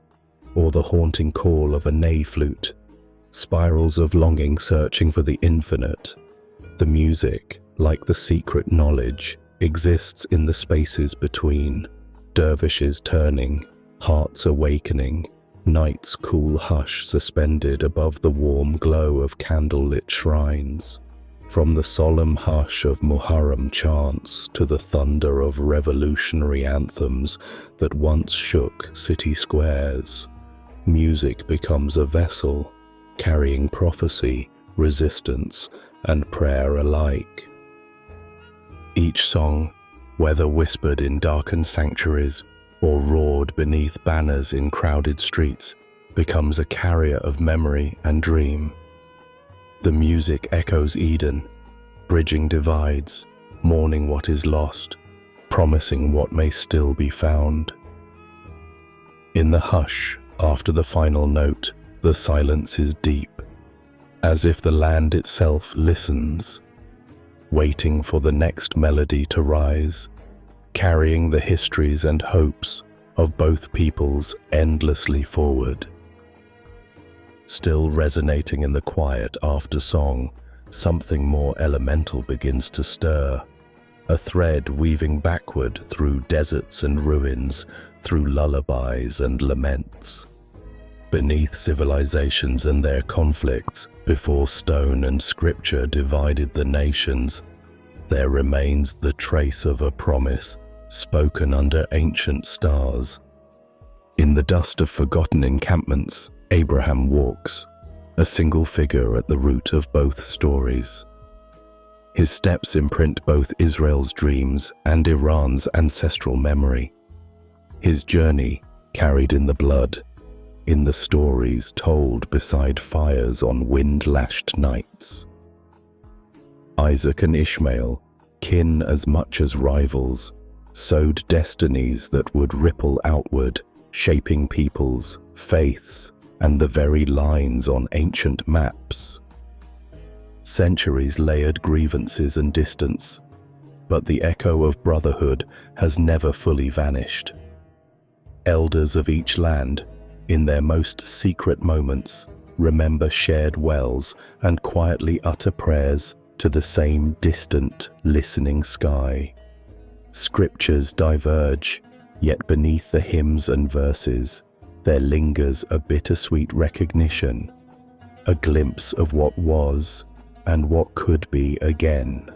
or the haunting call of a ney flute, spirals of longing searching for the infinite. The music, like the secret knowledge, exists in the spaces between, dervishes turning, hearts awakening, night's cool hush suspended above the warm glow of candlelit shrines. From the solemn hush of Muharram chants to the thunder of revolutionary anthems that once shook city squares, music becomes a vessel, carrying prophecy, resistance, and prayer alike. Each song, whether whispered in darkened sanctuaries or roared beneath banners in crowded streets, becomes a carrier of memory and dream. The music echoes Eden, bridging divides, mourning what is lost, promising what may still be found. In the hush, after the final note, the silence is deep, as if the land itself listens, waiting for the next melody to rise, carrying the histories and hopes of both peoples endlessly forward. Still resonating in the quiet after song, something more elemental begins to stir, a thread weaving backward through deserts and ruins, through lullabies and laments. Beneath civilizations and their conflicts, before stone and scripture divided the nations, there remains the trace of a promise spoken under ancient stars. In the dust of forgotten encampments, Abraham walks, a single figure at the root of both stories. His steps imprint both Israel's dreams and Iran's ancestral memory. His journey carried in the blood, in the stories told beside fires on wind-lashed nights. Isaac and Ishmael, kin as much as rivals, sowed destinies that would ripple outward, shaping peoples, faiths, and the very lines on ancient maps. Centuries layered grievances and distance, but the echo of brotherhood has never fully vanished. Elders of each land, in their most secret moments, remember shared wells and quietly utter prayers to the same distant, listening sky. Scriptures diverge, yet beneath the hymns and verses, there lingers a bittersweet recognition, a glimpse of what was and what could be again.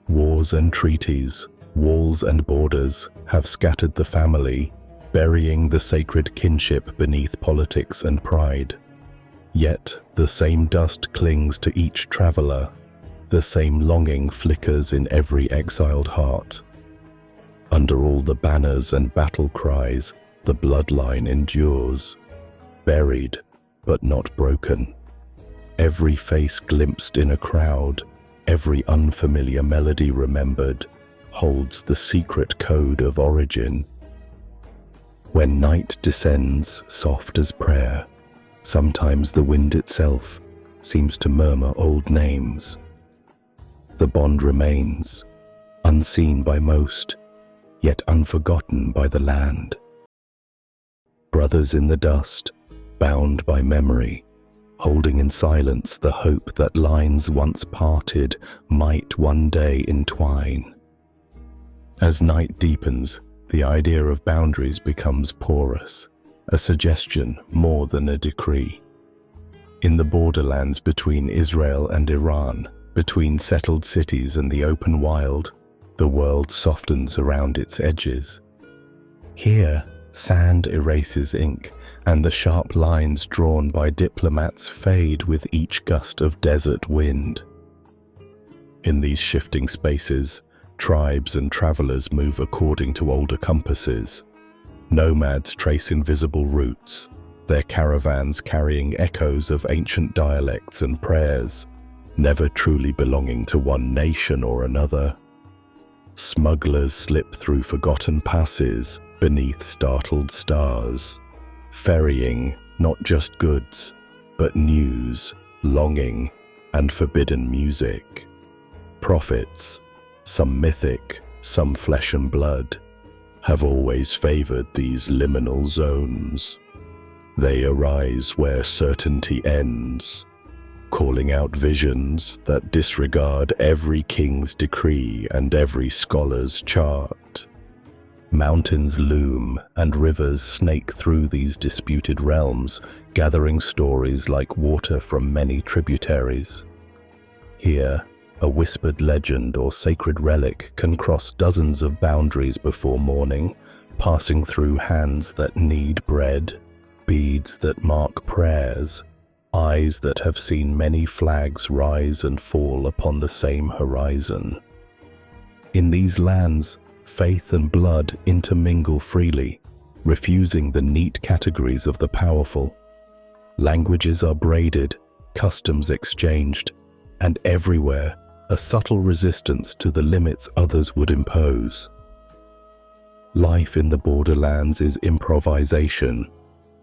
Wars and treaties, walls and borders have scattered the family, burying the sacred kinship beneath politics and pride. Yet the same dust clings to each traveler, the same longing flickers in every exiled heart. Under all the banners and battle cries, the bloodline endures, buried but not broken. Every face glimpsed in a crowd, every unfamiliar melody remembered, holds the secret code of origin. When night descends soft as prayer, sometimes the wind itself seems to murmur old names. The bond remains, unseen by most, yet unforgotten by the land. Brothers in the dust, bound by memory, holding in silence the hope that lines once parted might one day entwine. As night deepens, the idea of boundaries becomes porous, a suggestion more than a decree. In the borderlands between Israel and Iran, between settled cities and the open wild, the world softens around its edges. Here, sand erases ink, and the sharp lines drawn by diplomats fade with each gust of desert wind. In these shifting spaces, tribes and travelers move according to older compasses. Nomads trace invisible routes, their caravans carrying echoes of ancient dialects and prayers, never truly belonging to one nation or another. Smugglers slip through forgotten passes beneath startled stars, ferrying not just goods, but news, longing, and forbidden music. Prophets, some mythic, some flesh and blood, have always favored these liminal zones. They arise where certainty ends, calling out visions that disregard every king's decree and every scholar's chart. Mountains loom and rivers snake through these disputed realms, gathering stories like water from many tributaries. Here, a whispered legend or sacred relic can cross dozens of boundaries before morning, passing through hands that knead bread, beads that mark prayers, eyes that have seen many flags rise and fall upon the same horizon. In these lands, faith and blood intermingle freely, refusing the neat categories of the powerful. Languages are braided, customs exchanged, and everywhere a subtle resistance to the limits others would impose. Life in the borderlands is improvisation,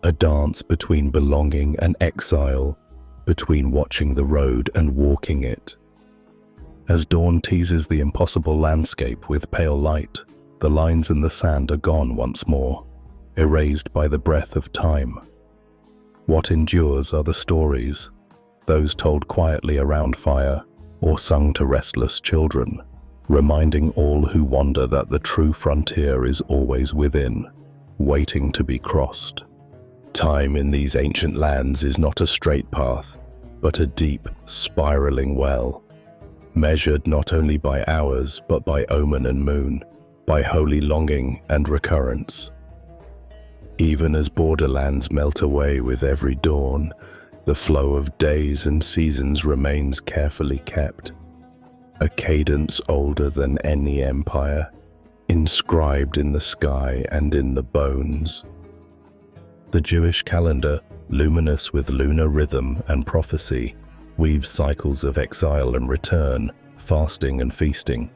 a dance between belonging and exile, between watching the road and walking it. As dawn teases the impossible landscape with pale light, the lines in the sand are gone once more, erased by the breath of time. What endures are the stories, those told quietly around fire or sung to restless children, reminding all who wander that the true frontier is always within, waiting to be crossed. Time in these ancient lands is not a straight path, but a deep, spiraling well, measured not only by hours, but by omen and moon, by holy longing and recurrence. Even as borderlands melt away with every dawn, the flow of days and seasons remains carefully kept, a cadence older than any empire, inscribed in the sky and in the bones. The Jewish calendar, luminous with lunar rhythm and prophecy, weaves cycles of exile and return, fasting and feasting.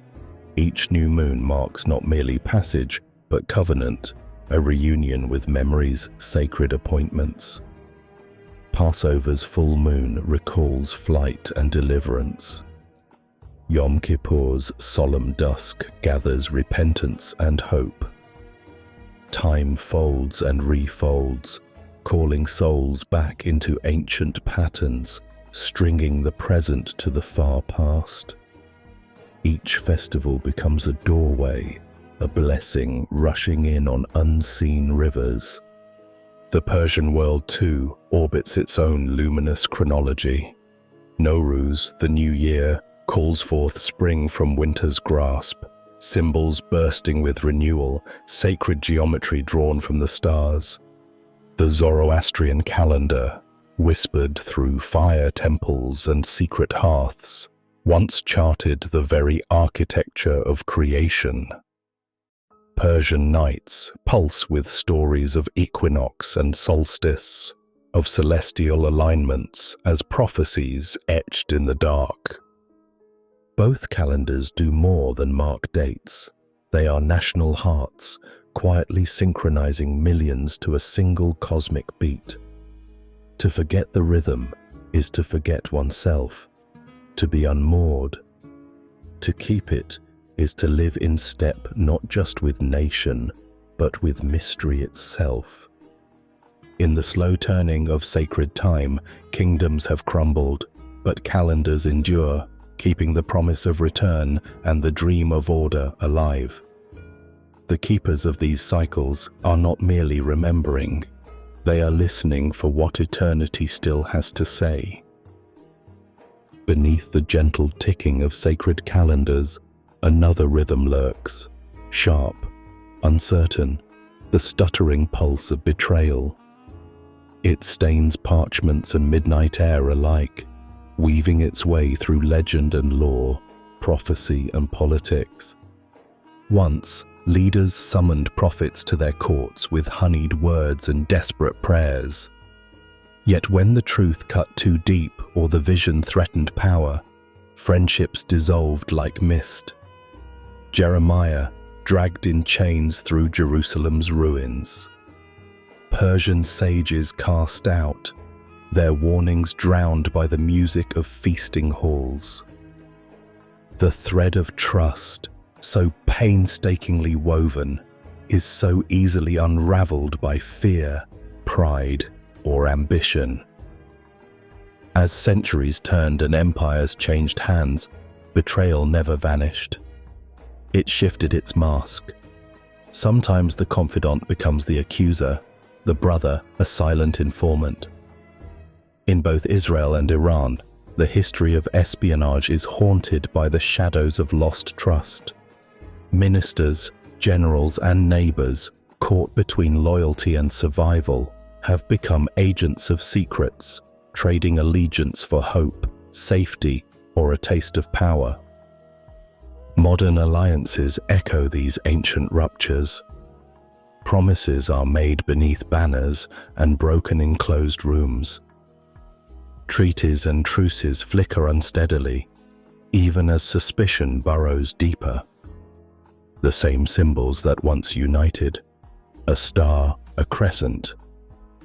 Each new moon marks not merely passage, but covenant, a reunion with memory's sacred appointments. Passover's full moon recalls flight and deliverance. Yom Kippur's solemn dusk gathers repentance and hope. Time folds and refolds, calling souls back into ancient patterns, stringing the present to the far past. Each festival becomes a doorway, a blessing rushing in on unseen rivers. The Persian world, too, orbits its own luminous chronology. Nowruz, the new year, calls forth spring from winter's grasp, symbols bursting with renewal, sacred geometry drawn from the stars. The Zoroastrian calendar, whispered through fire temples and secret hearths, once charted the very architecture of creation. Persian nights pulse with stories of equinox and solstice, of celestial alignments as prophecies etched in the dark. Both calendars do more than mark dates. They are national hearts, quietly synchronizing millions to a single cosmic beat. To forget the rhythm is to forget oneself, to be unmoored. To keep it is to live in step not just with nation, but with mystery itself. In the slow turning of sacred time, kingdoms have crumbled, but calendars endure, keeping the promise of return and the dream of order alive. The keepers of these cycles are not merely remembering, they are listening for what eternity still has to say. Beneath the gentle ticking of sacred calendars, another rhythm lurks, sharp, uncertain, the stuttering pulse of betrayal. It stains parchments and midnight air alike, weaving its way through legend and lore, prophecy and politics. Once, leaders summoned prophets to their courts with honeyed words and desperate prayers. Yet when the truth cut too deep or the vision threatened power, friendships dissolved like mist. Jeremiah dragged in chains through Jerusalem's ruins. Persian sages cast out, their warnings drowned by the music of feasting halls. The thread of trust, so painstakingly woven, is so easily unraveled by fear, pride, or ambition. As centuries turned and empires changed hands, betrayal never vanished. It shifted its mask. Sometimes the confidant becomes the accuser, the brother a silent informant. In both Israel and Iran, the history of espionage is haunted by the shadows of lost trust. Ministers, generals, and neighbors, caught between loyalty and survival, have become agents of secrets, trading allegiance for hope, safety, or a taste of power. Modern alliances echo these ancient ruptures. Promises are made beneath banners and broken in closed rooms. Treaties and truces flicker unsteadily, even as suspicion burrows deeper. The same symbols that once united, a star, a crescent,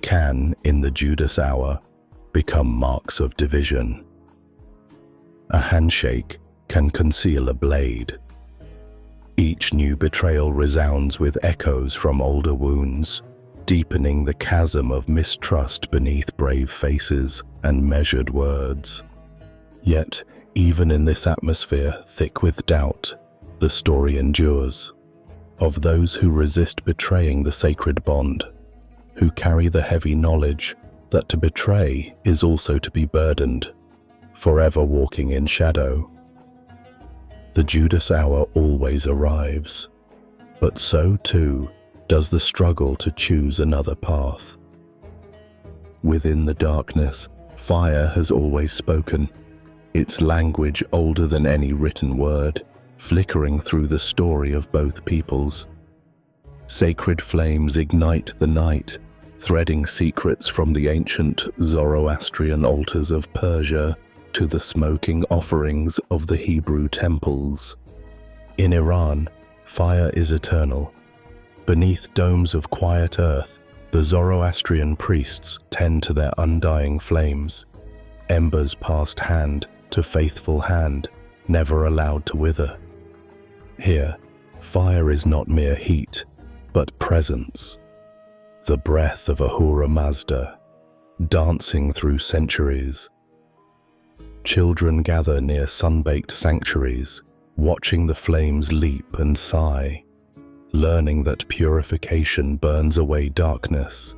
can, in the Judas hour, become marks of division. A handshake can conceal a blade. Each new betrayal resounds with echoes from older wounds, deepening the chasm of mistrust beneath brave faces and measured words. Yet, even in this atmosphere thick with doubt, the story endures, of those who resist betraying the sacred bond, who carry the heavy knowledge that to betray is also to be burdened, forever walking in shadow. The Judas hour always arrives, but so too does the struggle to choose another path. Within the darkness, fire has always spoken, its language older than any written word, flickering through the story of both peoples. Sacred flames ignite the night, threading secrets from the ancient Zoroastrian altars of Persia to the smoking offerings of the Hebrew temples. In Iran, fire is eternal. Beneath domes of quiet earth, the Zoroastrian priests tend to their undying flames, embers passed hand to faithful hand, never allowed to wither. Here, fire is not mere heat, but presence, the breath of Ahura Mazda, dancing through centuries. Children gather near sun-baked sanctuaries, watching the flames leap and sigh, learning that purification burns away darkness,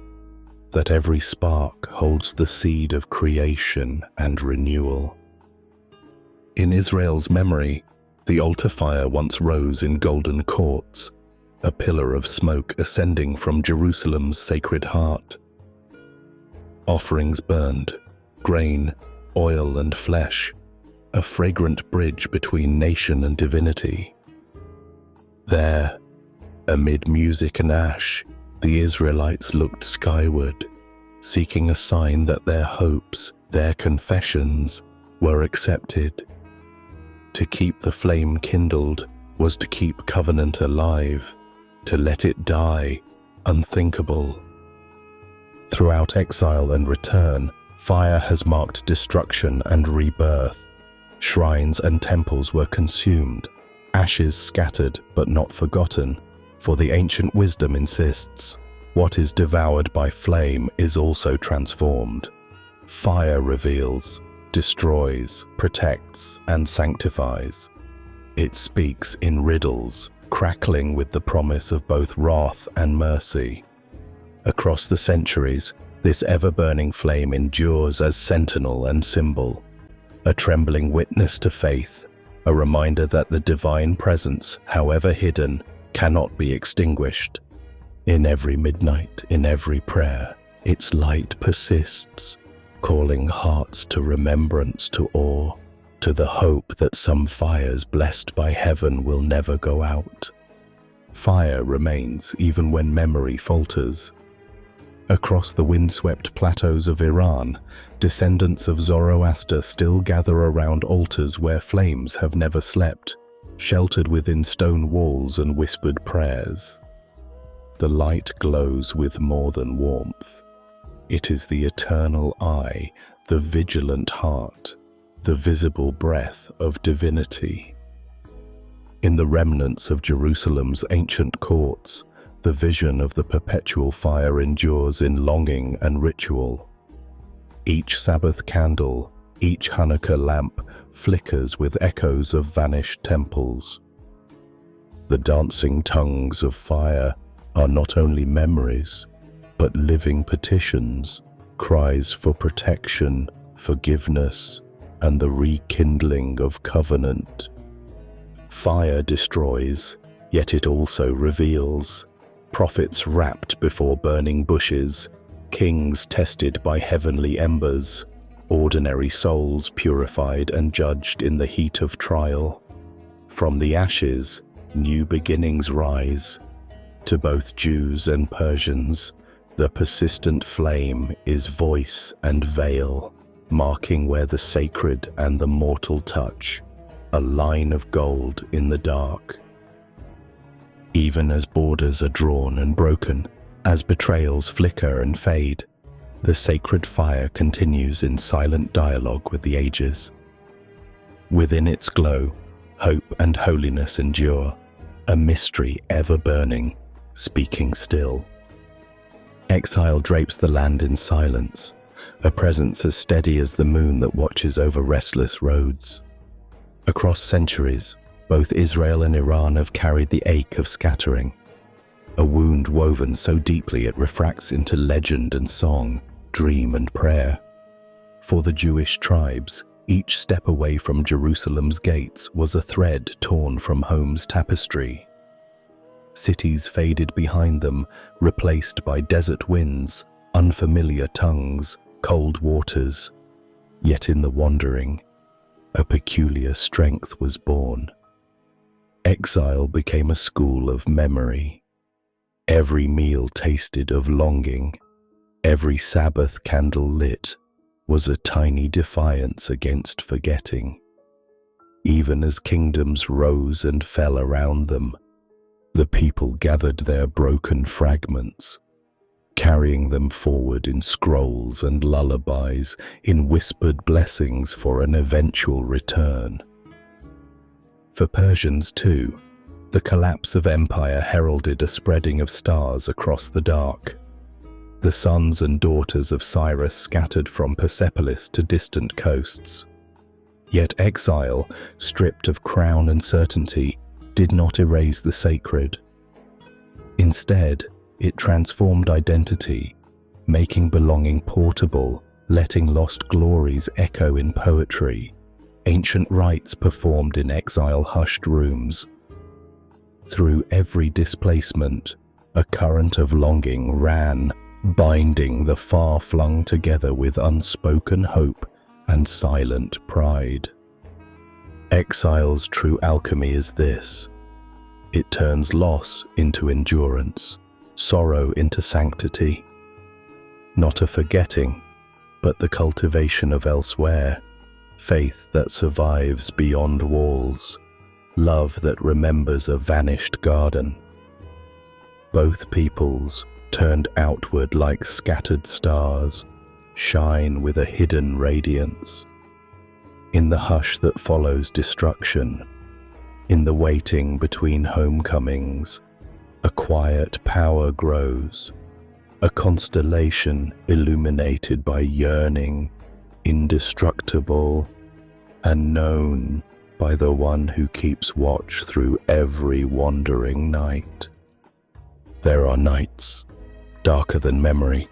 that every spark holds the seed of creation and renewal. In Israel's memory, the altar fire once rose in golden courts, a pillar of smoke ascending from Jerusalem's sacred heart. Offerings burned, grain, oil and flesh, a fragrant bridge between nation and divinity. There, amid music and ash, the Israelites looked skyward, seeking a sign that their hopes, their confessions, were accepted. To keep the flame kindled was to keep covenant alive, to let it die, unthinkable. Throughout exile and return, fire has marked destruction and rebirth. Shrines and temples were consumed, ashes scattered but not forgotten, for the ancient wisdom insists, what is devoured by flame is also transformed. Fire reveals, destroys, protects, and sanctifies. It speaks in riddles, crackling with the promise of both wrath and mercy. Across the centuries, this ever-burning flame endures as sentinel and symbol, a trembling witness to faith, a reminder that the divine presence, however hidden, cannot be extinguished. In every midnight, in every prayer, its light persists, calling hearts to remembrance, to awe, to the hope that some fires blessed by heaven will never go out. Fire remains even when memory falters. Across the windswept plateaus of Iran, descendants of Zoroaster still gather around altars where flames have never slept, sheltered within stone walls and whispered prayers. The light glows with more than warmth. It is the eternal eye, the vigilant heart, the visible breath of divinity. In the remnants of Jerusalem's ancient courts, the vision of the perpetual fire endures in longing and ritual. Each Sabbath candle, each Hanukkah lamp flickers with echoes of vanished temples. The dancing tongues of fire are not only memories, but living petitions, cries for protection, forgiveness, and the rekindling of covenant. Fire destroys, yet it also reveals. Prophets wrapped before burning bushes, kings tested by heavenly embers, ordinary souls purified and judged in the heat of trial. From the ashes, new beginnings rise. To both Jews and Persians, the persistent flame is voice and veil, marking where the sacred and the mortal touch, a line of gold in the dark. Even as borders are drawn and broken, as betrayals flicker and fade, the sacred fire continues in silent dialogue with the ages. Within its glow, hope and holiness endure, a mystery ever burning, speaking still. Exile drapes the land in silence, a presence as steady as the moon that watches over restless roads. Across centuries, both Israel and Iran have carried the ache of scattering, a wound woven so deeply it refracts into legend and song, dream and prayer. For the Jewish tribes, each step away from Jerusalem's gates was a thread torn from home's tapestry. Cities faded behind them, replaced by desert winds, unfamiliar tongues, cold waters. Yet in the wandering, a peculiar strength was born. Exile became a school of memory. Every meal tasted of longing, every Sabbath candle lit was a tiny defiance against forgetting. Even as kingdoms rose and fell around them, the people gathered their broken fragments, carrying them forward in scrolls and lullabies, in whispered blessings for an eventual return. For Persians too, the collapse of empire heralded a spreading of stars across the dark. The sons and daughters of Cyrus scattered from Persepolis to distant coasts. Yet exile, stripped of crown and certainty, did not erase the sacred. Instead, it transformed identity, making belonging portable, letting lost glories echo in poetry, ancient rites performed in exile-hushed rooms. Through every displacement, a current of longing ran, binding the far-flung together with unspoken hope and silent pride. Exile's true alchemy is this: it turns loss into endurance, sorrow into sanctity. Not a forgetting, but the cultivation of elsewhere, faith that survives beyond walls, love that remembers a vanished garden. Both peoples, turned outward like scattered stars, shine with a hidden radiance. In the hush that follows destruction, in the waiting between homecomings, a quiet power grows, a constellation illuminated by yearning, indestructible, and known by the one who keeps watch through every wandering night. There are nights, darker than memory,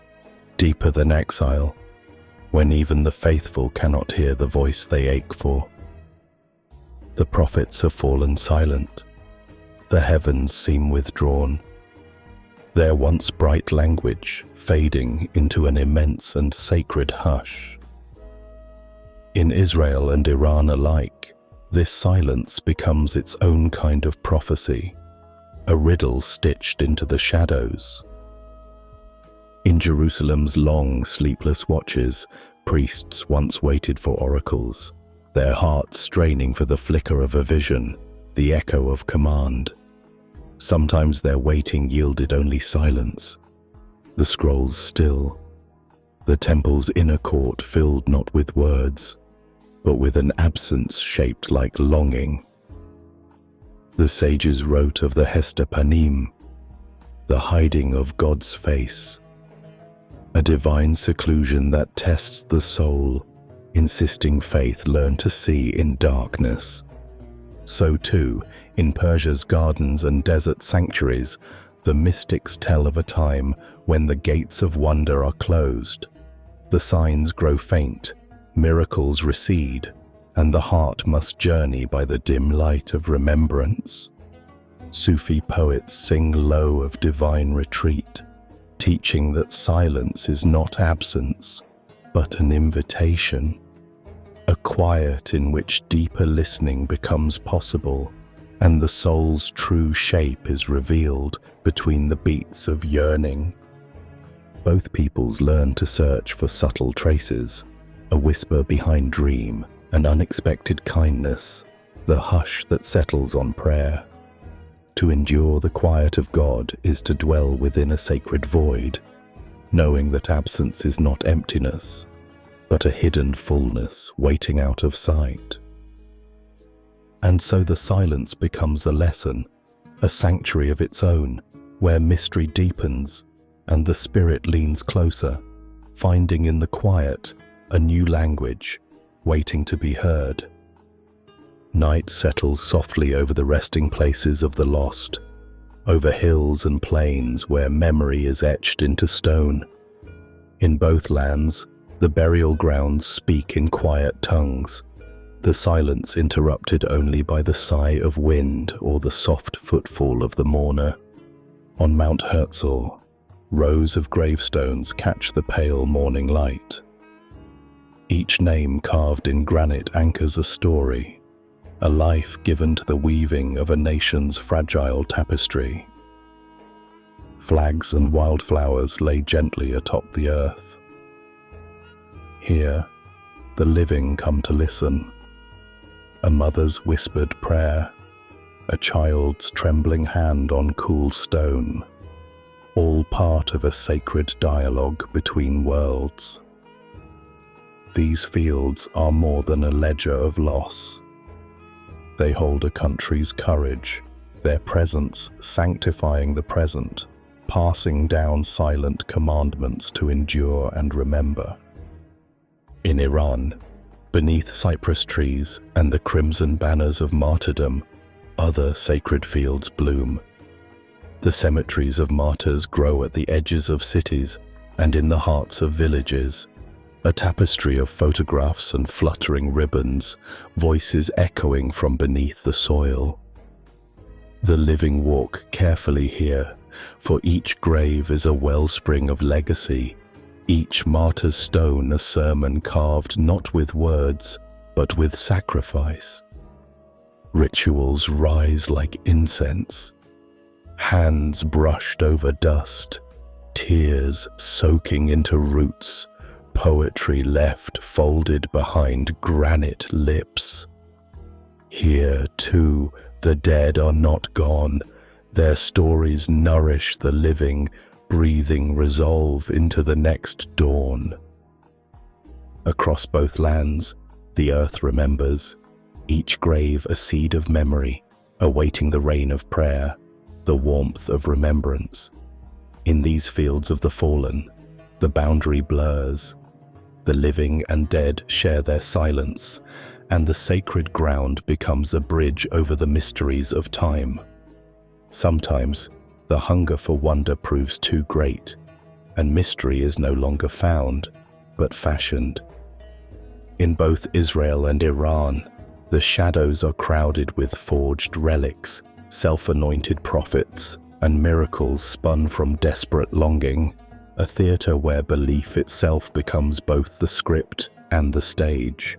deeper than exile, when even the faithful cannot hear the voice they ache for. The prophets have fallen silent, the heavens seem withdrawn, their once bright language fading into an immense and sacred hush. In Israel and Iran alike, this silence becomes its own kind of prophecy, a riddle stitched into the shadows. In Jerusalem's long, sleepless watches, priests once waited for oracles, their hearts straining for the flicker of a vision, the echo of command. Sometimes their waiting yielded only silence, the scrolls still, the temple's inner court filled not with words, but with an absence shaped like longing. The sages wrote of the Hester Panim, the hiding of God's face, a divine seclusion that tests the soul, insisting faith learn to see in darkness. So too, in Persia's gardens and desert sanctuaries, the mystics tell of a time when the gates of wonder are closed, the signs grow faint, miracles recede, and the heart must journey by the dim light of remembrance. Sufi poets sing low of divine retreat, teaching that silence is not absence, but an invitation, a quiet in which deeper listening becomes possible, and the soul's true shape is revealed between the beats of yearning. Both peoples learn to search for subtle traces, a whisper behind dream, an unexpected kindness, the hush that settles on prayer. To endure the quiet of God is to dwell within a sacred void, knowing that absence is not emptiness, but a hidden fullness waiting out of sight. And so the silence becomes a lesson, a sanctuary of its own, where mystery deepens and the spirit leans closer, finding in the quiet a new language, waiting to be heard. Night settles softly over the resting places of the lost, over hills and plains where memory is etched into stone. In both lands, the burial grounds speak in quiet tongues, the silence interrupted only by the sigh of wind or the soft footfall of the mourner. On Mount Herzl, rows of gravestones catch the pale morning light. Each name carved in granite anchors a story, a life given to the weaving of a nation's fragile tapestry. Flags and wildflowers lay gently atop the earth. Here, the living come to listen. A mother's whispered prayer, a child's trembling hand on cool stone, all part of a sacred dialogue between worlds. These fields are more than a ledger of loss. They hold a country's courage, their presence sanctifying the present, passing down silent commandments to endure and remember. In Iran, beneath cypress trees and the crimson banners of martyrdom, other sacred fields bloom. The cemeteries of martyrs grow at the edges of cities and in the hearts of villages, a tapestry of photographs and fluttering ribbons, voices echoing from beneath the soil. The living walk carefully here, for each grave is a wellspring of legacy, each martyr's stone a sermon carved not with words, but with sacrifice. Rituals rise like incense, hands brushed over dust, tears soaking into roots, poetry left folded behind granite lips. Here, too, the dead are not gone. Their stories nourish the living, breathing resolve into the next dawn. Across both lands, the earth remembers, each grave a seed of memory, awaiting the rain of prayer, the warmth of remembrance. In these fields of the fallen, the boundary blurs. The living and dead share their silence, and the sacred ground becomes a bridge over the mysteries of time. Sometimes, the hunger for wonder proves too great, and mystery is no longer found, but fashioned. In both Israel and Iran, the shadows are crowded with forged relics, self-anointed prophets, and miracles spun from desperate longing, a theater where belief itself becomes both the script and the stage.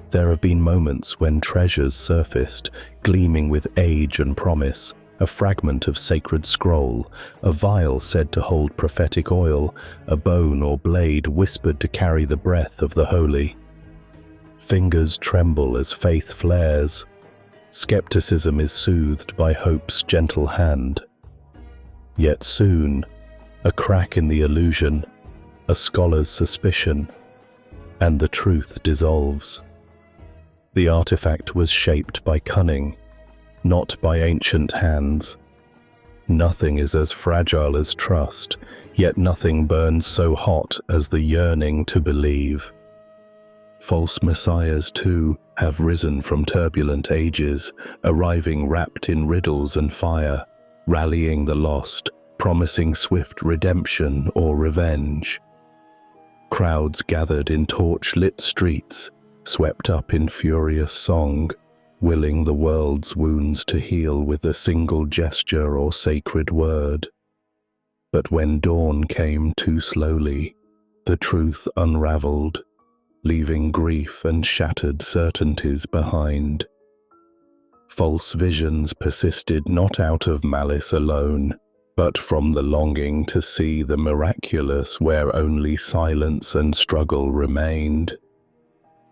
There have been moments when treasures surfaced, gleaming with age and promise, a fragment of sacred scroll, a vial said to hold prophetic oil, a bone or blade whispered to carry the breath of the holy. Fingers tremble as faith flares. Skepticism is soothed by hope's gentle hand. Yet soon, a crack in the illusion, a scholar's suspicion, and the truth dissolves. The artifact was shaped by cunning, not by ancient hands. Nothing is as fragile as trust, yet nothing burns so hot as the yearning to believe. False messiahs, too, have risen from turbulent ages, arriving wrapped in riddles and fire, rallying the lost, promising swift redemption or revenge. Crowds gathered in torch-lit streets, swept up in furious song, willing the world's wounds to heal with a single gesture or sacred word. But when dawn came too slowly, the truth unraveled, leaving grief and shattered certainties behind. False visions persisted not out of malice alone, but from the longing to see the miraculous where only silence and struggle remained.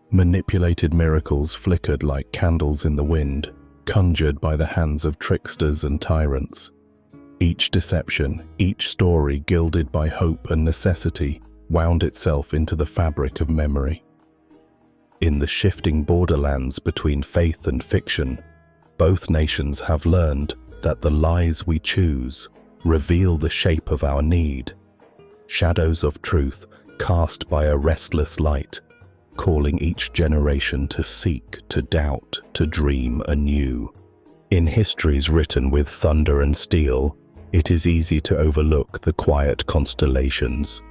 Manipulated miracles flickered like candles in the wind, conjured by the hands of tricksters and tyrants. Each deception, each story gilded by hope and necessity, wound itself into the fabric of memory. In the shifting borderlands between faith and fiction, both nations have learned that the lies we choose reveal the shape of our need, shadows of truth cast by a restless light, calling each generation to seek, to doubt, to dream anew. In histories written with thunder and steel, it is easy to overlook the quiet constellations,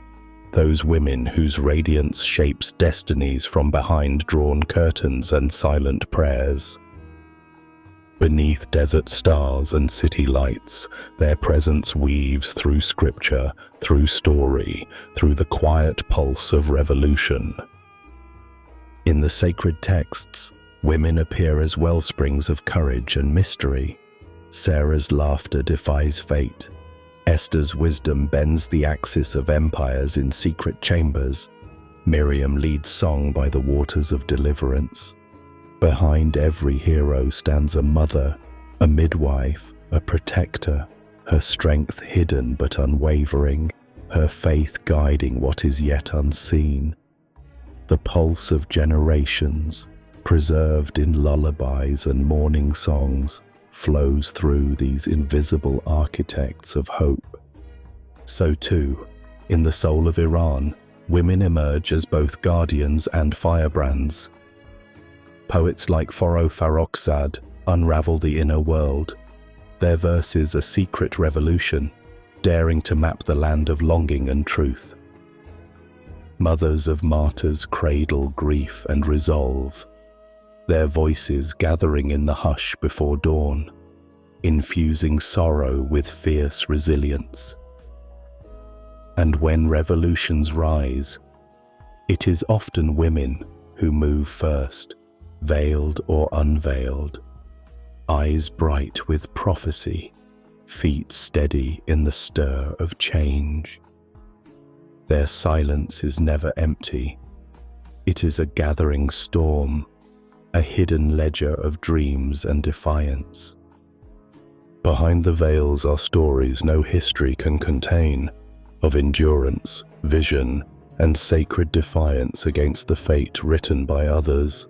those women whose radiance shapes destinies from behind drawn curtains and silent prayers. Beneath desert stars and city lights, their presence weaves through scripture, through story, through the quiet pulse of revolution. In the sacred texts, women appear as wellsprings of courage and mystery. Sarah's laughter defies fate. Esther's wisdom bends the axis of empires in secret chambers. Miriam leads song by the waters of deliverance. Behind every hero stands a mother, a midwife, a protector, her strength hidden but unwavering, her faith guiding what is yet unseen. The pulse of generations, preserved in lullabies and morning songs, flows through these invisible architects of hope. So too, in the soul of Iran, women emerge as both guardians and firebrands. Poets like Farrokhzad unravel the inner world, their verses a secret revolution, daring to map the land of longing and truth. Mothers of martyrs cradle grief and resolve, their voices gathering in the hush before dawn, infusing sorrow with fierce resilience. And when revolutions rise, it is often women who move first, veiled or unveiled, eyes bright with prophecy, feet steady in the stir of change. Their silence is never empty. It is a gathering storm, a hidden ledger of dreams and defiance. Behind the veils are stories no history can contain, of endurance, vision, and sacred defiance against the fate written by others.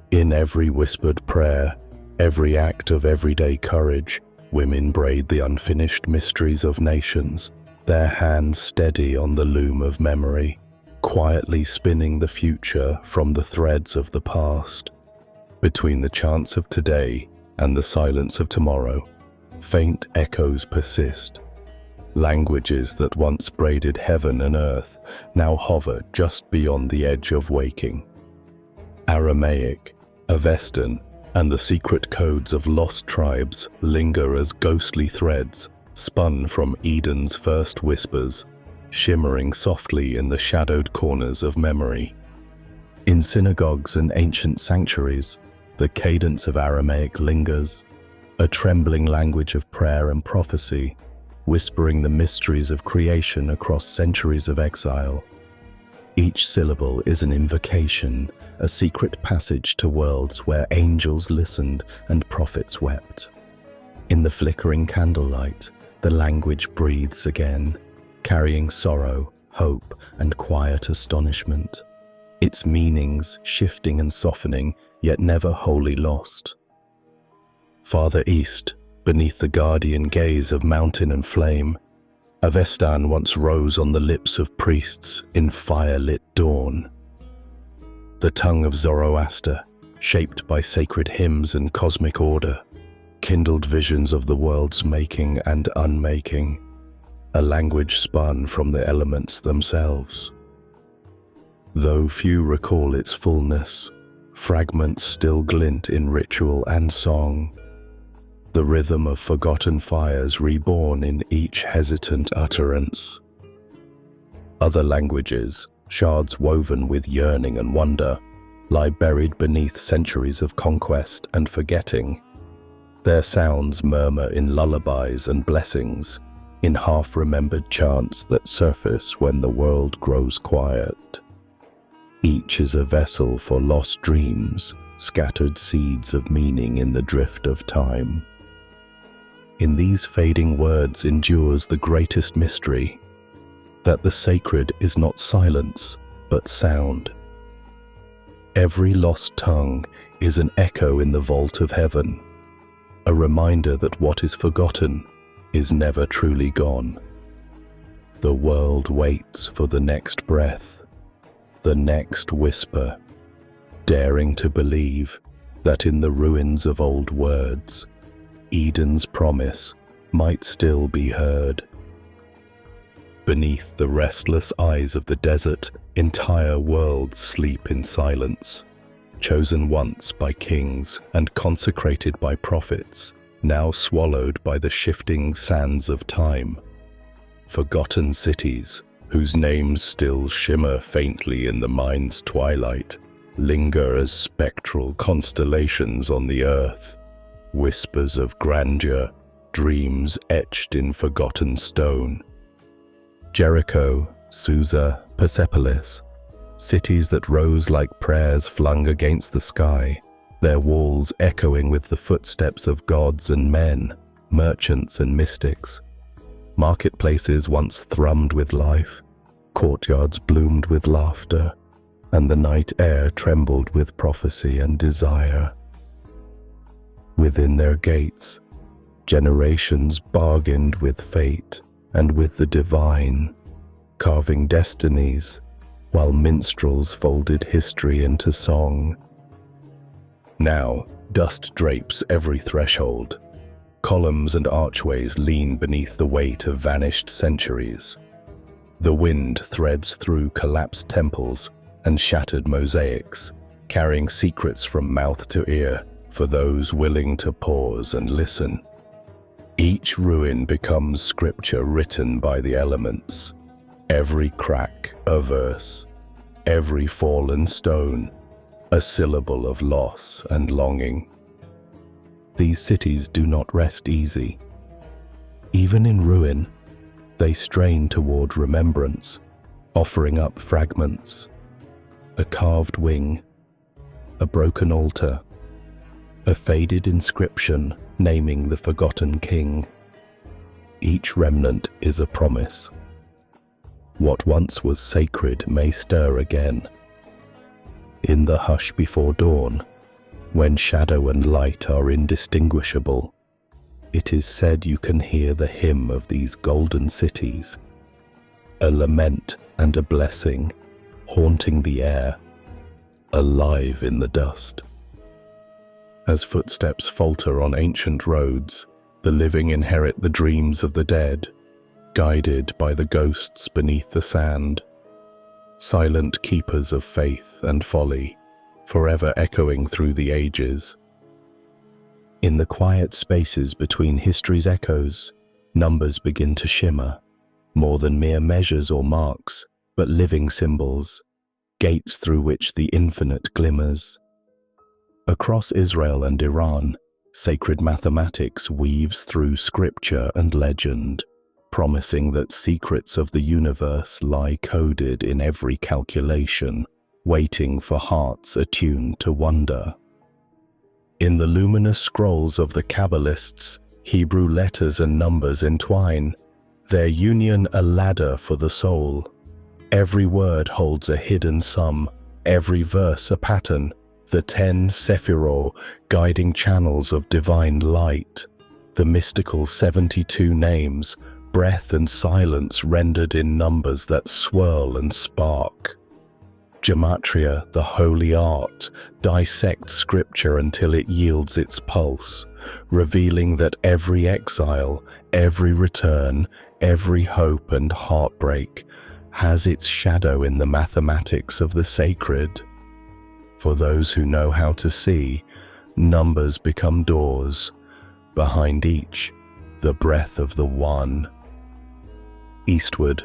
In every whispered prayer, every act of everyday courage, women braid the unfinished mysteries of nations, their hands steady on the loom of memory, quietly spinning the future from the threads of the past. Between the chants of today and the silence of tomorrow, faint echoes persist. Languages that once braided heaven and earth now hover just beyond the edge of waking. Aramaic, Avestan, and the secret codes of lost tribes linger as ghostly threads spun from Eden's first whispers, shimmering softly in the shadowed corners of memory. In synagogues and ancient sanctuaries, the cadence of Aramaic lingers, a trembling language of prayer and prophecy, whispering the mysteries of creation across centuries of exile. Each syllable is an invocation, a secret passage to worlds where angels listened and prophets wept. In the flickering candlelight, the language breathes again, carrying sorrow, hope, and quiet astonishment, its meanings shifting and softening, yet never wholly lost. Farther east, beneath the guardian gaze of mountain and flame, Avestan once rose on the lips of priests in fire-lit dawn. The tongue of Zoroaster, shaped by sacred hymns and cosmic order, kindled visions of the world's making and unmaking, a language spun from the elements themselves. Though few recall its fullness, fragments still glint in ritual and song, the rhythm of forgotten fires reborn in each hesitant utterance. Other languages, shards woven with yearning and wonder, lie buried beneath centuries of conquest and forgetting. Their sounds murmur in lullabies and blessings, in half-remembered chants that surface when the world grows quiet. Each is a vessel for lost dreams, scattered seeds of meaning in the drift of time. In these fading words endures the greatest mystery, that the sacred is not silence, but sound. Every lost tongue is an echo in the vault of heaven, a reminder that what is forgotten is never truly gone. The world waits for the next breath, the next whisper, daring to believe that in the ruins of old words, Eden's promise might still be heard. Beneath the restless eyes of the desert, entire worlds sleep in silence, chosen once by kings and consecrated by prophets, now swallowed by the shifting sands of time. Forgotten cities, whose names still shimmer faintly in the mind's twilight, linger as spectral constellations on the earth, whispers of grandeur, dreams etched in forgotten stone. Jericho, Susa, Persepolis, cities that rose like prayers flung against the sky, their walls echoing with the footsteps of gods and men, merchants and mystics. Marketplaces once thrummed with life, courtyards bloomed with laughter, and the night air trembled with prophecy and desire. Within their gates, generations bargained with fate and with the divine, carving destinies, while minstrels folded history into song. Now, dust drapes every threshold. Columns and archways lean beneath the weight of vanished centuries. The wind threads through collapsed temples and shattered mosaics, carrying secrets from mouth to ear for those willing to pause and listen. Each ruin becomes scripture written by the elements, every crack a verse, every fallen stone a syllable of loss and longing. These cities do not rest easy. Even in ruin, they strain toward remembrance, offering up fragments, a carved wing, a broken altar, a faded inscription naming the forgotten king. Each remnant is a promise. What once was sacred may stir again. In the hush before dawn, when shadow and light are indistinguishable, it is said you can hear the hymn of these golden cities, a lament and a blessing, haunting the air, alive in the dust. As footsteps falter on ancient roads, the living inherit the dreams of the dead, guided by the ghosts beneath the sand, silent keepers of faith and folly, forever echoing through the ages. In the quiet spaces between history's echoes, numbers begin to shimmer, more than mere measures or marks, but living symbols, gates through which the infinite glimmers. Across Israel and Iran, sacred mathematics weaves through scripture and legend, promising that secrets of the universe lie coded in every calculation, waiting for hearts attuned to wonder. In the luminous scrolls of the Kabbalists, Hebrew letters and numbers entwine, their union a ladder for the soul. Every word holds a hidden sum, every verse a pattern, the 10 Sephirot guiding channels of divine light, the mystical 72 names, breath and silence rendered in numbers that swirl and spark. Gematria, the holy art, dissects scripture until it yields its pulse, revealing that every exile, every return, every hope and heartbreak has its shadow in the mathematics of the sacred. For those who know how to see, numbers become doors, behind each, the breath of the One. Eastward,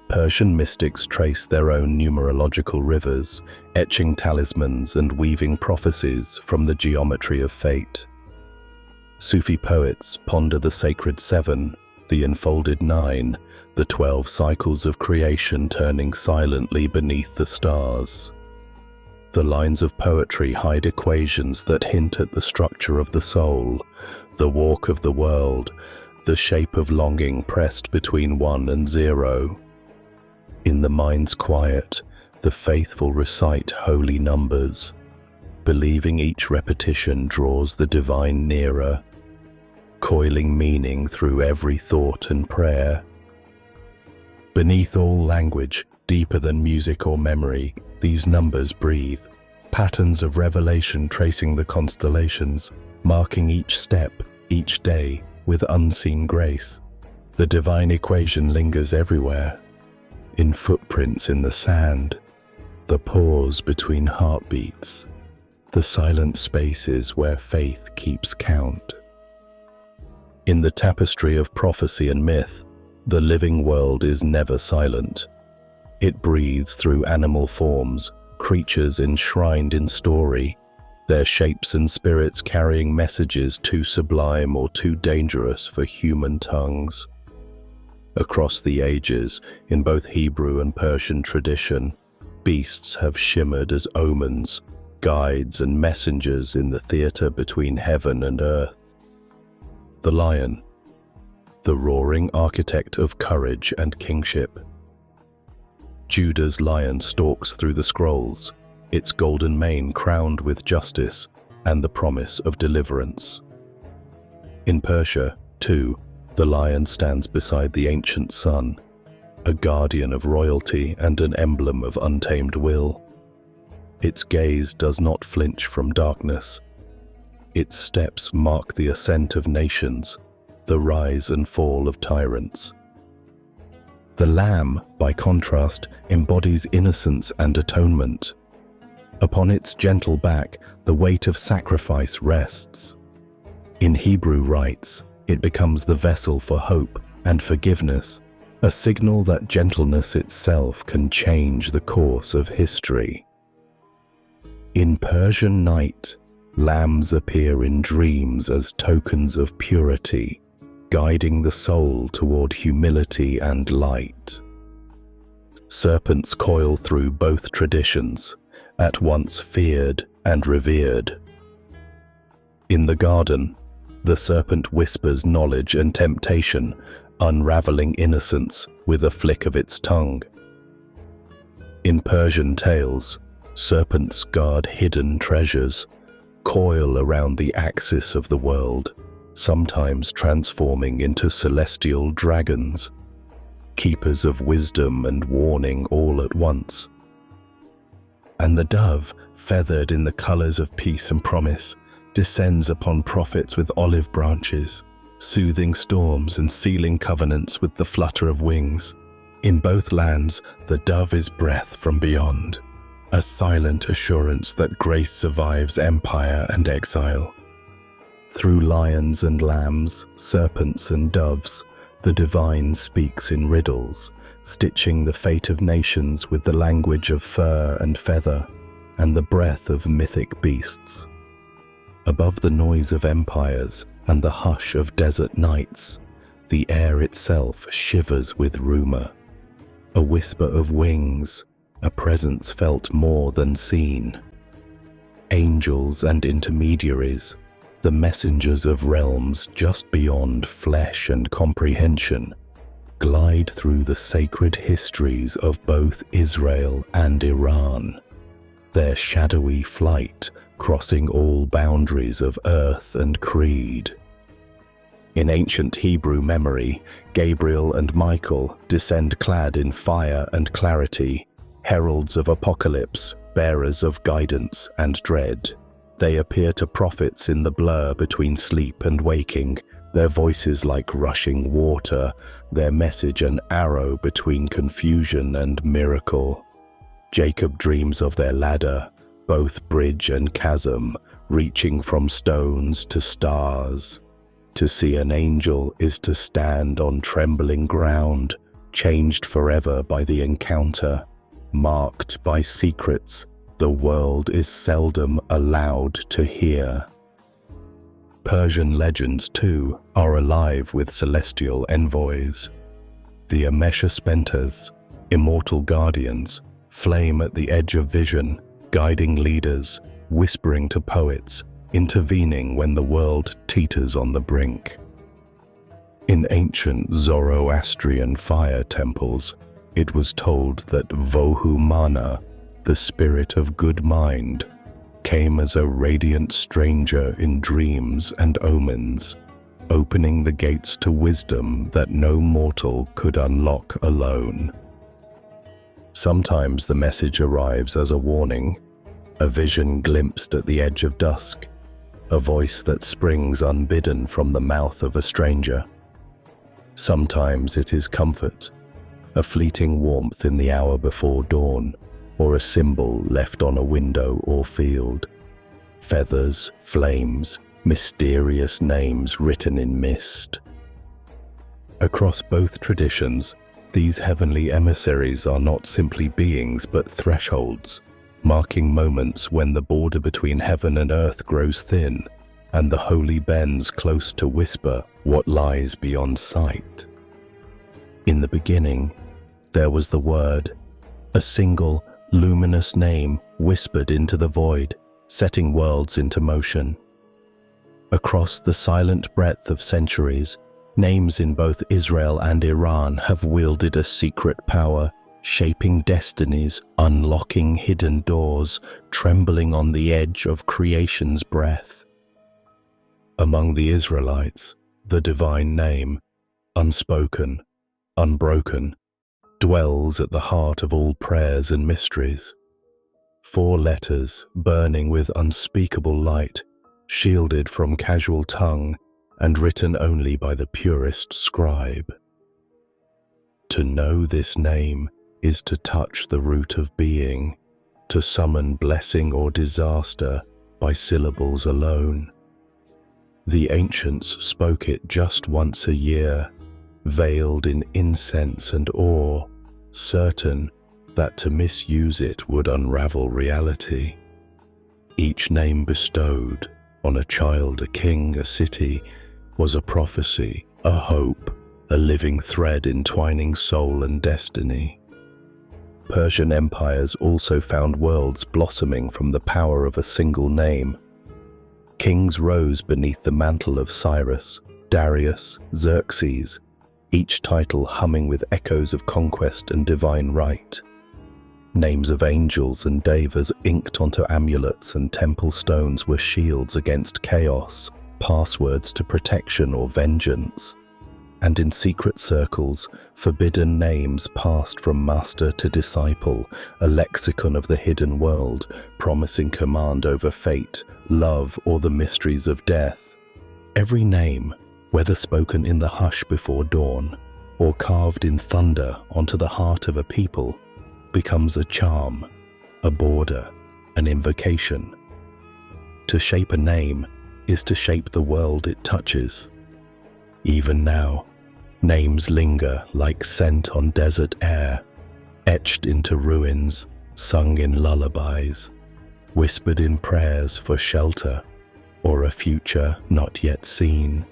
Persian mystics trace their own numerological rivers, etching talismans and weaving prophecies from the geometry of fate. Sufi poets ponder the sacred 7, the enfolded 9, the 12 cycles of creation turning silently beneath the stars. The lines of poetry hide equations that hint at the structure of the soul, the walk of the world, the shape of longing pressed between 1 and 0. In the mind's quiet, the faithful recite holy numbers, believing each repetition draws the divine nearer, coiling meaning through every thought and prayer. Beneath all language, deeper than music or memory, these numbers breathe, patterns of revelation tracing the constellations, marking each step, each day, with unseen grace. The divine equation lingers everywhere, in footprints in the sand, the pause between heartbeats, the silent spaces where faith keeps count. In the tapestry of prophecy and myth, the living world is never silent. It breathes through animal forms, creatures enshrined in story, their shapes and spirits carrying messages too sublime or too dangerous for human tongues. Across the ages, in both Hebrew and Persian tradition, beasts have shimmered as omens, guides and messengers in the theater between heaven and earth. The lion, the roaring architect of courage and kingship. Judah's lion stalks through the scrolls, its golden mane crowned with justice and the promise of deliverance. In Persia, too, the lion stands beside the ancient sun, a guardian of royalty and an emblem of untamed will. Its gaze does not flinch from darkness. Its steps mark the ascent of nations, the rise and fall of tyrants. The lamb, by contrast, embodies innocence and atonement. Upon its gentle back, the weight of sacrifice rests. In Hebrew rites, it becomes the vessel for hope and forgiveness, a signal that gentleness itself can change the course of history. In Persian night, lambs appear in dreams as tokens of purity, guiding the soul toward humility and light. Serpents coil through both traditions, at once feared and revered. In the garden, the serpent whispers knowledge and temptation, unraveling innocence with a flick of its tongue. In Persian tales, serpents guard hidden treasures, coil around the axis of the world, sometimes transforming into celestial dragons, keepers of wisdom and warning all at once. And the dove, feathered in the colors of peace and promise, descends upon prophets with olive branches, soothing storms and sealing covenants with the flutter of wings. In both lands, the dove is breath from beyond, a silent assurance that grace survives empire and exile. Through lions and lambs, serpents and doves, the divine speaks in riddles, stitching the fate of nations with the language of fur and feather, and the breath of mythic beasts. Above the noise of empires and the hush of desert nights, the air itself shivers with rumor. A whisper of wings, a presence felt more than seen. Angels and intermediaries, the messengers of realms just beyond flesh and comprehension, glide through the sacred histories of both Israel and Iran, their shadowy flight crossing all boundaries of earth and creed. In ancient Hebrew memory, Gabriel and Michael descend clad in fire and clarity, heralds of apocalypse, bearers of guidance and dread. They appear to prophets in the blur between sleep and waking, their voices like rushing water, their message an arrow between confusion and miracle. Jacob dreams of their ladder, both bridge and chasm, reaching from stones to stars. To see an angel is to stand on trembling ground, changed forever by the encounter, marked by secrets the world is seldom allowed to hear. Persian legends, too, are alive with celestial envoys. The Ameshaspenters, immortal guardians, flame at the edge of vision, guiding leaders, whispering to poets, intervening when the world teeters on the brink. In ancient Zoroastrian fire temples, it was told that Vohu Mana, the spirit of good mind, came as a radiant stranger in dreams and omens, opening the gates to wisdom that no mortal could unlock alone. Sometimes the message arrives as a warning, a vision glimpsed at the edge of dusk, a voice that springs unbidden from the mouth of a stranger. Sometimes it is comfort, a fleeting warmth in the hour before dawn, or a symbol left on a window or field. Feathers, flames, mysterious names written in mist. Across both traditions, these heavenly emissaries are not simply beings but thresholds, marking moments when the border between heaven and earth grows thin, and the holy bends close to whisper what lies beyond sight. In the beginning, there was the Word, a single, luminous name whispered into the void, setting worlds into motion. Across the silent breadth of centuries, names in both Israel and Iran have wielded a secret power, shaping destinies, unlocking hidden doors, trembling on the edge of creation's breath. Among the Israelites, the divine name, unspoken, unbroken, dwells at the heart of all prayers and mysteries. 4 letters burning with unspeakable light, shielded from casual tongue and written only by the purest scribe. To know this name is to touch the root of being, to summon blessing or disaster by syllables alone. The ancients spoke it just once a year, veiled in incense and awe, certain that to misuse it would unravel reality. Each name bestowed on a child, a king, a city, was a prophecy, a hope, a living thread entwining soul and destiny. Persian empires also found worlds blossoming from the power of a single name. Kings rose beneath the mantle of Cyrus, Darius, Xerxes, each title humming with echoes of conquest and divine right. Names of angels and devas inked onto amulets and temple stones were shields against chaos, passwords to protection or vengeance. And in secret circles, forbidden names passed from master to disciple, a lexicon of the hidden world, promising command over fate, love, or the mysteries of death. Every name, whether spoken in the hush before dawn, or carved in thunder onto the heart of a people, becomes a charm, a border, an invocation. To shape a name is to shape the world it touches. Even now, names linger like scent on desert air, etched into ruins, sung in lullabies, whispered in prayers for shelter or a future not yet seen.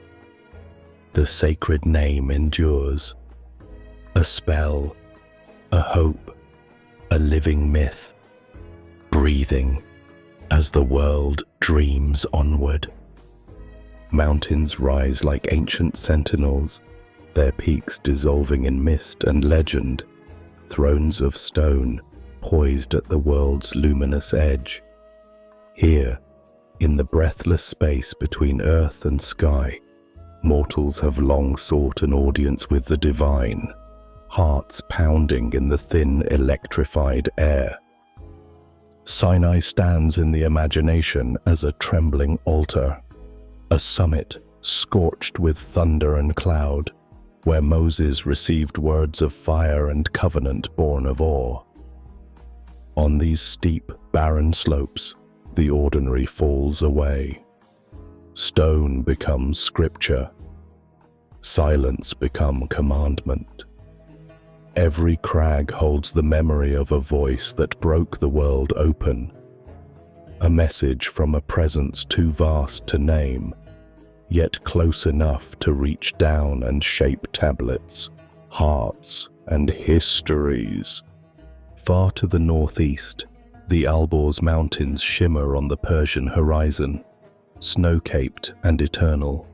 The sacred name endures, a spell, a hope, a living myth, breathing as the world dreams onward. Mountains rise like ancient sentinels, their peaks dissolving in mist and legend, thrones of stone poised at the world's luminous edge. Here, in the breathless space between earth and sky, mortals have long sought an audience with the divine, hearts pounding in the thin, electrified air. Sinai stands in the imagination as a trembling altar, a summit scorched with thunder and cloud, where Moses received words of fire and covenant born of awe. On these steep, barren slopes, the ordinary falls away. Stone becomes scripture. Silence become commandment. Every crag holds the memory of a voice that broke the world open, a message from a presence too vast to name, yet close enough to reach down and shape tablets, hearts, and histories. Far to the northeast, the Alborz Mountains shimmer on the Persian horizon, snow-capped and eternal.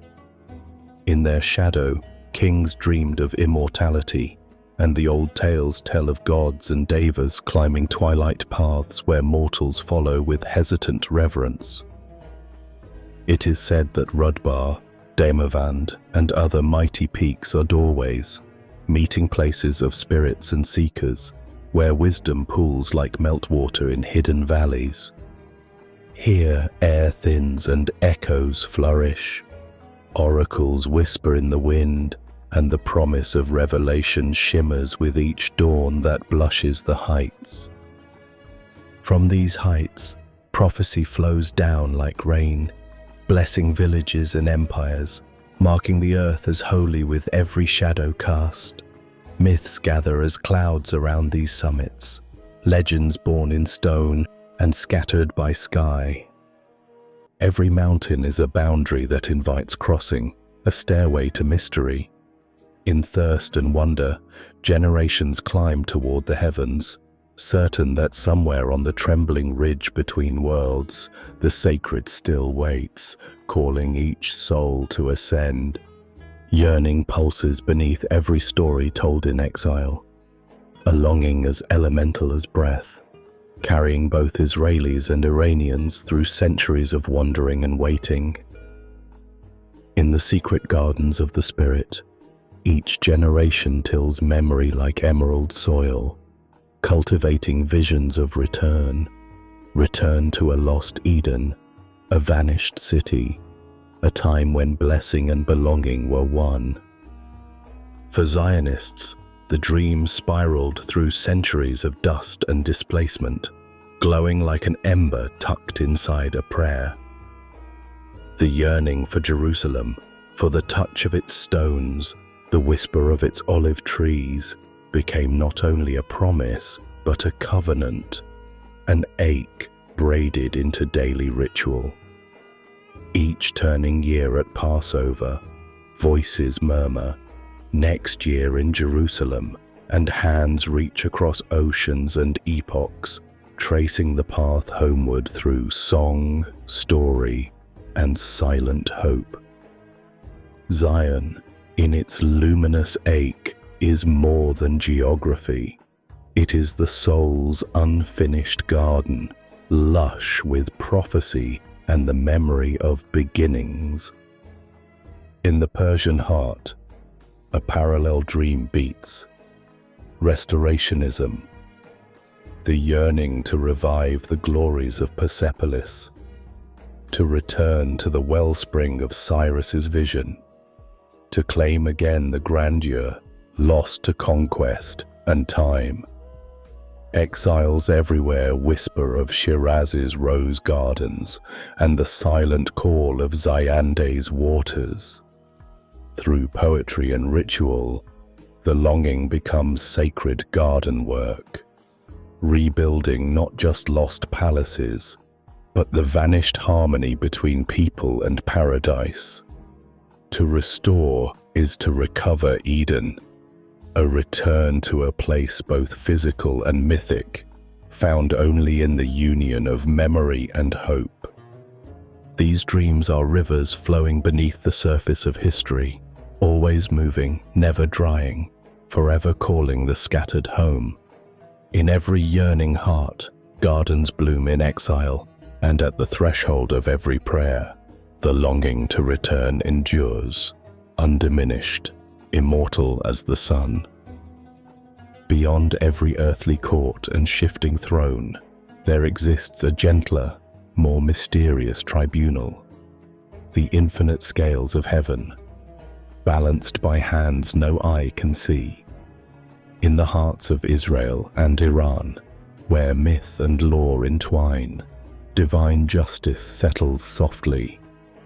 In their shadow, kings dreamed of immortality, and the old tales tell of gods and devas climbing twilight paths where mortals follow with hesitant reverence. It is said that Rudbar, Damavand, and other mighty peaks are doorways, meeting places of spirits and seekers, where wisdom pools like meltwater in hidden valleys. Here air thins and echoes flourish. Oracles whisper in the wind, and the promise of revelation shimmers with each dawn that blushes the heights. From these heights, prophecy flows down like rain, blessing villages and empires, marking the earth as holy with every shadow cast. Myths gather as clouds around these summits, legends born in stone and scattered by sky. Every mountain is a boundary that invites crossing, a stairway to mystery. In thirst and wonder, generations climb toward the heavens, certain that somewhere on the trembling ridge between worlds, the sacred still waits, calling each soul to ascend. Yearning pulses beneath every story told in exile, a longing as elemental as breath, carrying both Israelis and Iranians through centuries of wandering and waiting. In the secret gardens of the spirit, each generation tills memory like emerald soil, cultivating visions of return to a lost Eden, a vanished city, a time when blessing and belonging were one. For Zionists, the dream spiraled through centuries of dust and displacement, glowing like an ember tucked inside a prayer. The yearning for Jerusalem, for the touch of its stones, the whisper of its olive trees, became not only a promise, but a covenant, an ache braided into daily ritual. Each turning year at Passover, voices murmur, "Next year in Jerusalem," and hands reach across oceans and epochs, tracing the path homeward through song, story, and silent hope. Zion, in its luminous ache, is more than geography. It is the soul's unfinished garden, lush with prophecy and the memory of beginnings. In the Persian heart, a parallel dream beats. Restorationism, the yearning to revive the glories of Persepolis, to return to the wellspring of Cyrus's vision, to claim again the grandeur lost to conquest and time. Exiles everywhere whisper of Shiraz's rose gardens and the silent call of Zayande's waters. Through poetry and ritual, the longing becomes sacred garden work, rebuilding not just lost palaces, but the vanished harmony between people and paradise. To restore is to recover Eden, a return to a place both physical and mythic, found only in the union of memory and hope. These dreams are rivers flowing beneath the surface of history, always moving, never drying, forever calling the scattered home. In every yearning heart, gardens bloom in exile, and at the threshold of every prayer, the longing to return endures, undiminished, immortal as the sun. Beyond every earthly court and shifting throne, there exists a gentler, more mysterious tribunal, the infinite scales of heaven, balanced by hands no eye can see. In the hearts of Israel and Iran, where myth and law entwine, divine justice settles softly,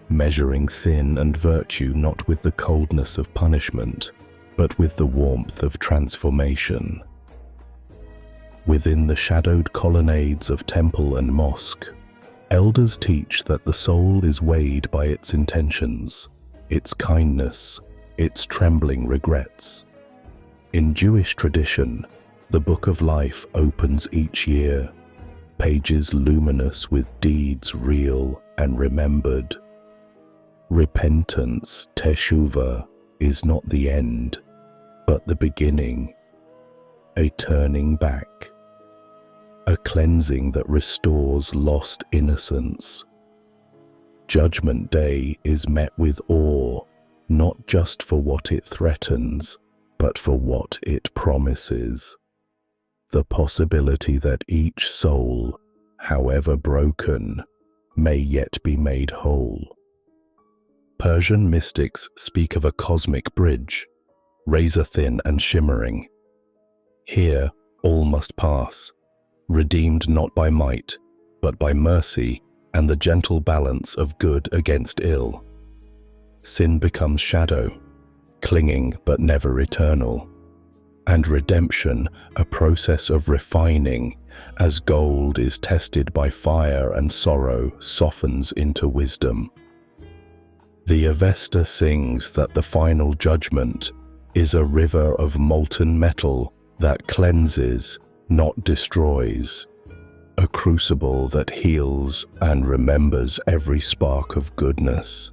measuring sin and virtue not with the coldness of punishment, but with the warmth of transformation. Within the shadowed colonnades of temple and mosque, elders teach that the soul is weighed by its intentions, its kindness, its trembling regrets. In Jewish tradition, the Book of Life opens each year, pages luminous with deeds real and remembered. Repentance, teshuvah, is not the end, but the beginning, a turning back, a cleansing that restores lost innocence. Judgment Day is met with awe, not just for what it threatens, but for what it promises. The possibility that each soul, however broken, may yet be made whole. Persian mystics speak of a cosmic bridge, razor-thin and shimmering. Here all must pass, redeemed not by might, but by mercy and the gentle balance of good against ill. Sin becomes shadow, clinging but never eternal, and redemption a process of refining, as gold is tested by fire and sorrow softens into wisdom. The Avesta sings that the final judgment is a river of molten metal that cleanses, not destroys, a crucible that heals and remembers every spark of goodness.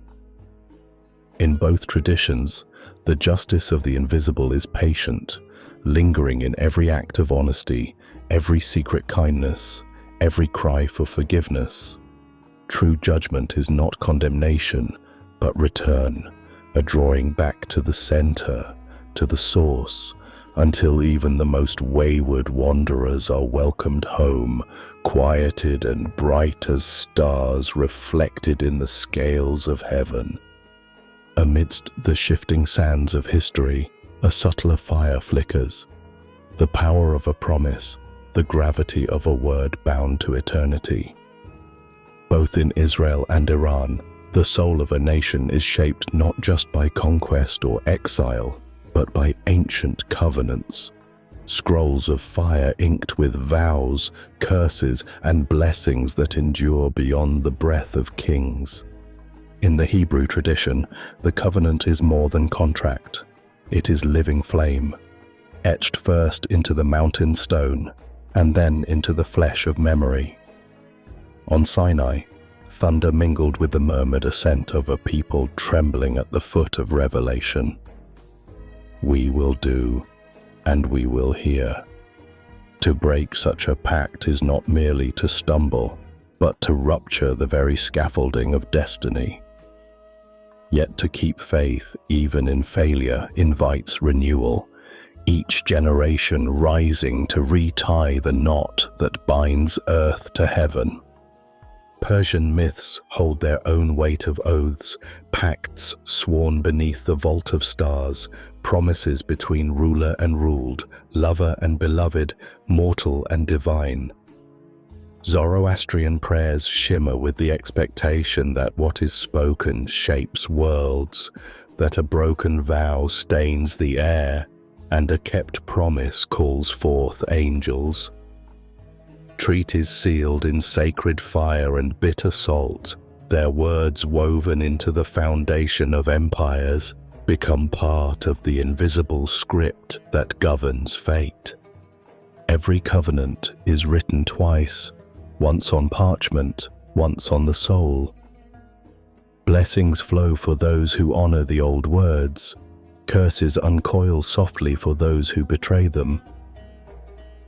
In both traditions, the justice of the invisible is patient, lingering in every act of honesty, every secret kindness, every cry for forgiveness. True judgment is not condemnation, but return, a drawing back to the center, to the source, until even the most wayward wanderers are welcomed home, quieted and bright as stars reflected in the scales of heaven. Amidst the shifting sands of history, a subtler fire flickers. The power of a promise, the gravity of a word bound to eternity. Both in Israel and Iran, the soul of a nation is shaped not just by conquest or exile, but by ancient covenants, scrolls of fire inked with vows, curses, and blessings that endure beyond the breath of kings. In the Hebrew tradition, the covenant is more than contract. It is living flame, etched first into the mountain stone, and then into the flesh of memory. On Sinai, thunder mingled with the murmured assent of a people trembling at the foot of revelation. We will do, and we will hear. To break such a pact is not merely to stumble, but to rupture the very scaffolding of destiny. Yet to keep faith, even in failure, invites renewal, each generation rising to retie the knot that binds earth to heaven. Persian myths hold their own weight of oaths, pacts sworn beneath the vault of stars, promises between ruler and ruled, lover and beloved, mortal and divine. Zoroastrian prayers shimmer with the expectation that what is spoken shapes worlds, that a broken vow stains the air, and a kept promise calls forth angels. Treaties sealed in sacred fire and bitter salt, their words woven into the foundation of empires, become part of the invisible script that governs fate. Every covenant is written twice, once on parchment, once on the soul. Blessings flow for those who honor the old words. Curses uncoil softly for those who betray them.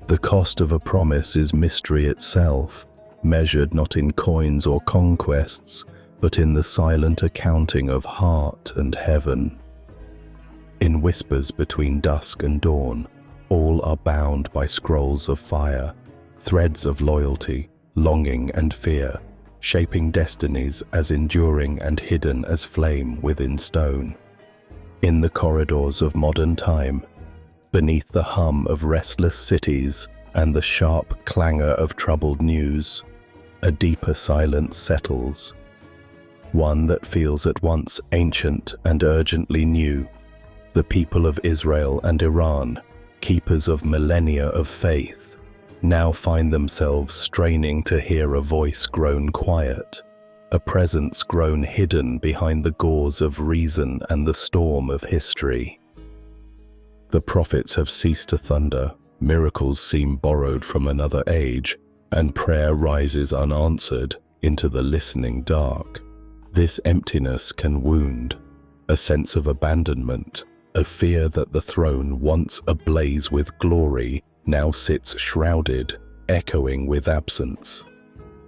The cost of a promise is mystery itself, measured not in coins or conquests, but in the silent accounting of heart and heaven. In whispers between dusk and dawn, all are bound by scrolls of fire, threads of loyalty, longing and fear, shaping destinies as enduring and hidden as flame within stone. In the corridors of modern time, beneath the hum of restless cities and the sharp clangor of troubled news, a deeper silence settles, one that feels at once ancient and urgently new. The people of Israel and Iran, keepers of millennia of faith, now find themselves straining to hear a voice grown quiet, a presence grown hidden behind the gauze of reason and the storm of history. The prophets have ceased to thunder, miracles seem borrowed from another age, and prayer rises unanswered into the listening dark. This emptiness can wound, a sense of abandonment, a fear that the throne, once ablaze with glory, now sits shrouded, echoing with absence.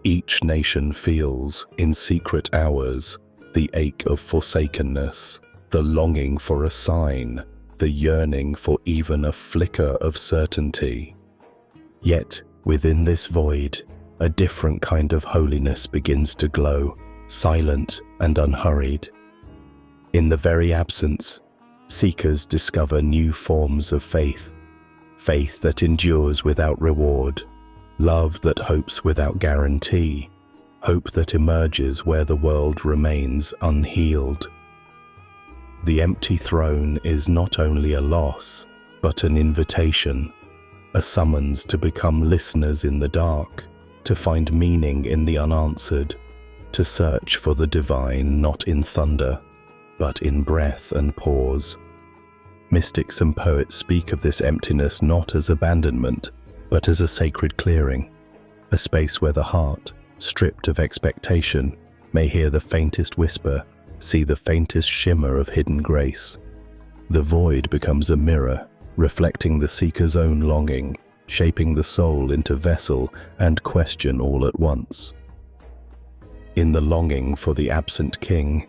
Each nation feels, in secret hours, the ache of forsakenness, the longing for a sign, the yearning for even a flicker of certainty. Yet, within this void, a different kind of holiness begins to glow, silent and unhurried. In the very absence, seekers discover new forms of faith, faith that endures without reward, love that hopes without guarantee, hope that emerges where the world remains unhealed. The empty throne is not only a loss, but an invitation, a summons to become listeners in the dark, to find meaning in the unanswered, to search for the divine not in thunder, but in breath and pause. Mystics and poets speak of this emptiness not as abandonment, but as a sacred clearing, a space where the heart, stripped of expectation, may hear the faintest whisper, see the faintest shimmer of hidden grace. The void becomes a mirror, reflecting the seeker's own longing, shaping the soul into vessel and question all at once. In the longing for the absent king,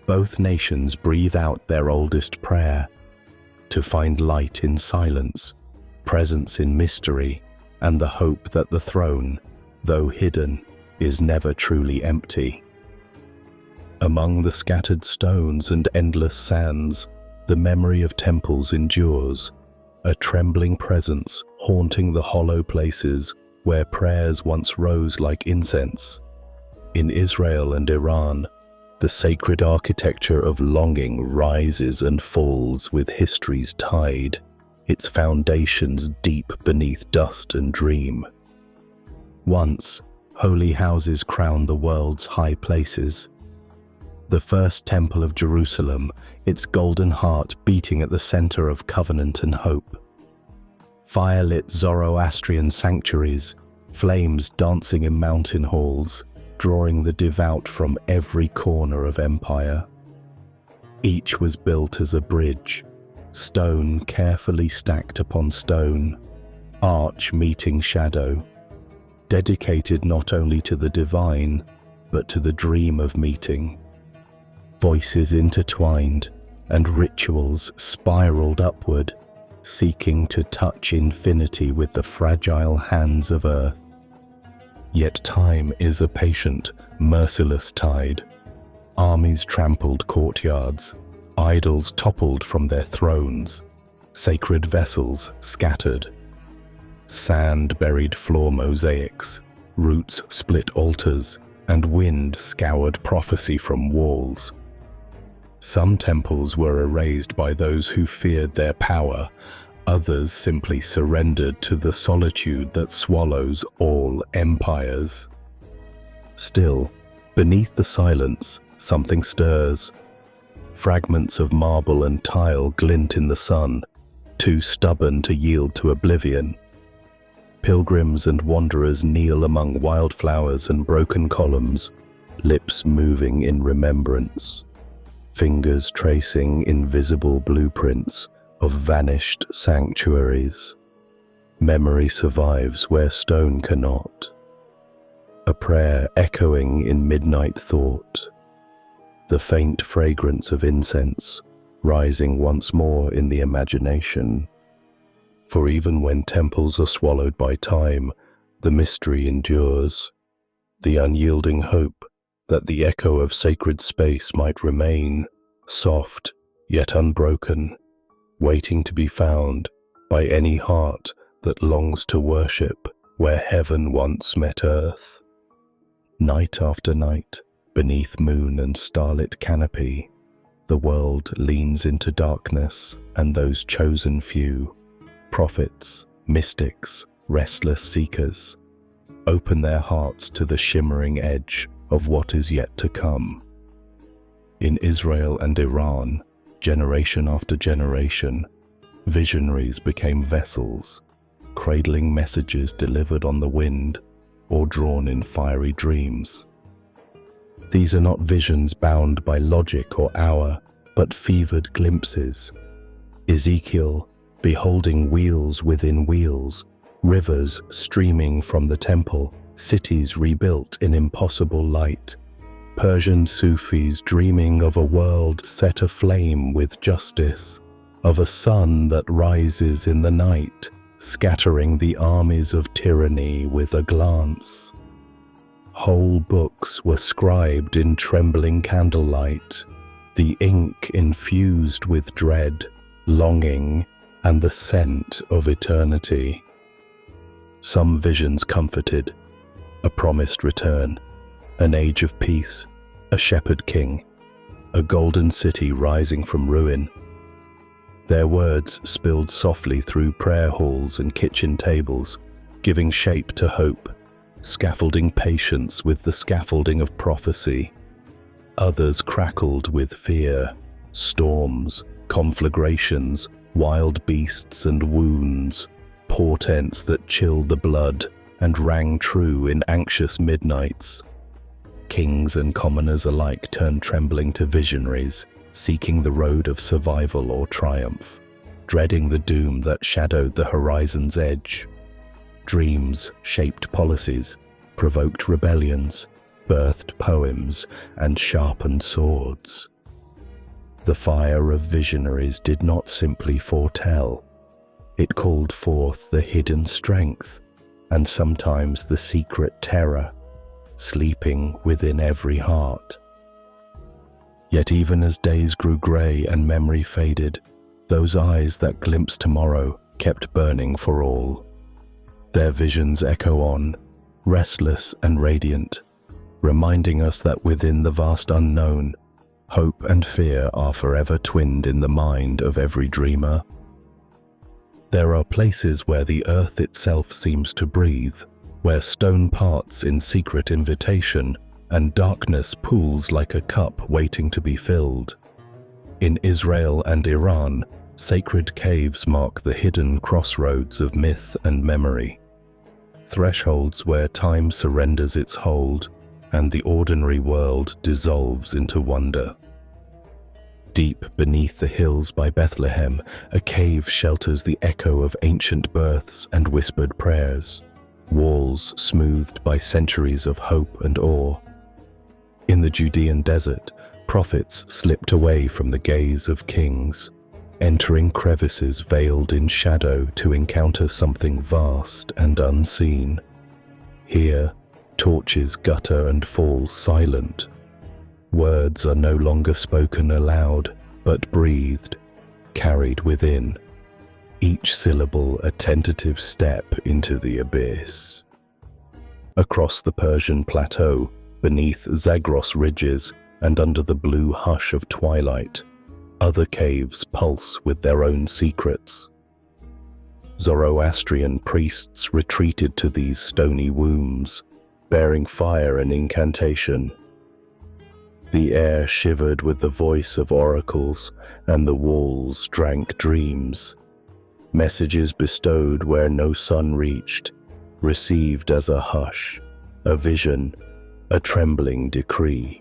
both nations breathe out their oldest prayer, to find light in silence, presence in mystery, and the hope that the throne, though hidden, is never truly empty. Among the scattered stones and endless sands, the memory of temples endures, a trembling presence haunting the hollow places where prayers once rose like incense. In Israel and Iran, the sacred architecture of longing rises and falls with history's tide, its foundations deep beneath dust and dream. Once, holy houses crowned the world's high places. The first temple of Jerusalem, its golden heart beating at the center of covenant and hope. Fire-lit Zoroastrian sanctuaries, flames dancing in mountain halls, drawing the devout from every corner of empire. Each was built as a bridge, stone carefully stacked upon stone, arch meeting shadow, dedicated not only to the divine, but to the dream of meeting. Voices intertwined and rituals spiraled upward, seeking to touch infinity with the fragile hands of earth. Yet time is a patient, merciless tide. Armies trampled courtyards, idols toppled from their thrones, sacred vessels scattered. Sand buried floor mosaics, roots split altars, and wind scoured prophecy from walls. Some temples were erased by those who feared their power, others simply surrendered to the solitude that swallows all empires. Still, beneath the silence, something stirs. Fragments of marble and tile glint in the sun, too stubborn to yield to oblivion. Pilgrims and wanderers kneel among wildflowers and broken columns, lips moving in remembrance, fingers tracing invisible blueprints of vanished sanctuaries. Memory survives where stone cannot. A prayer echoing in midnight thought. The faint fragrance of incense rising once more in the imagination. For even when temples are swallowed by time, the mystery endures. The unyielding hope that the echo of sacred space might remain, soft yet unbroken, waiting to be found by any heart that longs to worship where heaven once met earth. Night after night, beneath moon and starlit canopy, the world leans into darkness, and those chosen few, prophets, mystics, restless seekers, open their hearts to the shimmering edge of what is yet to come. In Israel and Iran, generation after generation, visionaries became vessels, cradling messages delivered on the wind or drawn in fiery dreams. These are not visions bound by logic or hour, but fevered glimpses. Ezekiel, beholding wheels within wheels, rivers streaming from the temple, cities rebuilt in impossible light. Persian Sufis dreaming of a world set aflame with justice, of a sun that rises in the night, scattering the armies of tyranny with a glance. Whole books were scribed in trembling candlelight, the ink infused with dread, longing, and the scent of eternity. Some visions comforted, a promised return, an age of peace, a shepherd king, a golden city rising from ruin. Their words spilled softly through prayer halls and kitchen tables, giving shape to hope, scaffolding patience with the scaffolding of prophecy. Others crackled with fear, storms, conflagrations, wild beasts and wounds, portents that chilled the blood and rang true in anxious midnights. Kings and commoners alike turned trembling to visionaries, seeking the road of survival or triumph, dreading the doom that shadowed the horizon's edge. Dreams shaped policies, provoked rebellions, birthed poems, and sharpened swords. The fire of visionaries did not simply foretell. It called forth the hidden strength, and sometimes the secret terror, sleeping within every heart. Yet even as days grew grey and memory faded, those eyes that glimpsed tomorrow kept burning for all. Their visions echo on, restless and radiant, reminding us that within the vast unknown, hope and fear are forever twinned in the mind of every dreamer. There are places where the earth itself seems to breathe, where stone parts in secret invitation, and darkness pools like a cup waiting to be filled. In Israel and Iran, sacred caves mark the hidden crossroads of myth and memory, thresholds where time surrenders its hold and the ordinary world dissolves into wonder. Deep beneath the hills by Bethlehem, a cave shelters the echo of ancient births and whispered prayers, walls smoothed by centuries of hope and awe. In the Judean desert, prophets slipped away from the gaze of kings, entering crevices veiled in shadow to encounter something vast and unseen. Here, torches gutter and fall silent. Words are no longer spoken aloud, but breathed, carried within, each syllable a tentative step into the abyss. Across the Persian plateau, beneath Zagros ridges and under the blue hush of twilight, other caves pulse with their own secrets. Zoroastrian priests retreated to these stony wombs, bearing fire and incantation. The air shivered with the voice of oracles, and the walls drank dreams. Messages bestowed where no sun reached, received as a hush, a vision, a trembling decree.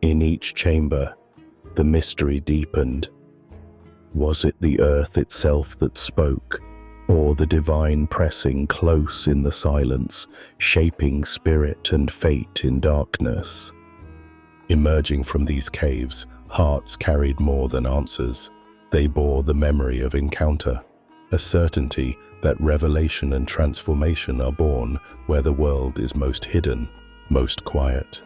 In each chamber, the mystery deepened. Was it the earth itself that spoke, or the divine pressing close in the silence, shaping spirit and fate in darkness? Emerging from these caves, hearts carried more than answers. They bore the memory of encounter, a certainty that revelation and transformation are born where the world is most hidden, most quiet.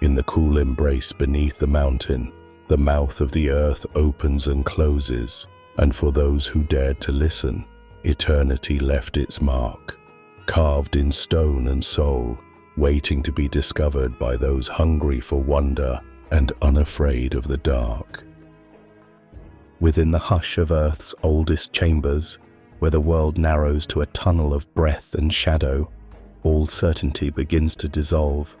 In the cool embrace beneath the mountain, the mouth of the earth opens and closes, and for those who dared to listen, eternity left its mark, carved in stone and soul, waiting to be discovered by those hungry for wonder and unafraid of the dark. Within the hush of Earth's oldest chambers, where the world narrows to a tunnel of breath and shadow, all certainty begins to dissolve.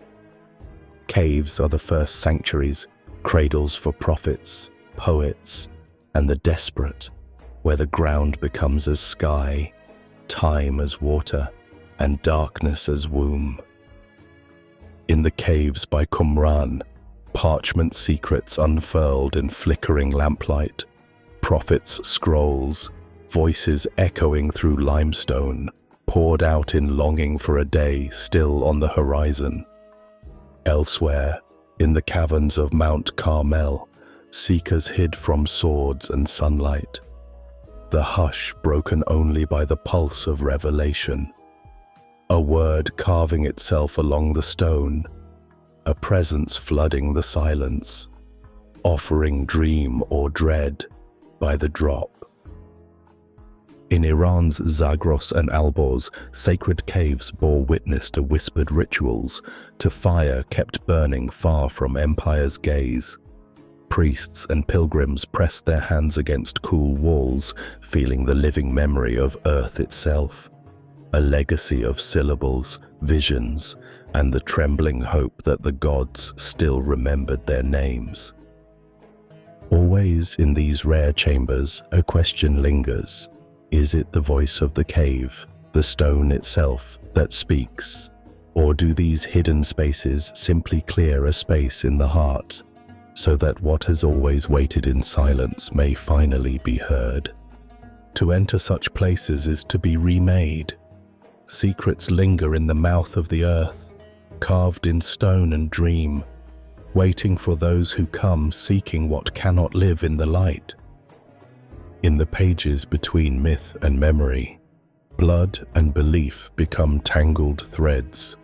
Caves are the first sanctuaries, cradles for prophets, poets, and the desperate, where the ground becomes as sky, time as water, and darkness as womb. In the caves by Qumran, parchment secrets unfurled in flickering lamplight, prophets' scrolls, voices echoing through limestone, poured out in longing for a day still on the horizon. Elsewhere, in the caverns of Mount Carmel, seekers hid from swords and sunlight, the hush broken only by the pulse of revelation. a word carving itself along the stone, a presence flooding the silence, offering dream or dread by the drop. In Iran's Zagros and Alborz, sacred caves bore witness to whispered rituals, to fire kept burning far from empire's gaze. Priests and pilgrims pressed their hands against cool walls, feeling the living memory of earth itself, a legacy of syllables, visions, and the trembling hope that the gods still remembered their names. Always in these rare chambers, a question lingers. Is it the voice of the cave, the stone itself, that speaks? Or do these hidden spaces simply clear a space in the heart, so that what has always waited in silence may finally be heard? To enter such places is to be remade. Secrets linger in the mouth of the earth, carved in stone and dream, waiting for those who come seeking what cannot live in the light. In the pages between myth and memory, blood and belief become tangled threads,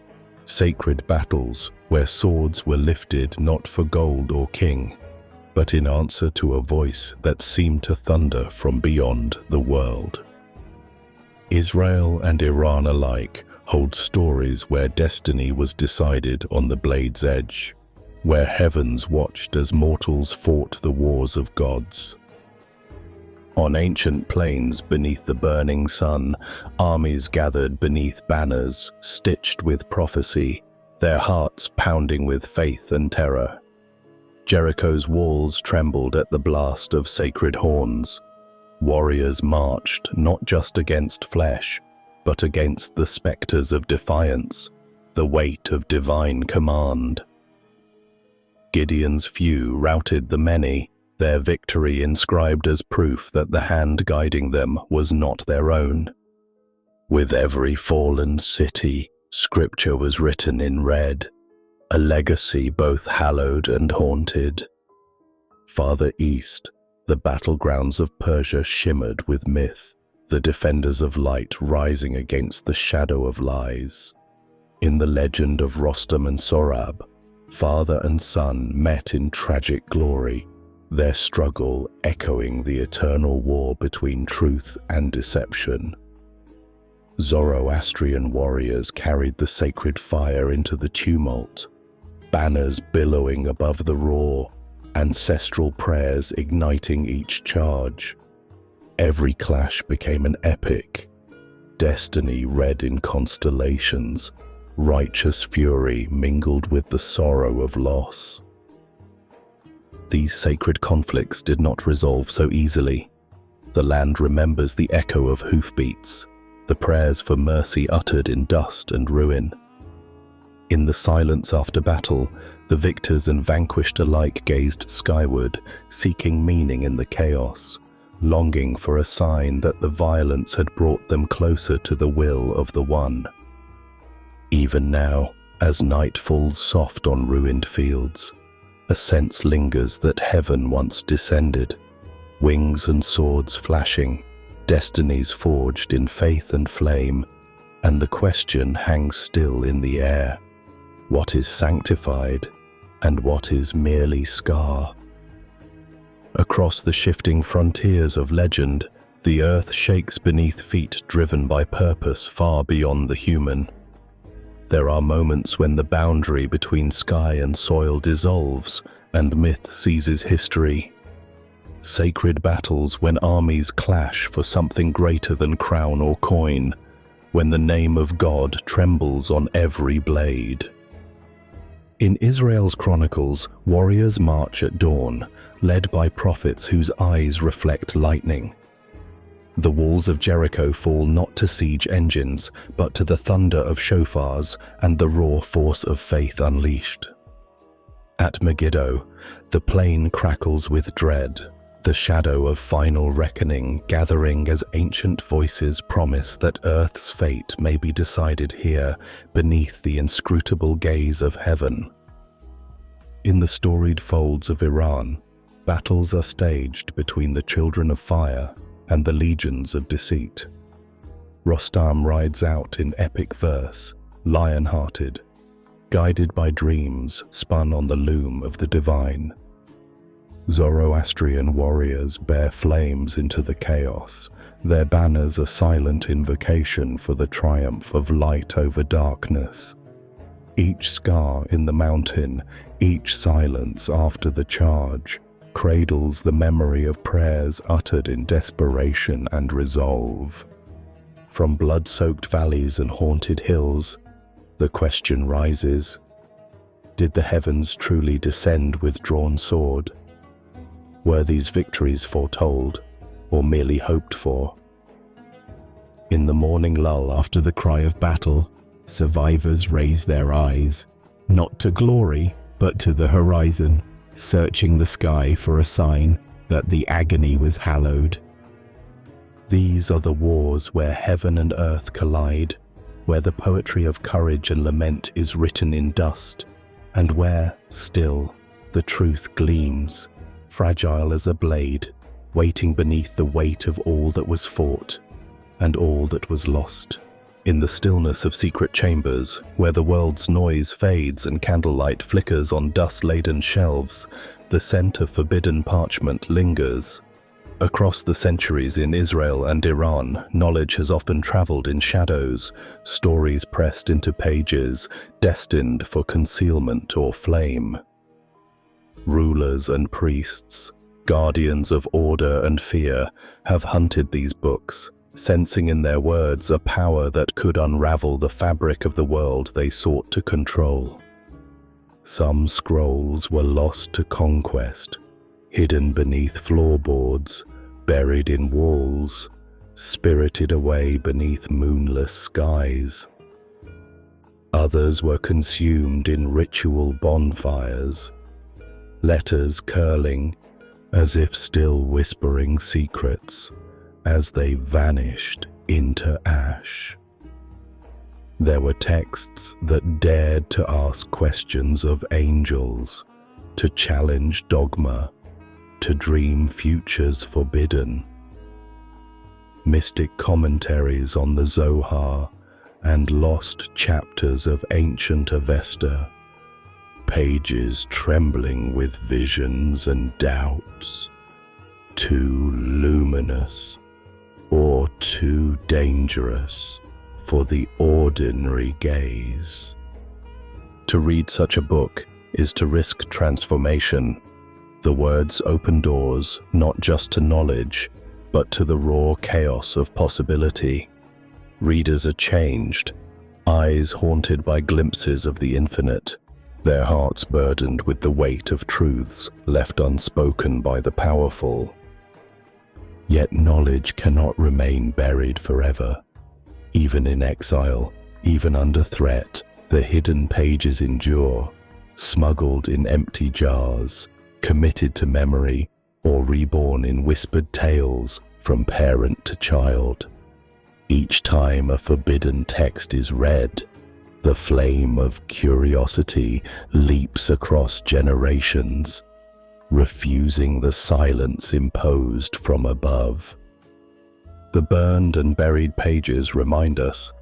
sacred battles where swords were lifted not for gold or king, but in answer to a voice that seemed to thunder from beyond the world. Israel and Iran alike hold stories where destiny was decided on the blade's edge, where heavens watched as mortals fought the wars of gods. On ancient plains beneath the burning sun, armies gathered beneath banners stitched with prophecy, their hearts pounding with faith and terror. Jericho's walls trembled at the blast of sacred horns. Warriors marched not just against flesh, but against the specters of defiance, the weight of divine command. Gideon's few routed the many, their victory inscribed as proof that the hand guiding them was not their own. With every fallen city, scripture was written in red, a legacy both hallowed and haunted. Farther east, the battlegrounds of Persia shimmered with myth, the defenders of light rising against the shadow of lies. In the legend of Rostam and Sorab, father and son met in tragic glory, their struggle echoing the eternal war between truth and deception. Zoroastrian warriors carried the sacred fire into the tumult, banners billowing above the roar, ancestral prayers igniting each charge. Every clash became an epic, destiny read in constellations, righteous fury mingled with the sorrow of loss. These sacred conflicts did not resolve so easily. The land remembers the echo of hoofbeats, the prayers for mercy uttered in dust and ruin. In the silence after battle, the victors and vanquished alike gazed skyward, seeking meaning in the chaos, longing for a sign that the violence had brought them closer to the will of the One. Even now, as night falls soft on ruined fields, a sense lingers that heaven once descended, wings and swords flashing, destinies forged in faith and flame, and the question hangs still in the air. What is sanctified, and what is merely scar? Across the shifting frontiers of legend, the earth shakes beneath feet driven by purpose far beyond the human. There are moments when the boundary between sky and soil dissolves and myth seizes history. Sacred battles when armies clash for something greater than crown or coin, when the name of God trembles on every blade. In Israel's chronicles, warriors march at dawn, led by prophets whose eyes reflect lightning. The walls of Jericho fall not to siege engines, but to the thunder of shofars and the raw force of faith unleashed. At Megiddo, the plain crackles with dread, the shadow of final reckoning gathering as ancient voices promise that Earth's fate may be decided here beneath the inscrutable gaze of heaven. In the storied folds of Iran, battles are staged between the children of fire and the legions of deceit. Rostam rides out in epic verse, lion-hearted, guided by dreams spun on the loom of the divine. Zoroastrian warriors bear flames into the chaos, their banners a silent invocation for the triumph of light over darkness. Each scar in the mountain, each silence after the charge, cradles the memory of prayers uttered in desperation and resolve. From blood-soaked valleys and haunted hills, the question rises: did the heavens truly descend with drawn sword? Were these victories foretold, or merely hoped for? In the morning lull after the cry of battle, survivors raise their eyes, not to glory, but to the horizon, searching the sky for a sign that the agony was hallowed. These are the wars where heaven and earth collide, where the poetry of courage and lament is written in dust, and where, still, the truth gleams, fragile as a blade, waiting beneath the weight of all that was fought and all that was lost. In the stillness of secret chambers, where the world's noise fades and candlelight flickers on dust-laden shelves, the scent of forbidden parchment lingers. Across the centuries in Israel and Iran, knowledge has often traveled in shadows, stories pressed into pages, destined for concealment or flame. Rulers and priests, guardians of order and fear, have hunted these books, sensing in their words a power that could unravel the fabric of the world they sought to control. Some scrolls were lost to conquest, hidden beneath floorboards, buried in walls, spirited away beneath moonless skies. Others were consumed in ritual bonfires, letters curling as if still whispering secrets as they vanished into ash. There were texts that dared to ask questions of angels, to challenge dogma, to dream futures forbidden. Mystic commentaries on the Zohar and lost chapters of ancient Avesta, pages trembling with visions and doubts, too luminous or too dangerous for the ordinary gaze. To read such a book is to risk transformation. The words open doors not just to knowledge, but to the raw chaos of possibility. Readers are changed, eyes haunted by glimpses of the infinite, their hearts burdened with the weight of truths left unspoken by the powerful. Yet knowledge cannot remain buried forever. Even in exile, even under threat, the hidden pages endure, smuggled in empty jars, committed to memory, or reborn in whispered tales from parent to child. Each time a forbidden text is read, the flame of curiosity leaps across generations, refusing the silence imposed from above. The burned and buried pages remind us,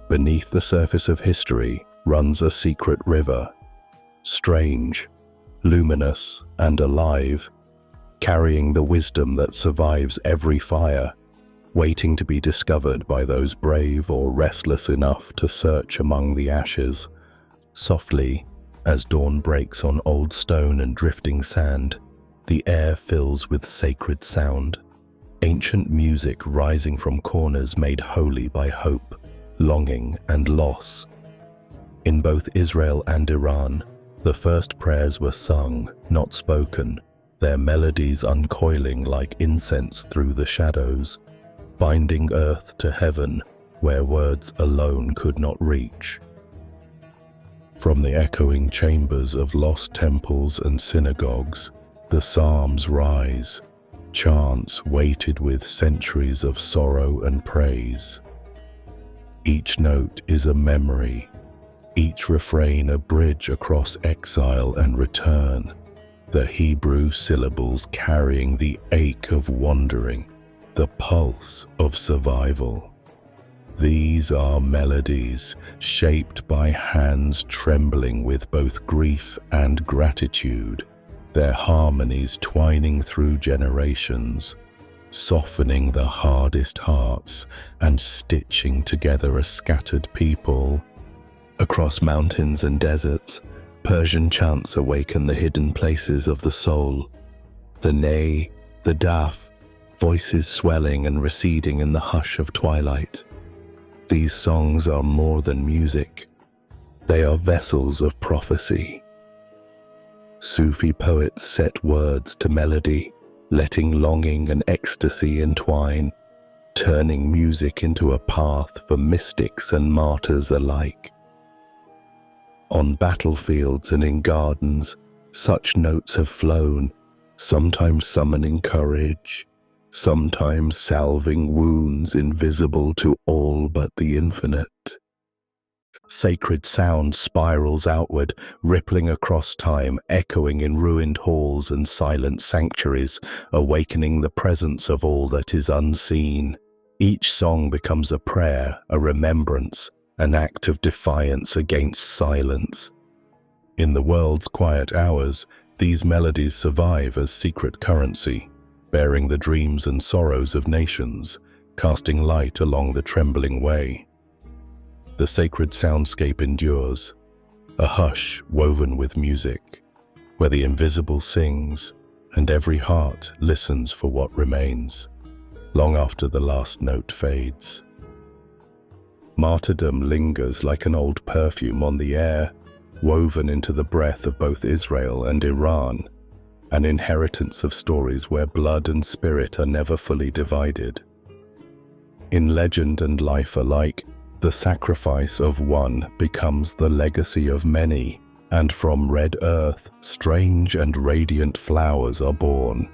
beneath the surface of history runs a secret river, strange, luminous, and alive, carrying the wisdom that survives every fire, waiting to be discovered by those brave or restless enough to search among the ashes. Softly, as dawn breaks on old stone and drifting sand, the air fills with sacred sound, ancient music rising from corners made holy by hope, longing, and loss. In both Israel and Iran, the first prayers were sung, not spoken, their melodies uncoiling like incense through the shadows, binding earth to heaven where words alone could not reach. From the echoing chambers of lost temples and synagogues, the psalms rise, chants weighted with centuries of sorrow and praise. Each note is a memory, each refrain a bridge across exile and return, the Hebrew syllables carrying the ache of wandering, the pulse of survival. These are melodies shaped by hands trembling with both grief and gratitude, their harmonies twining through generations, softening the hardest hearts and stitching together a scattered people. Across mountains and deserts, Persian chants awaken the hidden places of the soul. The ney, the daf, voices swelling and receding in the hush of twilight. These songs are more than music. They are vessels of prophecy. Sufi poets set words to melody, letting longing and ecstasy entwine, turning music into a path for mystics and martyrs alike. On battlefields and in gardens, such notes have flown, sometimes summoning courage, sometimes salving wounds invisible to all but the infinite. Sacred sound spirals outward, rippling across time, echoing in ruined halls and silent sanctuaries, awakening the presence of all that is unseen. Each song becomes a prayer, a remembrance, an act of defiance against silence. In the world's quiet hours, these melodies survive as secret currency, bearing the dreams and sorrows of nations, casting light along the trembling way. The sacred soundscape endures, a hush woven with music, where the invisible sings and every heart listens for what remains, long after the last note fades. Martyrdom lingers like an old perfume on the air, woven into the breath of both Israel and Iran, an inheritance of stories where blood and spirit are never fully divided. In legend and life alike, the sacrifice of one becomes the legacy of many, and from red earth, strange and radiant flowers are born.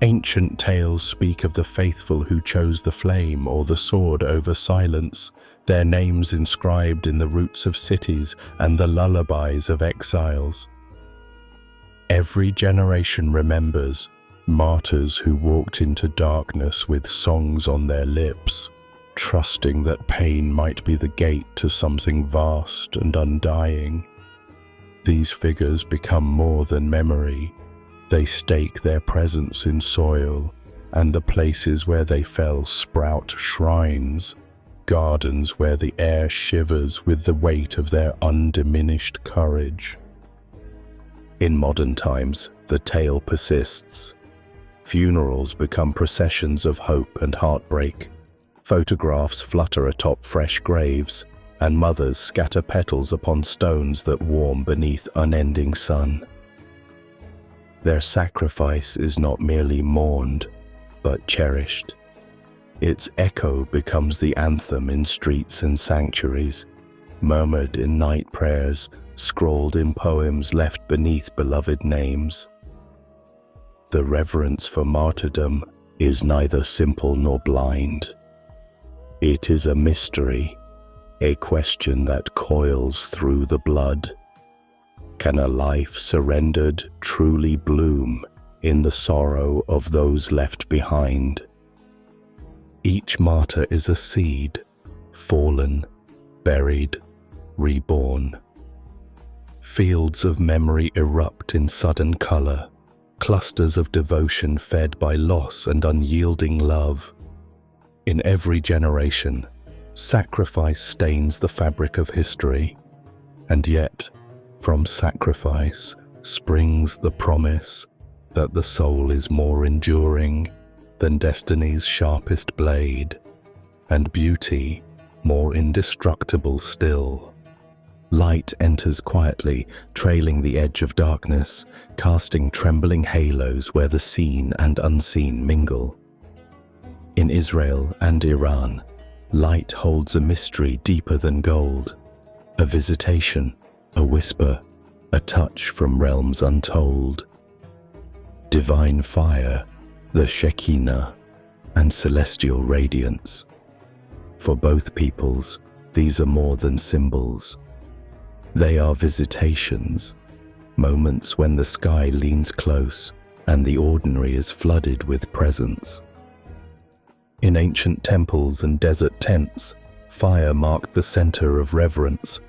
Ancient tales speak of the faithful who chose the flame or the sword over silence, their names inscribed in the roots of cities and the lullabies of exiles. Every generation remembers martyrs who walked into darkness with songs on their lips, trusting that pain might be the gate to something vast and undying. These figures become more than memory. They stake their presence in soil, and the places where they fell sprout shrines, gardens where the air shivers with the weight of their undiminished courage. In modern times, the tale persists. Funerals become processions of hope and heartbreak. Photographs flutter atop fresh graves, and mothers scatter petals upon stones that warm beneath unending sun. Their sacrifice is not merely mourned, but cherished. Its echo becomes the anthem in streets and sanctuaries, murmured in night prayers, scrawled in poems left beneath beloved names. The reverence for martyrdom is neither simple nor blind. It is a mystery, a question that coils through the blood. Can a life surrendered truly bloom in the sorrow of those left behind? Each martyr is a seed, fallen, buried, reborn. Fields of memory erupt in sudden color, clusters of devotion fed by loss and unyielding love. In every generation, sacrifice stains the fabric of history, and yet, from sacrifice springs the promise that the soul is more enduring than destiny's sharpest blade, and beauty more indestructible still. Light enters quietly, trailing the edge of darkness, casting trembling halos where the seen and unseen mingle. In Israel and Iran, light holds a mystery deeper than gold, a visitation, a whisper, a touch from realms untold. Divine fire, the Shekinah, and celestial radiance. For both peoples, these are more than symbols. They are visitations, moments when the sky leans close and the ordinary is flooded with presence. In ancient temples and desert tents, fire marked the center of reverence.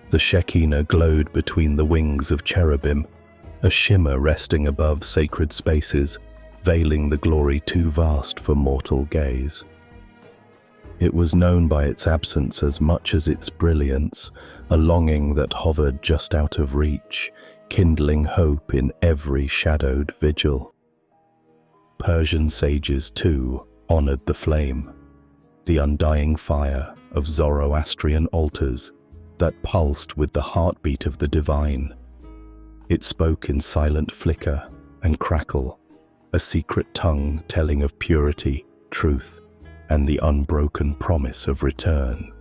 The Shekinah glowed between the wings of cherubim, a shimmer resting above sacred spaces, veiling the glory too vast for mortal gaze. It was known by its absence as much as its brilliance, a longing that hovered just out of reach, kindling hope in every shadowed vigil. Persian sages, too, honored the flame, the undying fire of Zoroastrian altars that pulsed with the heartbeat of the divine. It spoke in silent flicker and crackle, a secret tongue telling of purity, truth, and the unbroken promise of return.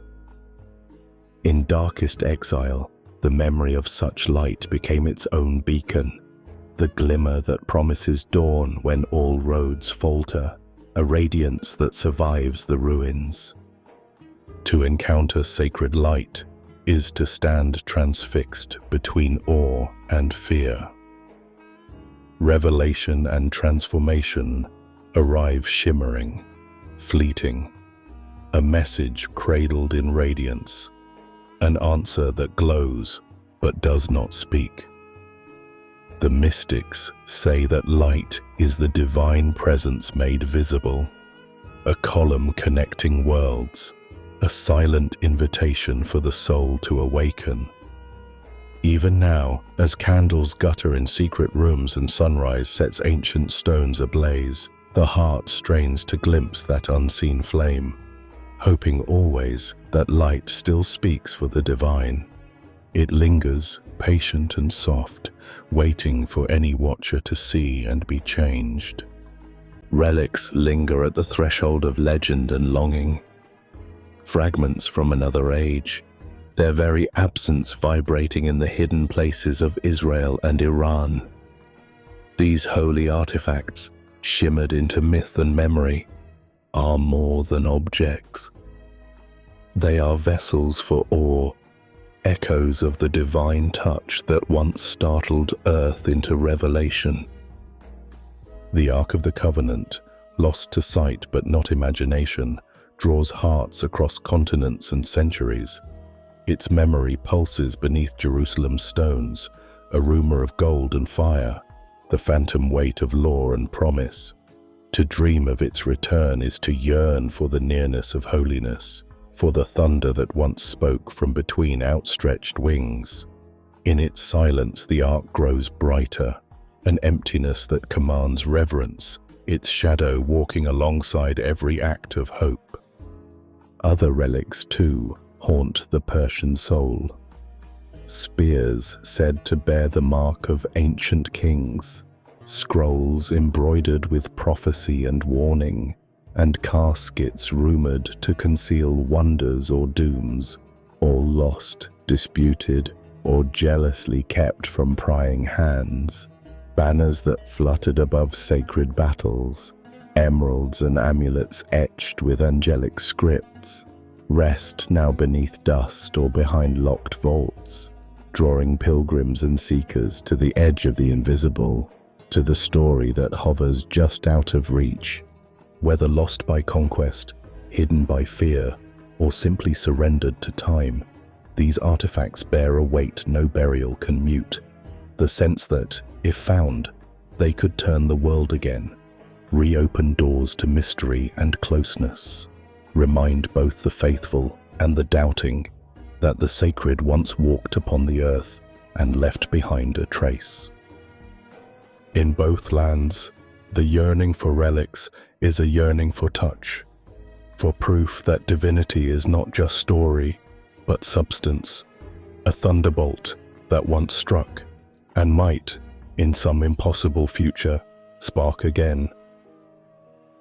In darkest exile, the memory of such light became its own beacon, the glimmer that promises dawn when all roads falter, a radiance that survives the ruins. To encounter sacred light is to stand transfixed between awe and fear. Revelation and transformation arrive shimmering, fleeting, a message cradled in radiance, an answer that glows but does not speak. The mystics say that light is the divine presence made visible, a column connecting worlds, a silent invitation for the soul to awaken. Even now, as candles gutter in secret rooms and sunrise sets ancient stones ablaze, the heart strains to glimpse that unseen flame, hoping always that light still speaks for the divine. It lingers, patient and soft, waiting for any watcher to see and be changed. Relics linger at the threshold of legend and longing, fragments from another age, their very absence vibrating in the hidden places of Israel and Iran. These holy artifacts, shimmered into myth and memory, are more than objects. They are vessels for awe, echoes of the divine touch that once startled earth into revelation. The Ark of the Covenant, lost to sight but not imagination, draws hearts across continents and centuries. Its memory pulses beneath Jerusalem's stones, a rumor of gold and fire, the phantom weight of law and promise. To dream of its return is to yearn for the nearness of holiness, for the thunder that once spoke from between outstretched wings. In its silence the ark grows brighter, an emptiness that commands reverence, its shadow walking alongside every act of hope. Other relics, too, haunt the Persian soul. Spears said to bear the mark of ancient kings, scrolls embroidered with prophecy and warning, and caskets rumored to conceal wonders or dooms, all lost, disputed, or jealously kept from prying hands. Banners that fluttered above sacred battles, emeralds and amulets etched with angelic scripts, rest now beneath dust or behind locked vaults, drawing pilgrims and seekers to the edge of the invisible, to the story that hovers just out of reach. Whether lost by conquest, hidden by fear, or simply surrendered to time, these artifacts bear a weight no burial can mute. The sense that, if found, they could turn the world again, reopen doors to mystery and closeness, remind both the faithful and the doubting that the sacred once walked upon the earth and left behind a trace. In both lands, the yearning for relics is a yearning for touch, for proof that divinity is not just story, but substance, a thunderbolt that once struck and might, in some impossible future, spark again.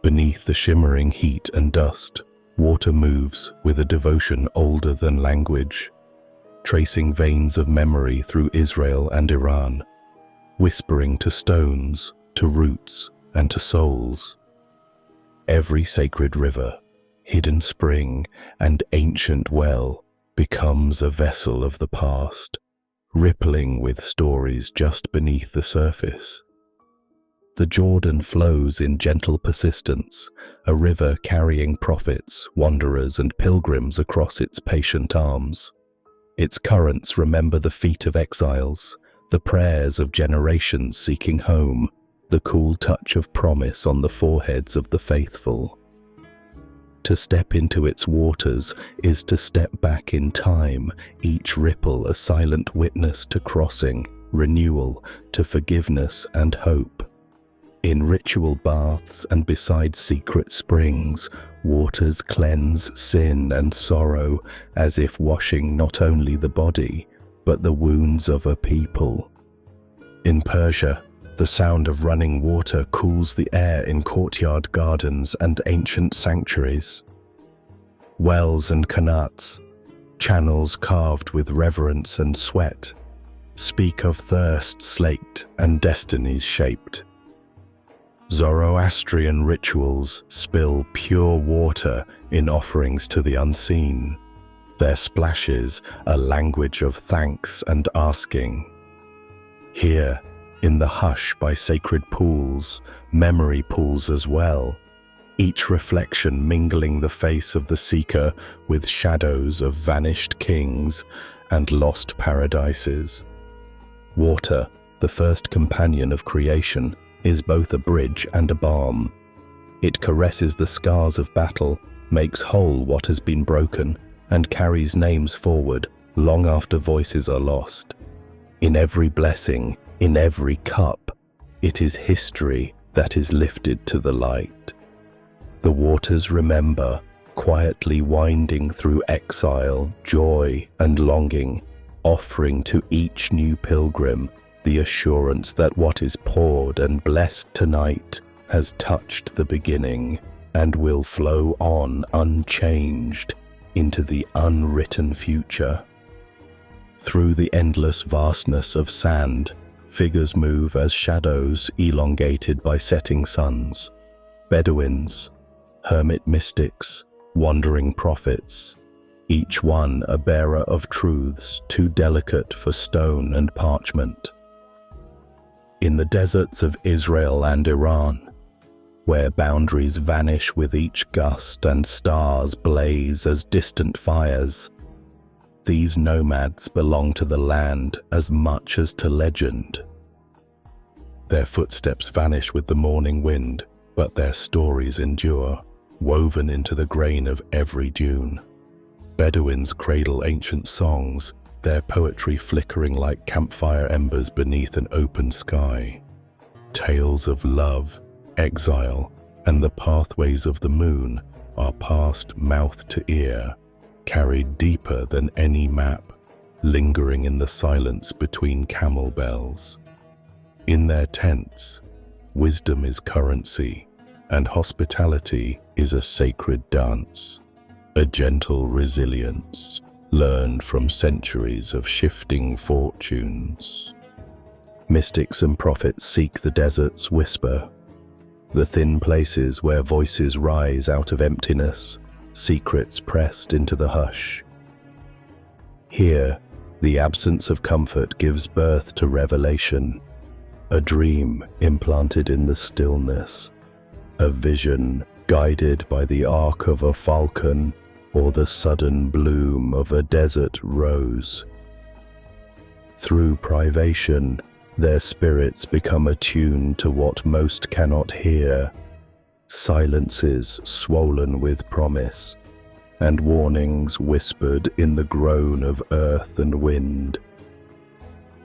Beneath the shimmering heat and dust, water moves with a devotion older than language, tracing veins of memory through Israel and Iran, whispering to stones, to roots, and to souls. Every sacred river, hidden spring, and ancient well becomes a vessel of the past, rippling with stories just beneath the surface. The Jordan flows in gentle persistence, a river carrying prophets, wanderers, and pilgrims across its patient arms. Its currents remember the feet of exiles, the prayers of generations seeking home, the cool touch of promise on the foreheads of the faithful. To step into its waters is to step back in time, each ripple a silent witness to crossing, renewal, to forgiveness and hope. In ritual baths and beside secret springs, waters cleanse sin and sorrow, as if washing not only the body, but the wounds of a people. In Persia, the sound of running water cools the air in courtyard gardens and ancient sanctuaries. Wells and qanats, channels carved with reverence and sweat, speak of thirst slaked and destinies shaped. Zoroastrian rituals spill pure water in offerings to the unseen, their splashes a language of thanks and asking. Here, in the hush by sacred pools, memory pools as well, each reflection mingling the face of the seeker with shadows of vanished kings and lost paradises. Water, the first companion of creation, is both a bridge and a balm. It caresses the scars of battle, makes whole what has been broken, and carries names forward long after voices are lost. In every blessing, in every cup, it is history that is lifted to the light. The waters remember, quietly winding through exile, joy, and longing, offering to each new pilgrim the assurance that what is poured and blessed tonight has touched the beginning and will flow on unchanged into the unwritten future. Through the endless vastness of sand, figures move as shadows elongated by setting suns. Bedouins, hermit mystics, wandering prophets, each one a bearer of truths too delicate for stone and parchment. In the deserts of Israel and Iran, where boundaries vanish with each gust and stars blaze as distant fires, these nomads belong to the land as much as to legend. Their footsteps vanish with the morning wind, but their stories endure, woven into the grain of every dune. Bedouins cradle ancient songs, their poetry flickering like campfire embers beneath an open sky. Tales of love, exile, and the pathways of the moon are passed mouth to ear, carried deeper than any map, lingering in the silence between camel bells. In their tents, wisdom is currency, and hospitality is a sacred dance, a gentle resilience learned from centuries of shifting fortunes. Mystics and prophets seek the desert's whisper, the thin places where voices rise out of emptiness, secrets pressed into the hush. Here, the absence of comfort gives birth to revelation, a dream implanted in the stillness, a vision guided by the arc of a falcon or the sudden bloom of a desert rose. Through privation, their spirits become attuned to what most cannot hear, silences swollen with promise, and warnings whispered in the groan of earth and wind.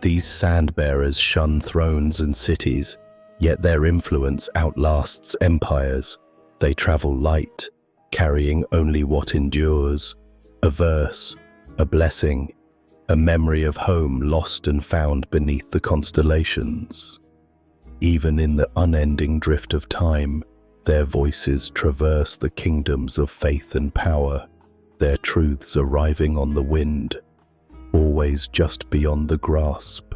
These sand-bearers shun thrones and cities, yet their influence outlasts empires. They travel light, carrying only what endures, a verse, a blessing, a memory of home lost and found beneath the constellations. Even in the unending drift of time, their voices traverse the kingdoms of faith and power, their truths arriving on the wind, always just beyond the grasp,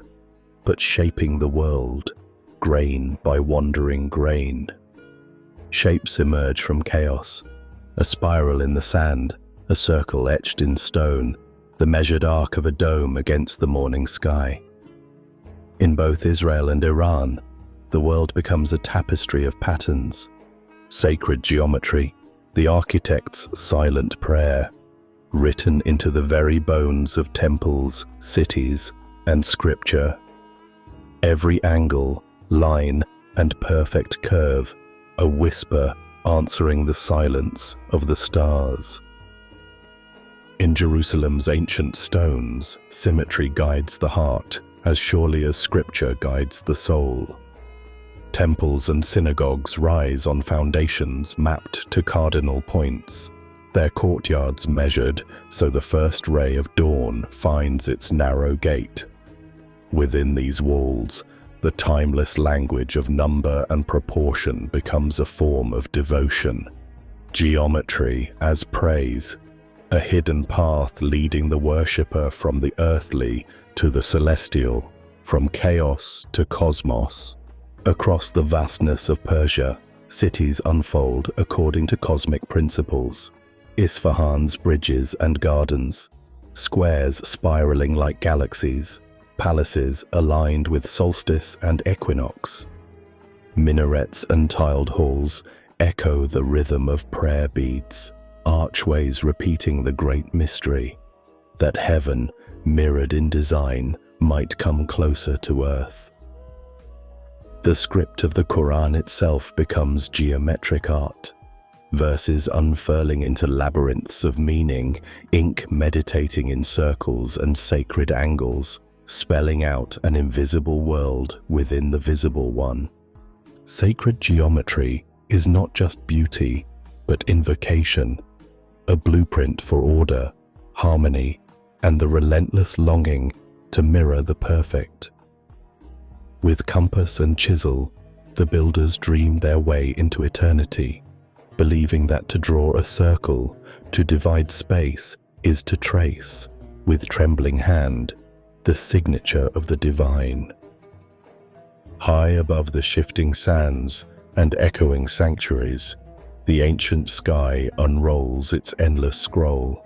but shaping the world, grain by wandering grain. Shapes emerge from chaos, a spiral in the sand, a circle etched in stone, the measured arc of a dome against the morning sky. In both Israel and Iran, the world becomes a tapestry of patterns, sacred geometry, the architect's silent prayer, written into the very bones of temples, cities, and scripture. Every angle, line, and perfect curve, a whisper answering the silence of the stars. In Jerusalem's ancient stones, symmetry guides the heart as surely as scripture guides the soul. Temples and synagogues rise on foundations mapped to cardinal points, their courtyards measured so the first ray of dawn finds its narrow gate. Within these walls, the timeless language of number and proportion becomes a form of devotion. Geometry as praise, a hidden path leading the worshipper from the earthly to the celestial, from chaos to cosmos. Across the vastness of Persia, cities unfold according to cosmic principles. Isfahan's bridges and gardens, squares spiraling like galaxies, palaces aligned with solstice and equinox. Minarets and tiled halls echo the rhythm of prayer beads, archways repeating the great mystery, that heaven, mirrored in design, might come closer to earth. The script of the Quran itself becomes geometric art, verses unfurling into labyrinths of meaning, ink meditating in circles and sacred angles, spelling out an invisible world within the visible one. Sacred geometry is not just beauty, but invocation, a blueprint for order, harmony, and the relentless longing to mirror the perfect. With compass and chisel, the builders dreamed their way into eternity, believing that to draw a circle, to divide space, is to trace, with trembling hand, the signature of the divine. High above the shifting sands and echoing sanctuaries, the ancient sky unrolls its endless scroll,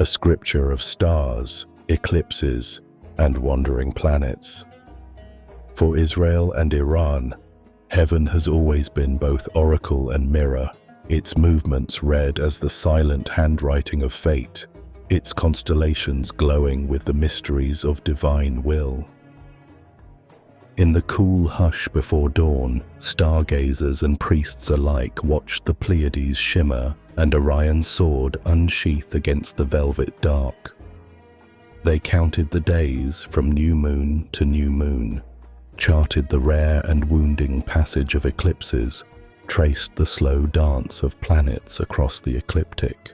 a scripture of stars, eclipses, and wandering planets. For Israel and Iran, heaven has always been both oracle and mirror, its movements read as the silent handwriting of fate, its constellations glowing with the mysteries of divine will. In the cool hush before dawn, stargazers and priests alike watched the Pleiades shimmer and Orion's sword unsheath against the velvet dark. They counted the days from new moon to new moon, charted the rare and wounding passage of eclipses, traced the slow dance of planets across the ecliptic.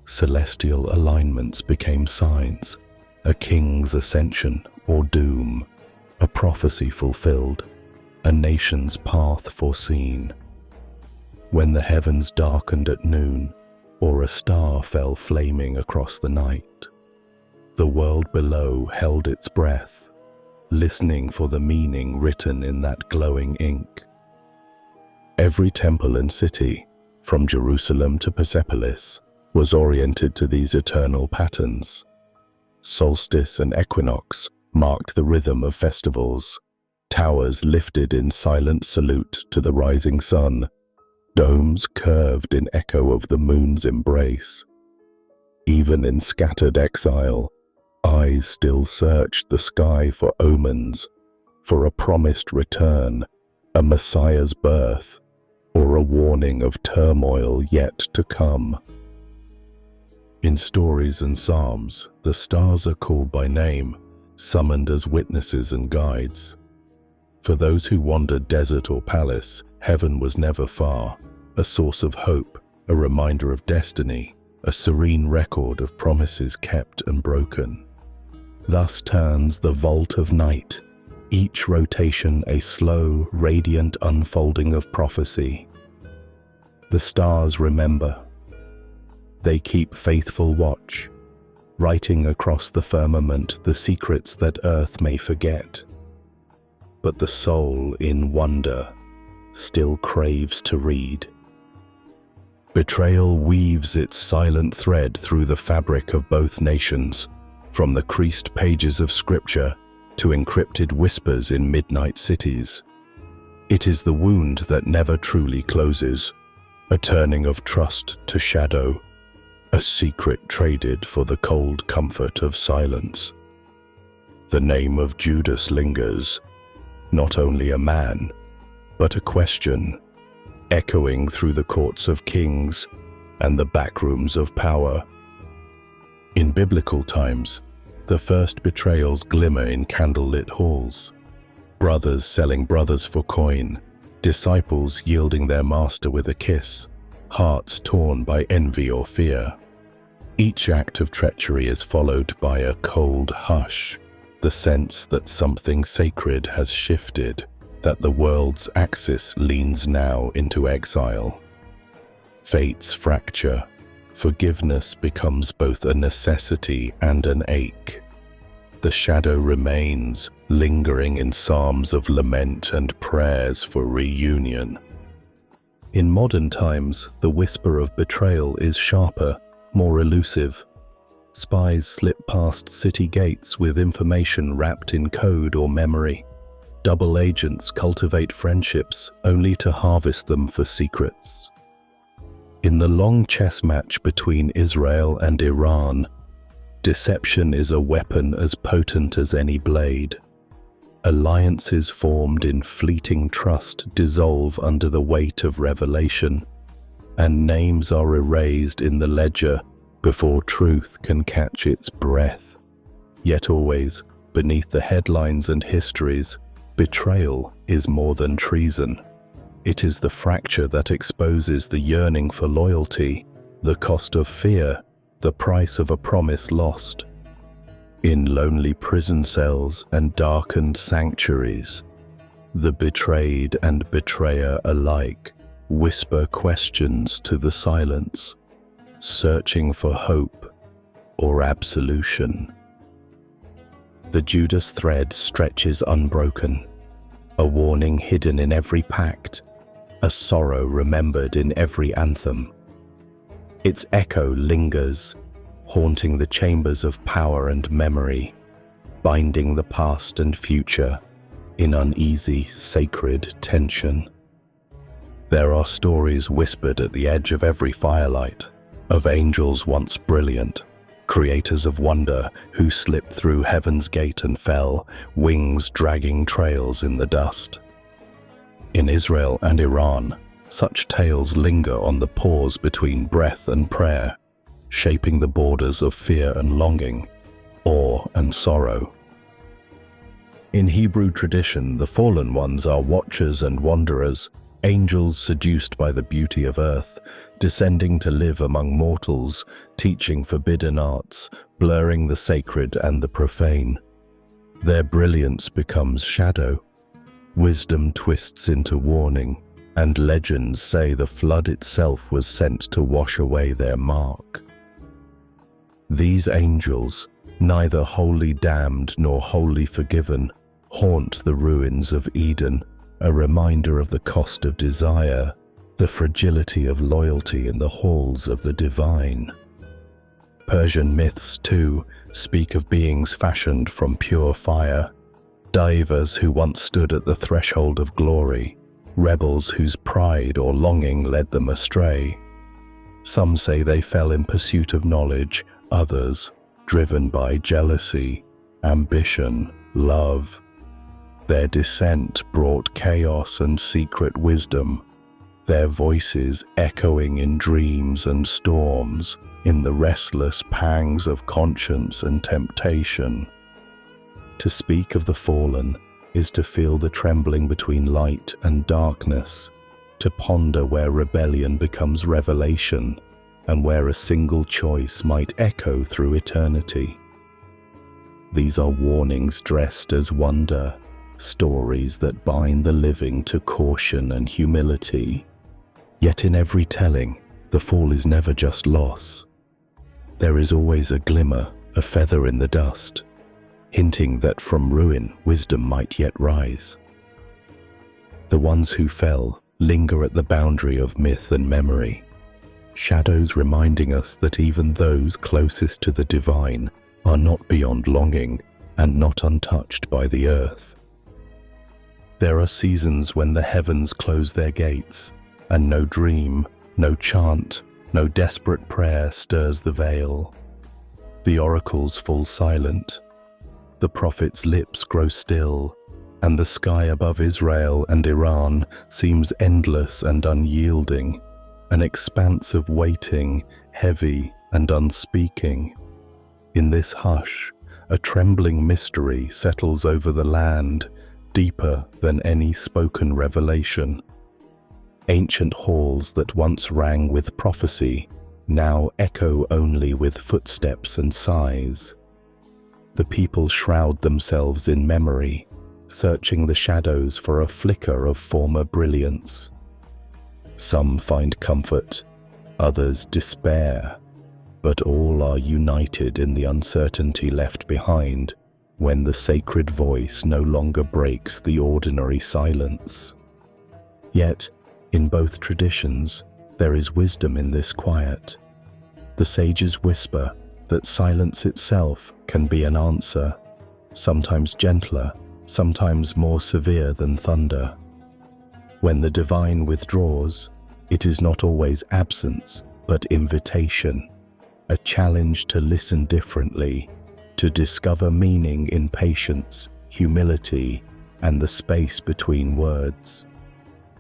Celestial alignments became signs, a king's ascension or doom, a prophecy fulfilled, a nation's path foreseen. When the heavens darkened at noon, or a star fell flaming across the night, the world below held its breath, listening for the meaning written in that glowing ink. Every temple and city, from Jerusalem to Persepolis, was oriented to these eternal patterns. Solstice and equinox marked the rhythm of festivals, towers lifted in silent salute to the rising sun, domes curved in echo of the moon's embrace. Even in scattered exile, eyes still searched the sky for omens, for a promised return, a Messiah's birth, or a warning of turmoil yet to come. In stories and psalms, the stars are called by name, summoned as witnesses and guides. For those who wandered desert or palace, heaven was never far, a source of hope, a reminder of destiny, a serene record of promises kept and broken. Thus turns the vault of night, each rotation a slow, radiant unfolding of prophecy. The stars remember. They keep faithful watch, writing across the firmament the secrets that earth may forget. But the soul, in wonder, still craves to read. Betrayal weaves its silent thread through the fabric of both nations, from the creased pages of scripture to encrypted whispers in midnight cities. It is the wound that never truly closes, a turning of trust to shadow, a secret traded for the cold comfort of silence. The name of Judas lingers, not only a man, but a question, echoing through the courts of kings and the backrooms of power. In biblical times, the first betrayals glimmer in candlelit halls. Brothers selling brothers for coin, disciples yielding their master with a kiss, hearts torn by envy or fear. Each act of treachery is followed by a cold hush, the sense that something sacred has shifted, that the world's axis leans now into exile. Fates fracture. Forgiveness becomes both a necessity and an ache. The shadow remains, lingering in psalms of lament and prayers for reunion. In modern times, the whisper of betrayal is sharper, more elusive. Spies slip past city gates with information wrapped in code or memory. Double agents cultivate friendships only to harvest them for secrets. In the long chess match between Israel and Iran, deception is a weapon as potent as any blade. Alliances formed in fleeting trust dissolve under the weight of revelation, and names are erased in the ledger before truth can catch its breath. Yet always, beneath the headlines and histories, betrayal is more than treason. It is the fracture that exposes the yearning for loyalty, the cost of fear, the price of a promise lost. In lonely prison cells and darkened sanctuaries, the betrayed and betrayer alike whisper questions to the silence, searching for hope or absolution. The Judas thread stretches unbroken, a warning hidden in every pact, a sorrow remembered in every anthem. Its echo lingers, haunting the chambers of power and memory, binding the past and future in uneasy, sacred tension. There are stories whispered at the edge of every firelight, of angels once brilliant, creators of wonder who slipped through heaven's gate and fell, wings dragging trails in the dust. In Israel and Iran, such tales linger on the pause between breath and prayer, shaping the borders of fear and longing, awe and sorrow. In Hebrew tradition, the fallen ones are watchers and wanderers, angels seduced by the beauty of earth, descending to live among mortals, teaching forbidden arts, blurring the sacred and the profane. Their brilliance becomes shadow. Wisdom twists into warning, and legends say the flood itself was sent to wash away their mark. These angels, neither wholly damned nor wholly forgiven, haunt the ruins of Eden, a reminder of the cost of desire, the fragility of loyalty in the halls of the divine. Persian myths, too, speak of beings fashioned from pure fire, divers who once stood at the threshold of glory, rebels whose pride or longing led them astray. Some say they fell in pursuit of knowledge, others driven by jealousy, ambition, love. Their descent brought chaos and secret wisdom, their voices echoing in dreams and storms, in the restless pangs of conscience and temptation. To speak of the fallen is to feel the trembling between light and darkness, to ponder where rebellion becomes revelation, and where a single choice might echo through eternity. These are warnings dressed as wonder, stories that bind the living to caution and humility. Yet in every telling, the fall is never just loss. There is always a glimmer, a feather in the dust, hinting that from ruin wisdom might yet rise. The ones who fell linger at the boundary of myth and memory, shadows reminding us that even those closest to the divine are not beyond longing and not untouched by the earth. There are seasons when the heavens close their gates, and no dream, no chant, no desperate prayer stirs the veil. The oracles fall silent, the prophet's lips grow still, and the sky above Israel and Iran seems endless and unyielding, an expanse of waiting, heavy and unspeaking. In this hush, a trembling mystery settles over the land, deeper than any spoken revelation. Ancient halls that once rang with prophecy now echo only with footsteps and sighs. The people shroud themselves in memory, searching the shadows for a flicker of former brilliance. Some find comfort, others despair, but all are united in the uncertainty left behind when the sacred voice no longer breaks the ordinary silence. Yet, in both traditions, there is wisdom in this quiet. The sages whisper that silence itself can be an answer, sometimes gentler, sometimes more severe than thunder. When the divine withdraws, it is not always absence, but invitation, a challenge to listen differently, to discover meaning in patience, humility, and the space between words.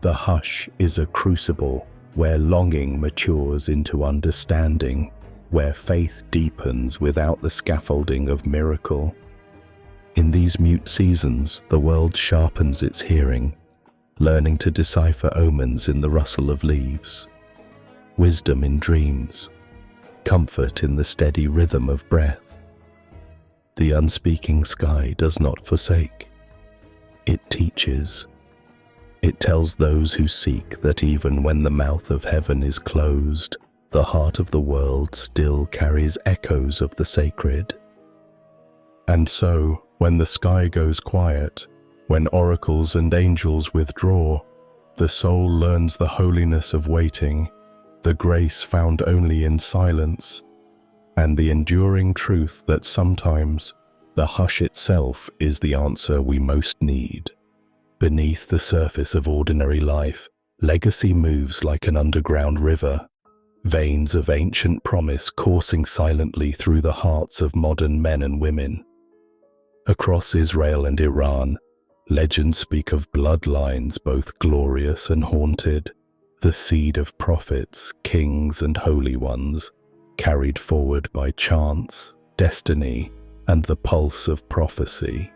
The hush is a crucible where longing matures into understanding, where faith deepens without the scaffolding of miracle. In these mute seasons, the world sharpens its hearing, learning to decipher omens in the rustle of leaves, wisdom in dreams, comfort in the steady rhythm of breath. The unspeaking sky does not forsake. It teaches. It tells those who seek that even when the mouth of heaven is closed, the heart of the world still carries echoes of the sacred. And so, when the sky goes quiet, when oracles and angels withdraw, the soul learns the holiness of waiting, the grace found only in silence, and the enduring truth that sometimes the hush itself is the answer we most need. Beneath the surface of ordinary life, legacy moves like an underground river, veins of ancient promise coursing silently through the hearts of modern men and women. Across Israel and Iran, legends speak of bloodlines both glorious and haunted, the seed of prophets, kings, and holy ones, carried forward by chance, destiny, and the pulse of prophecy.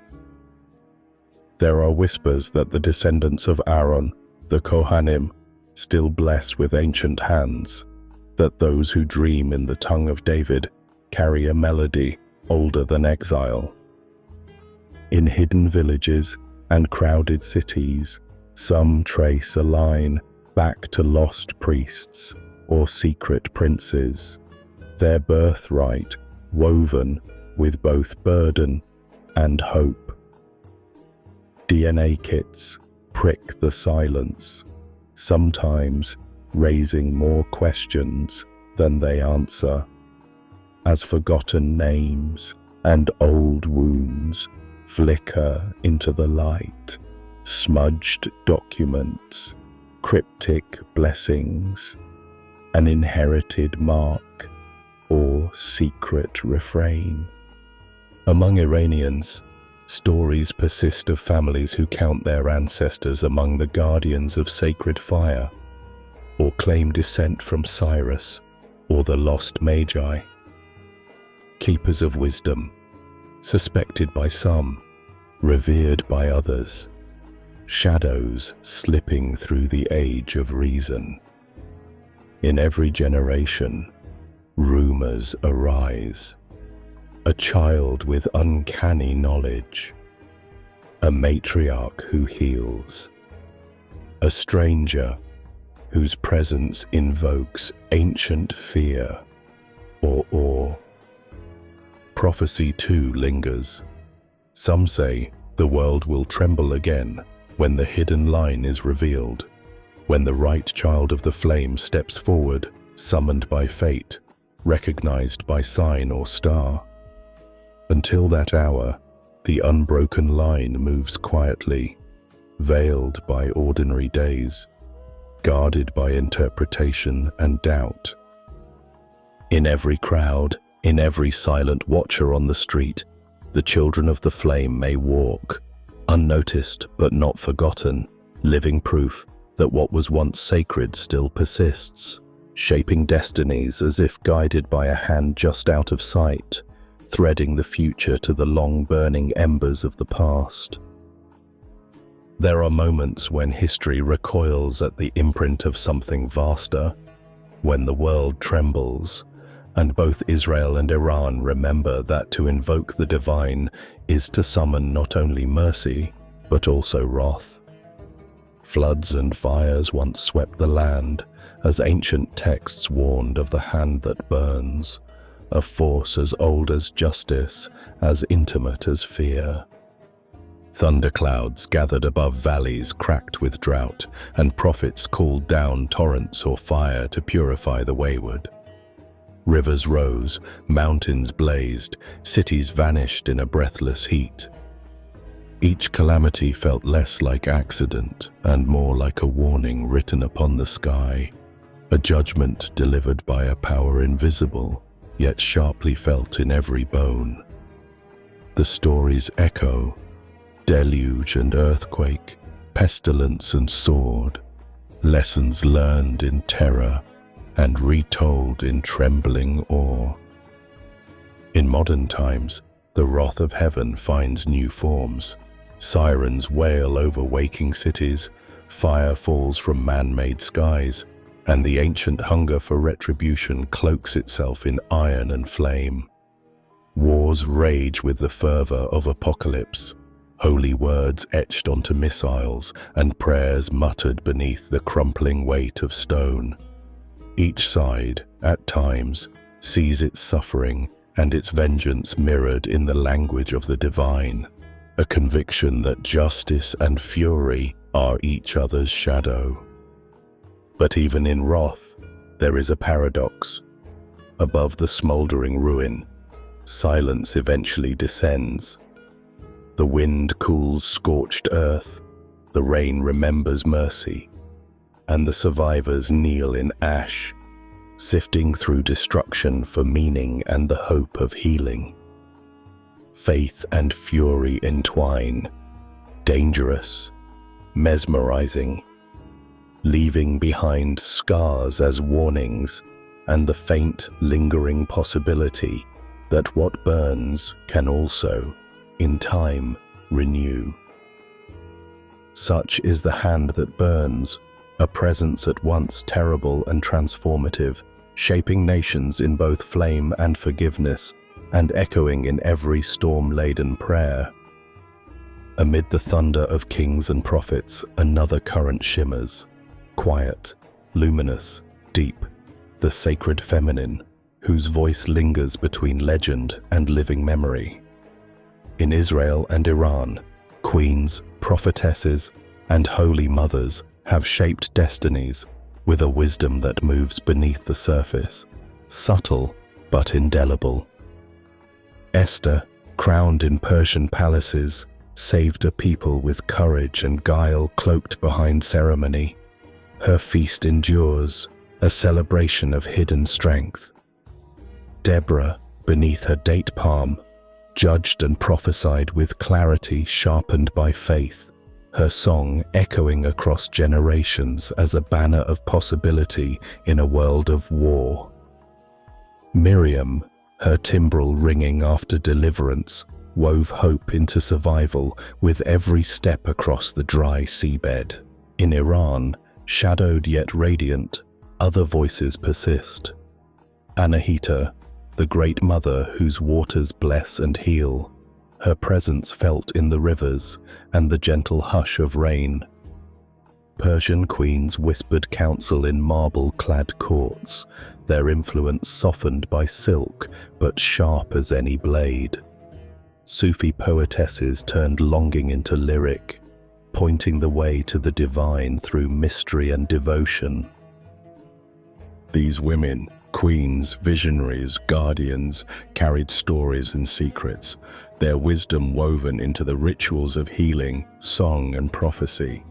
There are whispers that the descendants of Aaron, the Kohanim, still bless with ancient hands, that those who dream in the tongue of David carry a melody older than exile. In hidden villages and crowded cities, some trace a line back to lost priests or secret princes, their birthright woven with both burden and hope. DNA kits prick the silence, sometimes raising more questions than they answer, as forgotten names and old wounds flicker into the light, smudged documents, cryptic blessings, an inherited mark or secret refrain. Among Iranians, stories persist of families who count their ancestors among the guardians of sacred fire, or claim descent from Cyrus or the lost Magi. Keepers of wisdom, suspected by some, revered by others, shadows slipping through the age of reason. In every generation, rumors arise. A child with uncanny knowledge, a matriarch who heals, a stranger whose presence invokes ancient fear or awe. Prophecy too lingers. Some say the world will tremble again when the hidden line is revealed, when the right child of the flame steps forward, summoned by fate, recognized by sign or star. Until that hour, the unbroken line moves quietly, veiled by ordinary days, guarded by interpretation and doubt. In every crowd, in every silent watcher on the street, the children of the flame may walk, unnoticed but not forgotten, living proof that what was once sacred still persists, shaping destinies as if guided by a hand just out of sight, threading the future to the long-burning embers of the past. There are moments when history recoils at the imprint of something vaster, when the world trembles, and both Israel and Iran remember that to invoke the divine is to summon not only mercy, but also wrath. Floods and fires once swept the land, as ancient texts warned of the hand that burns, a force as old as justice, as intimate as fear. Thunderclouds gathered above valleys cracked with drought, and prophets called down torrents or fire to purify the wayward. Rivers rose, mountains blazed, cities vanished in a breathless heat. Each calamity felt less like accident and more like a warning written upon the sky, a judgment delivered by a power invisible, yet sharply felt in every bone. The stories echo: deluge and earthquake, pestilence and sword, lessons learned in terror and retold in trembling awe. In modern times, the wrath of heaven finds new forms. Sirens wail over waking cities, fire falls from man-made skies, and the ancient hunger for retribution cloaks itself in iron and flame. Wars rage with the fervor of apocalypse, holy words etched onto missiles and prayers muttered beneath the crumpling weight of stone. Each side, at times, sees its suffering and its vengeance mirrored in the language of the divine, a conviction that justice and fury are each other's shadow. But even in wrath, there is a paradox. Above the smoldering ruin, silence eventually descends. The wind cools scorched earth, the rain remembers mercy, and the survivors kneel in ash, sifting through destruction for meaning and the hope of healing. Faith and fury entwine, dangerous, mesmerizing, leaving behind scars as warnings and the faint, lingering possibility that what burns can also, in time, renew. Such is the hand that burns, a presence at once terrible and transformative, shaping nations in both flame and forgiveness, and echoing in every storm-laden prayer. Amid the thunder of kings and prophets, another current shimmers, quiet, luminous, deep, the sacred feminine, whose voice lingers between legend and living memory. In Israel and Iran, queens, prophetesses, and holy mothers have shaped destinies with a wisdom that moves beneath the surface, subtle but indelible. Esther, crowned in Persian palaces, saved a people with courage and guile cloaked behind ceremony. Her feast endures, a celebration of hidden strength. Deborah, beneath her date palm, judged and prophesied with clarity sharpened by faith, her song echoing across generations as a banner of possibility in a world of war. Miriam, her timbrel ringing after deliverance, wove hope into survival with every step across the dry seabed. In Iran, shadowed yet radiant, other voices persist. Anahita, the great mother whose waters bless and heal, her presence felt in the rivers and the gentle hush of rain. Persian queens whispered counsel in marble-clad courts, their influence softened by silk but sharp as any blade. Sufi poetesses turned longing into lyric, pointing the way to the divine through mystery and devotion. These women, Queens, visionaries, guardians carried stories and secrets, their wisdom woven into the rituals of healing, song, and prophecy.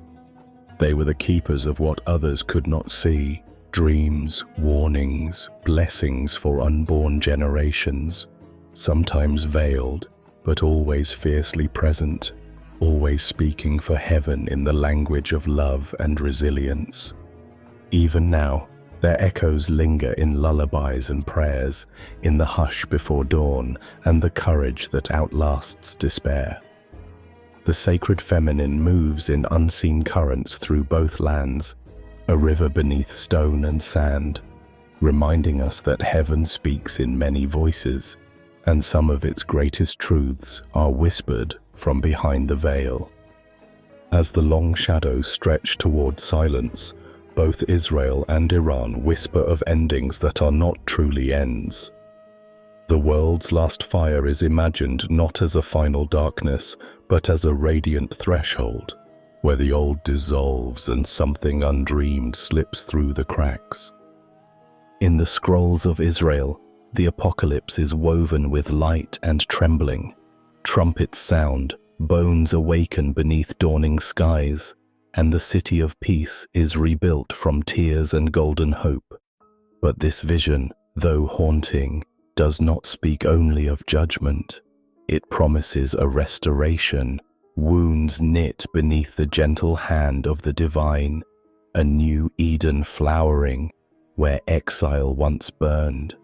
They were the keepers of what others could not see, dreams, warnings, blessings for unborn generations, sometimes veiled, but always fiercely present, always speaking for heaven in the language of love and resilience. Even now, their echoes linger in lullabies and prayers, in the hush before dawn and the courage that outlasts despair. The sacred feminine moves in unseen currents through both lands, a river beneath stone and sand, reminding us that heaven speaks in many voices, and some of its greatest truths are whispered from behind the veil. As the long shadows stretch toward silence, both Israel and Iran whisper of endings that are not truly ends. The world's last fire is imagined not as a final darkness, but as a radiant threshold, where the old dissolves and something undreamed slips through the cracks. In the scrolls of Israel, the apocalypse is woven with light and trembling. Trumpets sound, bones awaken beneath dawning skies, and the city of peace is rebuilt from tears and golden hope. But this vision, though haunting, does not speak only of judgment. It promises a restoration, wounds knit beneath the gentle hand of the divine, a new Eden flowering where exile once burned.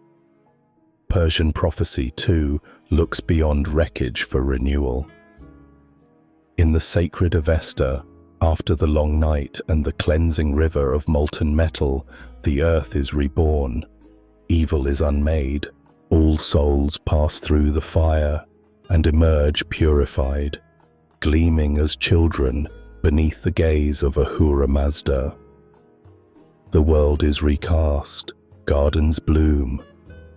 Persian prophecy, too, looks beyond wreckage for renewal. In the sacred Avesta, after the long night and the cleansing river of molten metal, the earth is reborn. Evil is unmade. All souls pass through the fire and emerge purified, gleaming as children beneath the gaze of Ahura Mazda. The world is recast, gardens bloom,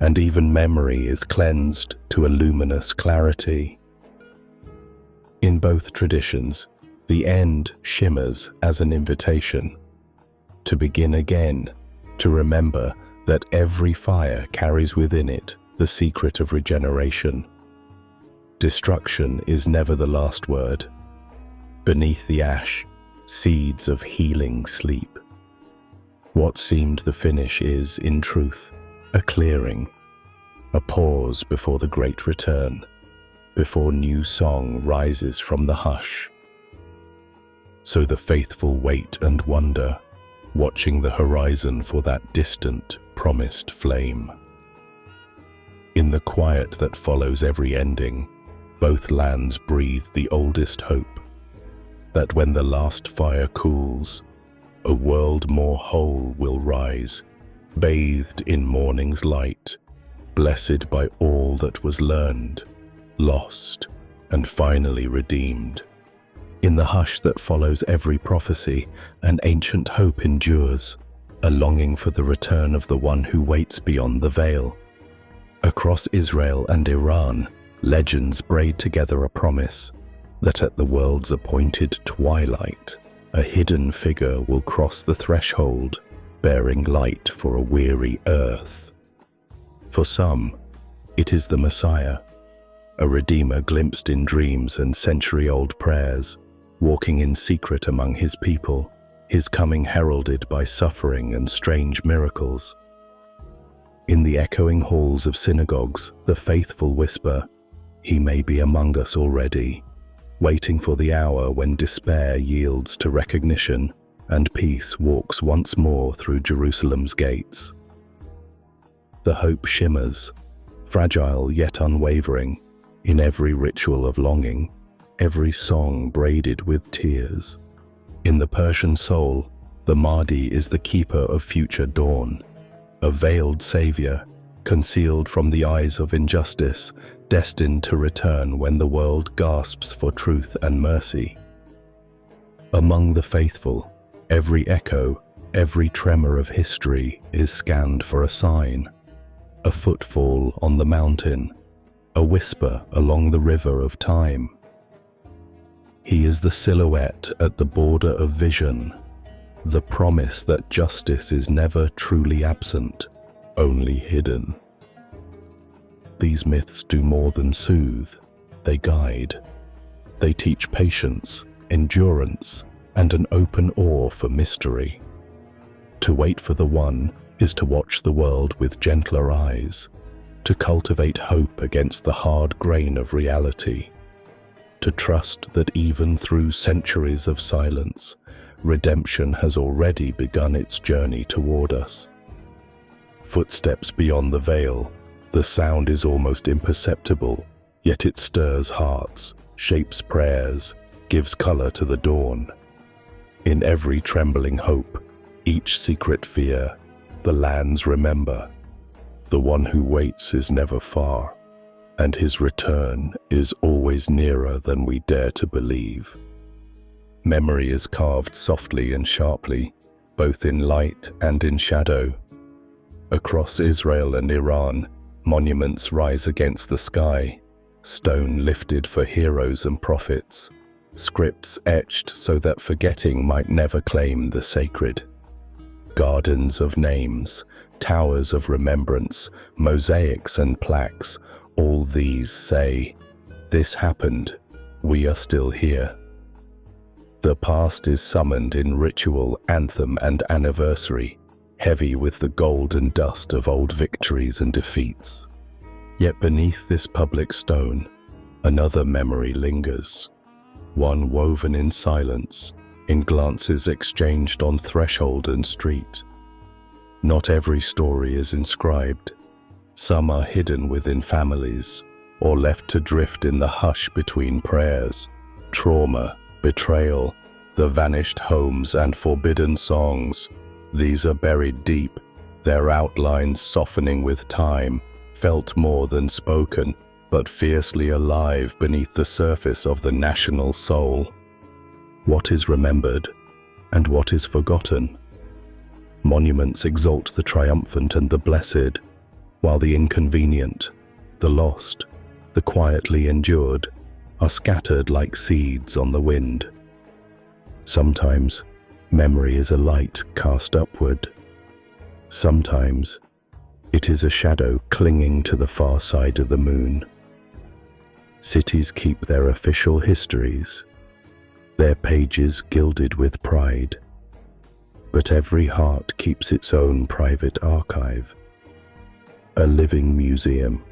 and even memory is cleansed to a luminous clarity. In both traditions, the end shimmers as an invitation to begin again, to remember that every fire carries within it the secret of regeneration. Destruction is never the last word. Beneath the ash, seeds of healing sleep. What seemed the finish is, in truth, a clearing, a pause before the great return, before new song rises from the hush. So the faithful wait and wonder, watching the horizon for that distant, promised flame. In the quiet that follows every ending, both lands breathe the oldest hope, that when the last fire cools, a world more whole will rise, bathed in morning's light, blessed by all that was learned, lost, and finally redeemed. In the hush that follows every prophecy, an ancient hope endures, a longing for the return of the one who waits beyond the veil. Across Israel and Iran, legends braid together a promise that at the world's appointed twilight, a hidden figure will cross the threshold, bearing light for a weary earth. For some, it is the Messiah, a Redeemer glimpsed in dreams and century-old prayers, walking in secret among his people, his coming heralded by suffering and strange miracles. In the echoing halls of synagogues, the faithful whisper, "He may be among us already," waiting for the hour when despair yields to recognition and peace walks once more through Jerusalem's gates. The hope shimmers, fragile yet unwavering, in every ritual of longing, every song braided with tears. In the Persian soul, the Mahdi is the keeper of future dawn, a veiled savior, concealed from the eyes of injustice, destined to return when the world gasps for truth and mercy. Among the faithful, every echo, every tremor of history is scanned for a sign, a footfall on the mountain, a whisper along the river of time. He is the silhouette at the border of vision, the promise that justice is never truly absent, only hidden. These myths do more than soothe, they guide. They teach patience, endurance, and an open awe for mystery. To wait for the one is to watch the world with gentler eyes, to cultivate hope against the hard grain of reality, to trust that even through centuries of silence, redemption has already begun its journey toward us. Footsteps beyond the veil, the sound is almost imperceptible, yet it stirs hearts, shapes prayers, gives color to the dawn. In every trembling hope, each secret fear, the lands remember. The one who waits is never far, and his return is always nearer than we dare to believe. Memory is carved softly and sharply, both in light and in shadow. Across Israel and Iran, monuments rise against the sky, stone lifted for heroes and prophets, scripts etched so that forgetting might never claim the sacred. Gardens of names, towers of remembrance, mosaics and plaques, all these say, "This happened, we are still here." The past is summoned in ritual, anthem and anniversary, heavy with the golden dust of old victories and defeats. Yet beneath this public stone, another memory lingers, one woven in silence, in glances exchanged on threshold and street. Not every story is inscribed. Some are hidden within families, or left to drift in the hush between prayers. Trauma, betrayal, the vanished homes and forbidden songs, these are buried deep, their outlines softening with time, felt more than spoken, but fiercely alive beneath the surface of the national soul. What is remembered, and what is forgotten? Monuments exalt the triumphant and the blessed, while the inconvenient, the lost, the quietly endured, are scattered like seeds on the wind. Sometimes, memory is a light cast upward. Sometimes, it is a shadow clinging to the far side of the moon. Cities keep their official histories, their pages gilded with pride. But every heart keeps its own private archive, a living museum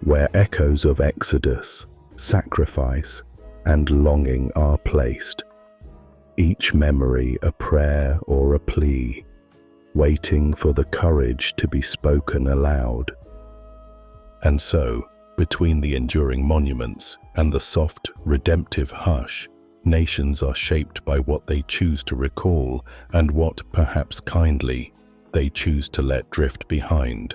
where echoes of exodus, sacrifice, and longing are placed, each memory a prayer or a plea, waiting for the courage to be spoken aloud. And so, between the enduring monuments and the soft, redemptive hush, nations are shaped by what they choose to recall and what, perhaps kindly, they choose to let drift behind.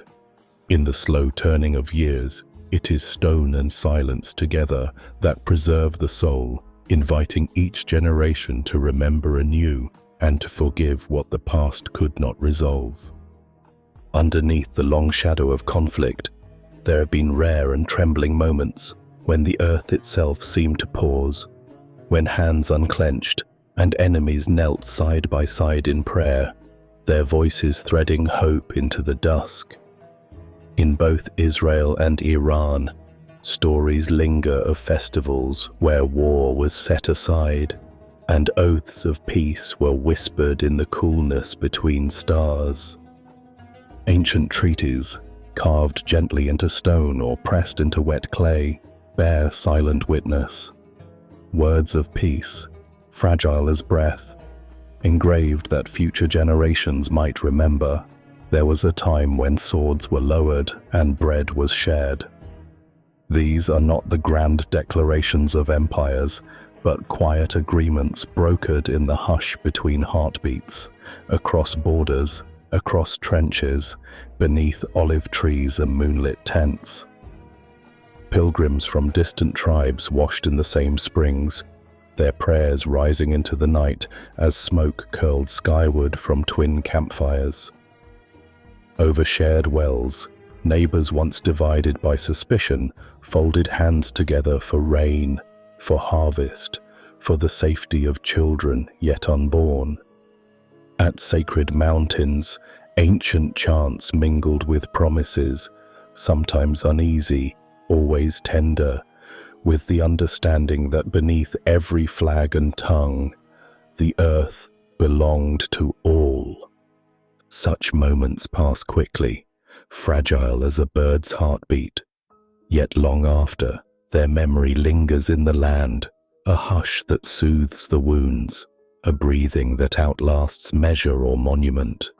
In the slow turning of years, it is stone and silence together that preserve the soul, inviting each generation to remember anew and to forgive what the past could not resolve. Underneath the long shadow of conflict, there have been rare and trembling moments when the earth itself seemed to pause, when hands unclenched and enemies knelt side by side in prayer, their voices threading hope into the dusk. In both Israel and Iran, stories linger of festivals where war was set aside, and oaths of peace were whispered in the coolness between stars. Ancient treaties, carved gently into stone or pressed into wet clay, bear silent witness. Words of peace, fragile as breath, engraved that future generations might remember. There was a time when swords were lowered and bread was shared. These are not the grand declarations of empires, but quiet agreements brokered in the hush between heartbeats, across borders, across trenches, beneath olive trees and moonlit tents. Pilgrims from distant tribes washed in the same springs, their prayers rising into the night as smoke curled skyward from twin campfires. Over shared wells, neighbors once divided by suspicion folded hands together for rain, for harvest, for the safety of children yet unborn. At sacred mountains, Ancient chants mingled with promises, sometimes uneasy, always tender, with the understanding that beneath every flag and tongue, the earth belonged to all. Such moments pass quickly, fragile as a bird's heartbeat, yet long after, their memory lingers in the land, a hush that soothes the wounds, a breathing that outlasts measure or monument.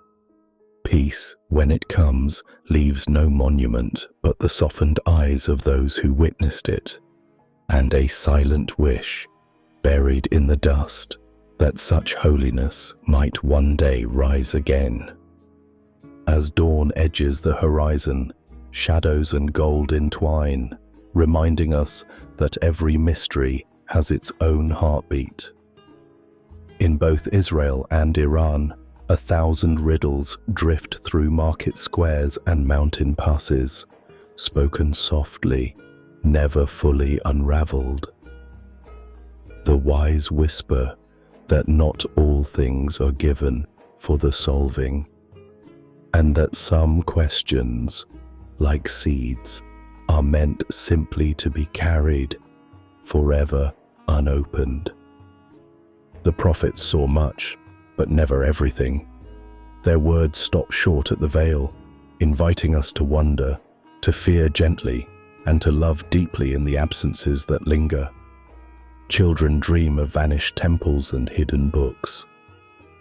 Peace, when it comes, leaves no monument but the softened eyes of those who witnessed it, and a silent wish, buried in the dust, that such holiness might one day rise again. As dawn edges the horizon, shadows and gold entwine, reminding us that every mystery has its own heartbeat. In both Israel and Iran, 1,000 riddles drift through market squares and mountain passes, spoken softly, never fully unraveled. The wise whisper that not all things are given for the solving, and that some questions, like seeds, are meant simply to be carried, forever unopened. The prophets saw much, but never everything. Their words stop short at the veil, inviting us to wonder, to fear gently, and to love deeply in the absences that linger. Children dream of vanished temples and hidden books.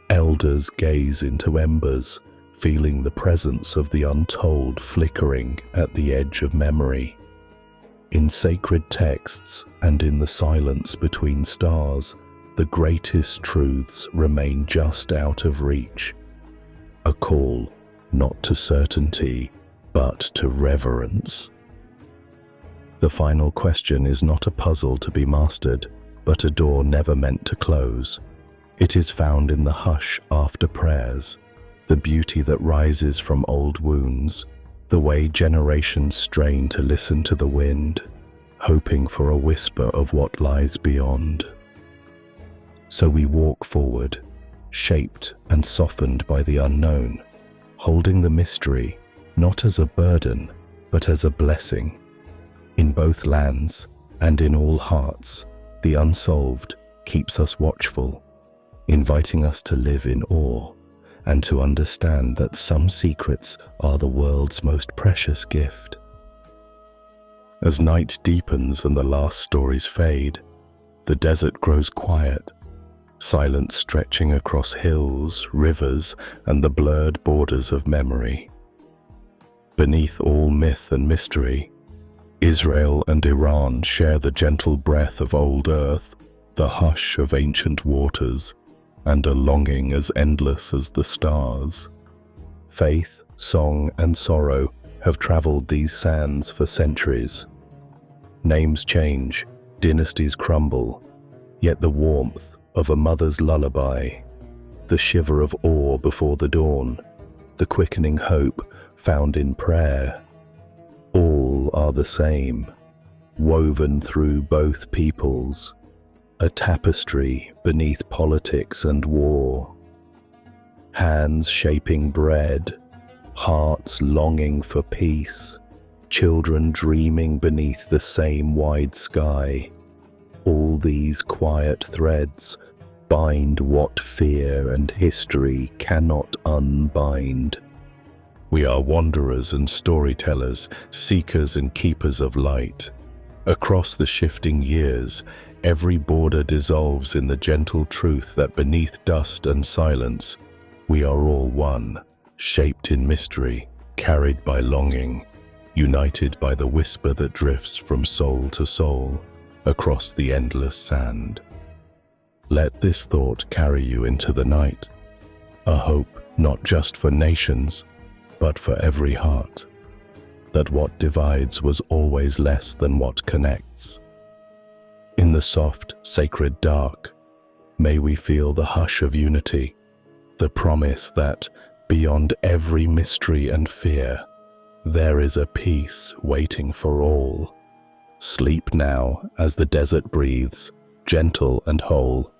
Elders gaze into embers, feeling the presence of the untold flickering at the edge of memory. In sacred texts and in the silence between stars, the greatest truths remain just out of reach. A call not to certainty, but to reverence. The final question is not a puzzle to be mastered, but a door never meant to close. It is found in the hush after prayers, the beauty that rises from old wounds, the way generations strain to listen to the wind, hoping for a whisper of what lies beyond. So we walk forward, shaped and softened by the unknown, holding the mystery not as a burden, but as a blessing. In both lands and in all hearts, the unsolved keeps us watchful, inviting us to live in awe and to understand that some secrets are the world's most precious gift. As night deepens and the last stories fade, the desert grows quiet, silence stretching across hills, rivers, and the blurred borders of memory. Beneath all myth and mystery, Israel and Iran share the gentle breath of old earth, the hush of ancient waters, and a longing as endless as the stars. Faith, song, and sorrow have traveled these sands for centuries. Names change, dynasties crumble, yet the warmth of a mother's lullaby, the shiver of awe before the dawn, the quickening hope found in prayer, all are the same, woven through both peoples, a tapestry beneath politics and war. Hands shaping bread, hearts longing for peace, children dreaming beneath the same wide sky. All these quiet threads bind what fear and history cannot unbind. We are wanderers and storytellers, seekers and keepers of light. Across the shifting years, every border dissolves in the gentle truth that beneath dust and silence, we are all one, shaped in mystery, carried by longing, united by the whisper that drifts from soul to soul across the endless sand. Let this thought carry you into the night, a hope not just for nations, but for every heart, that what divides was always less than what connects. In the soft, sacred dark, may we feel the hush of unity, the promise that, beyond every mystery and fear, there is a peace waiting for all. Sleep now as the desert breathes, gentle and whole,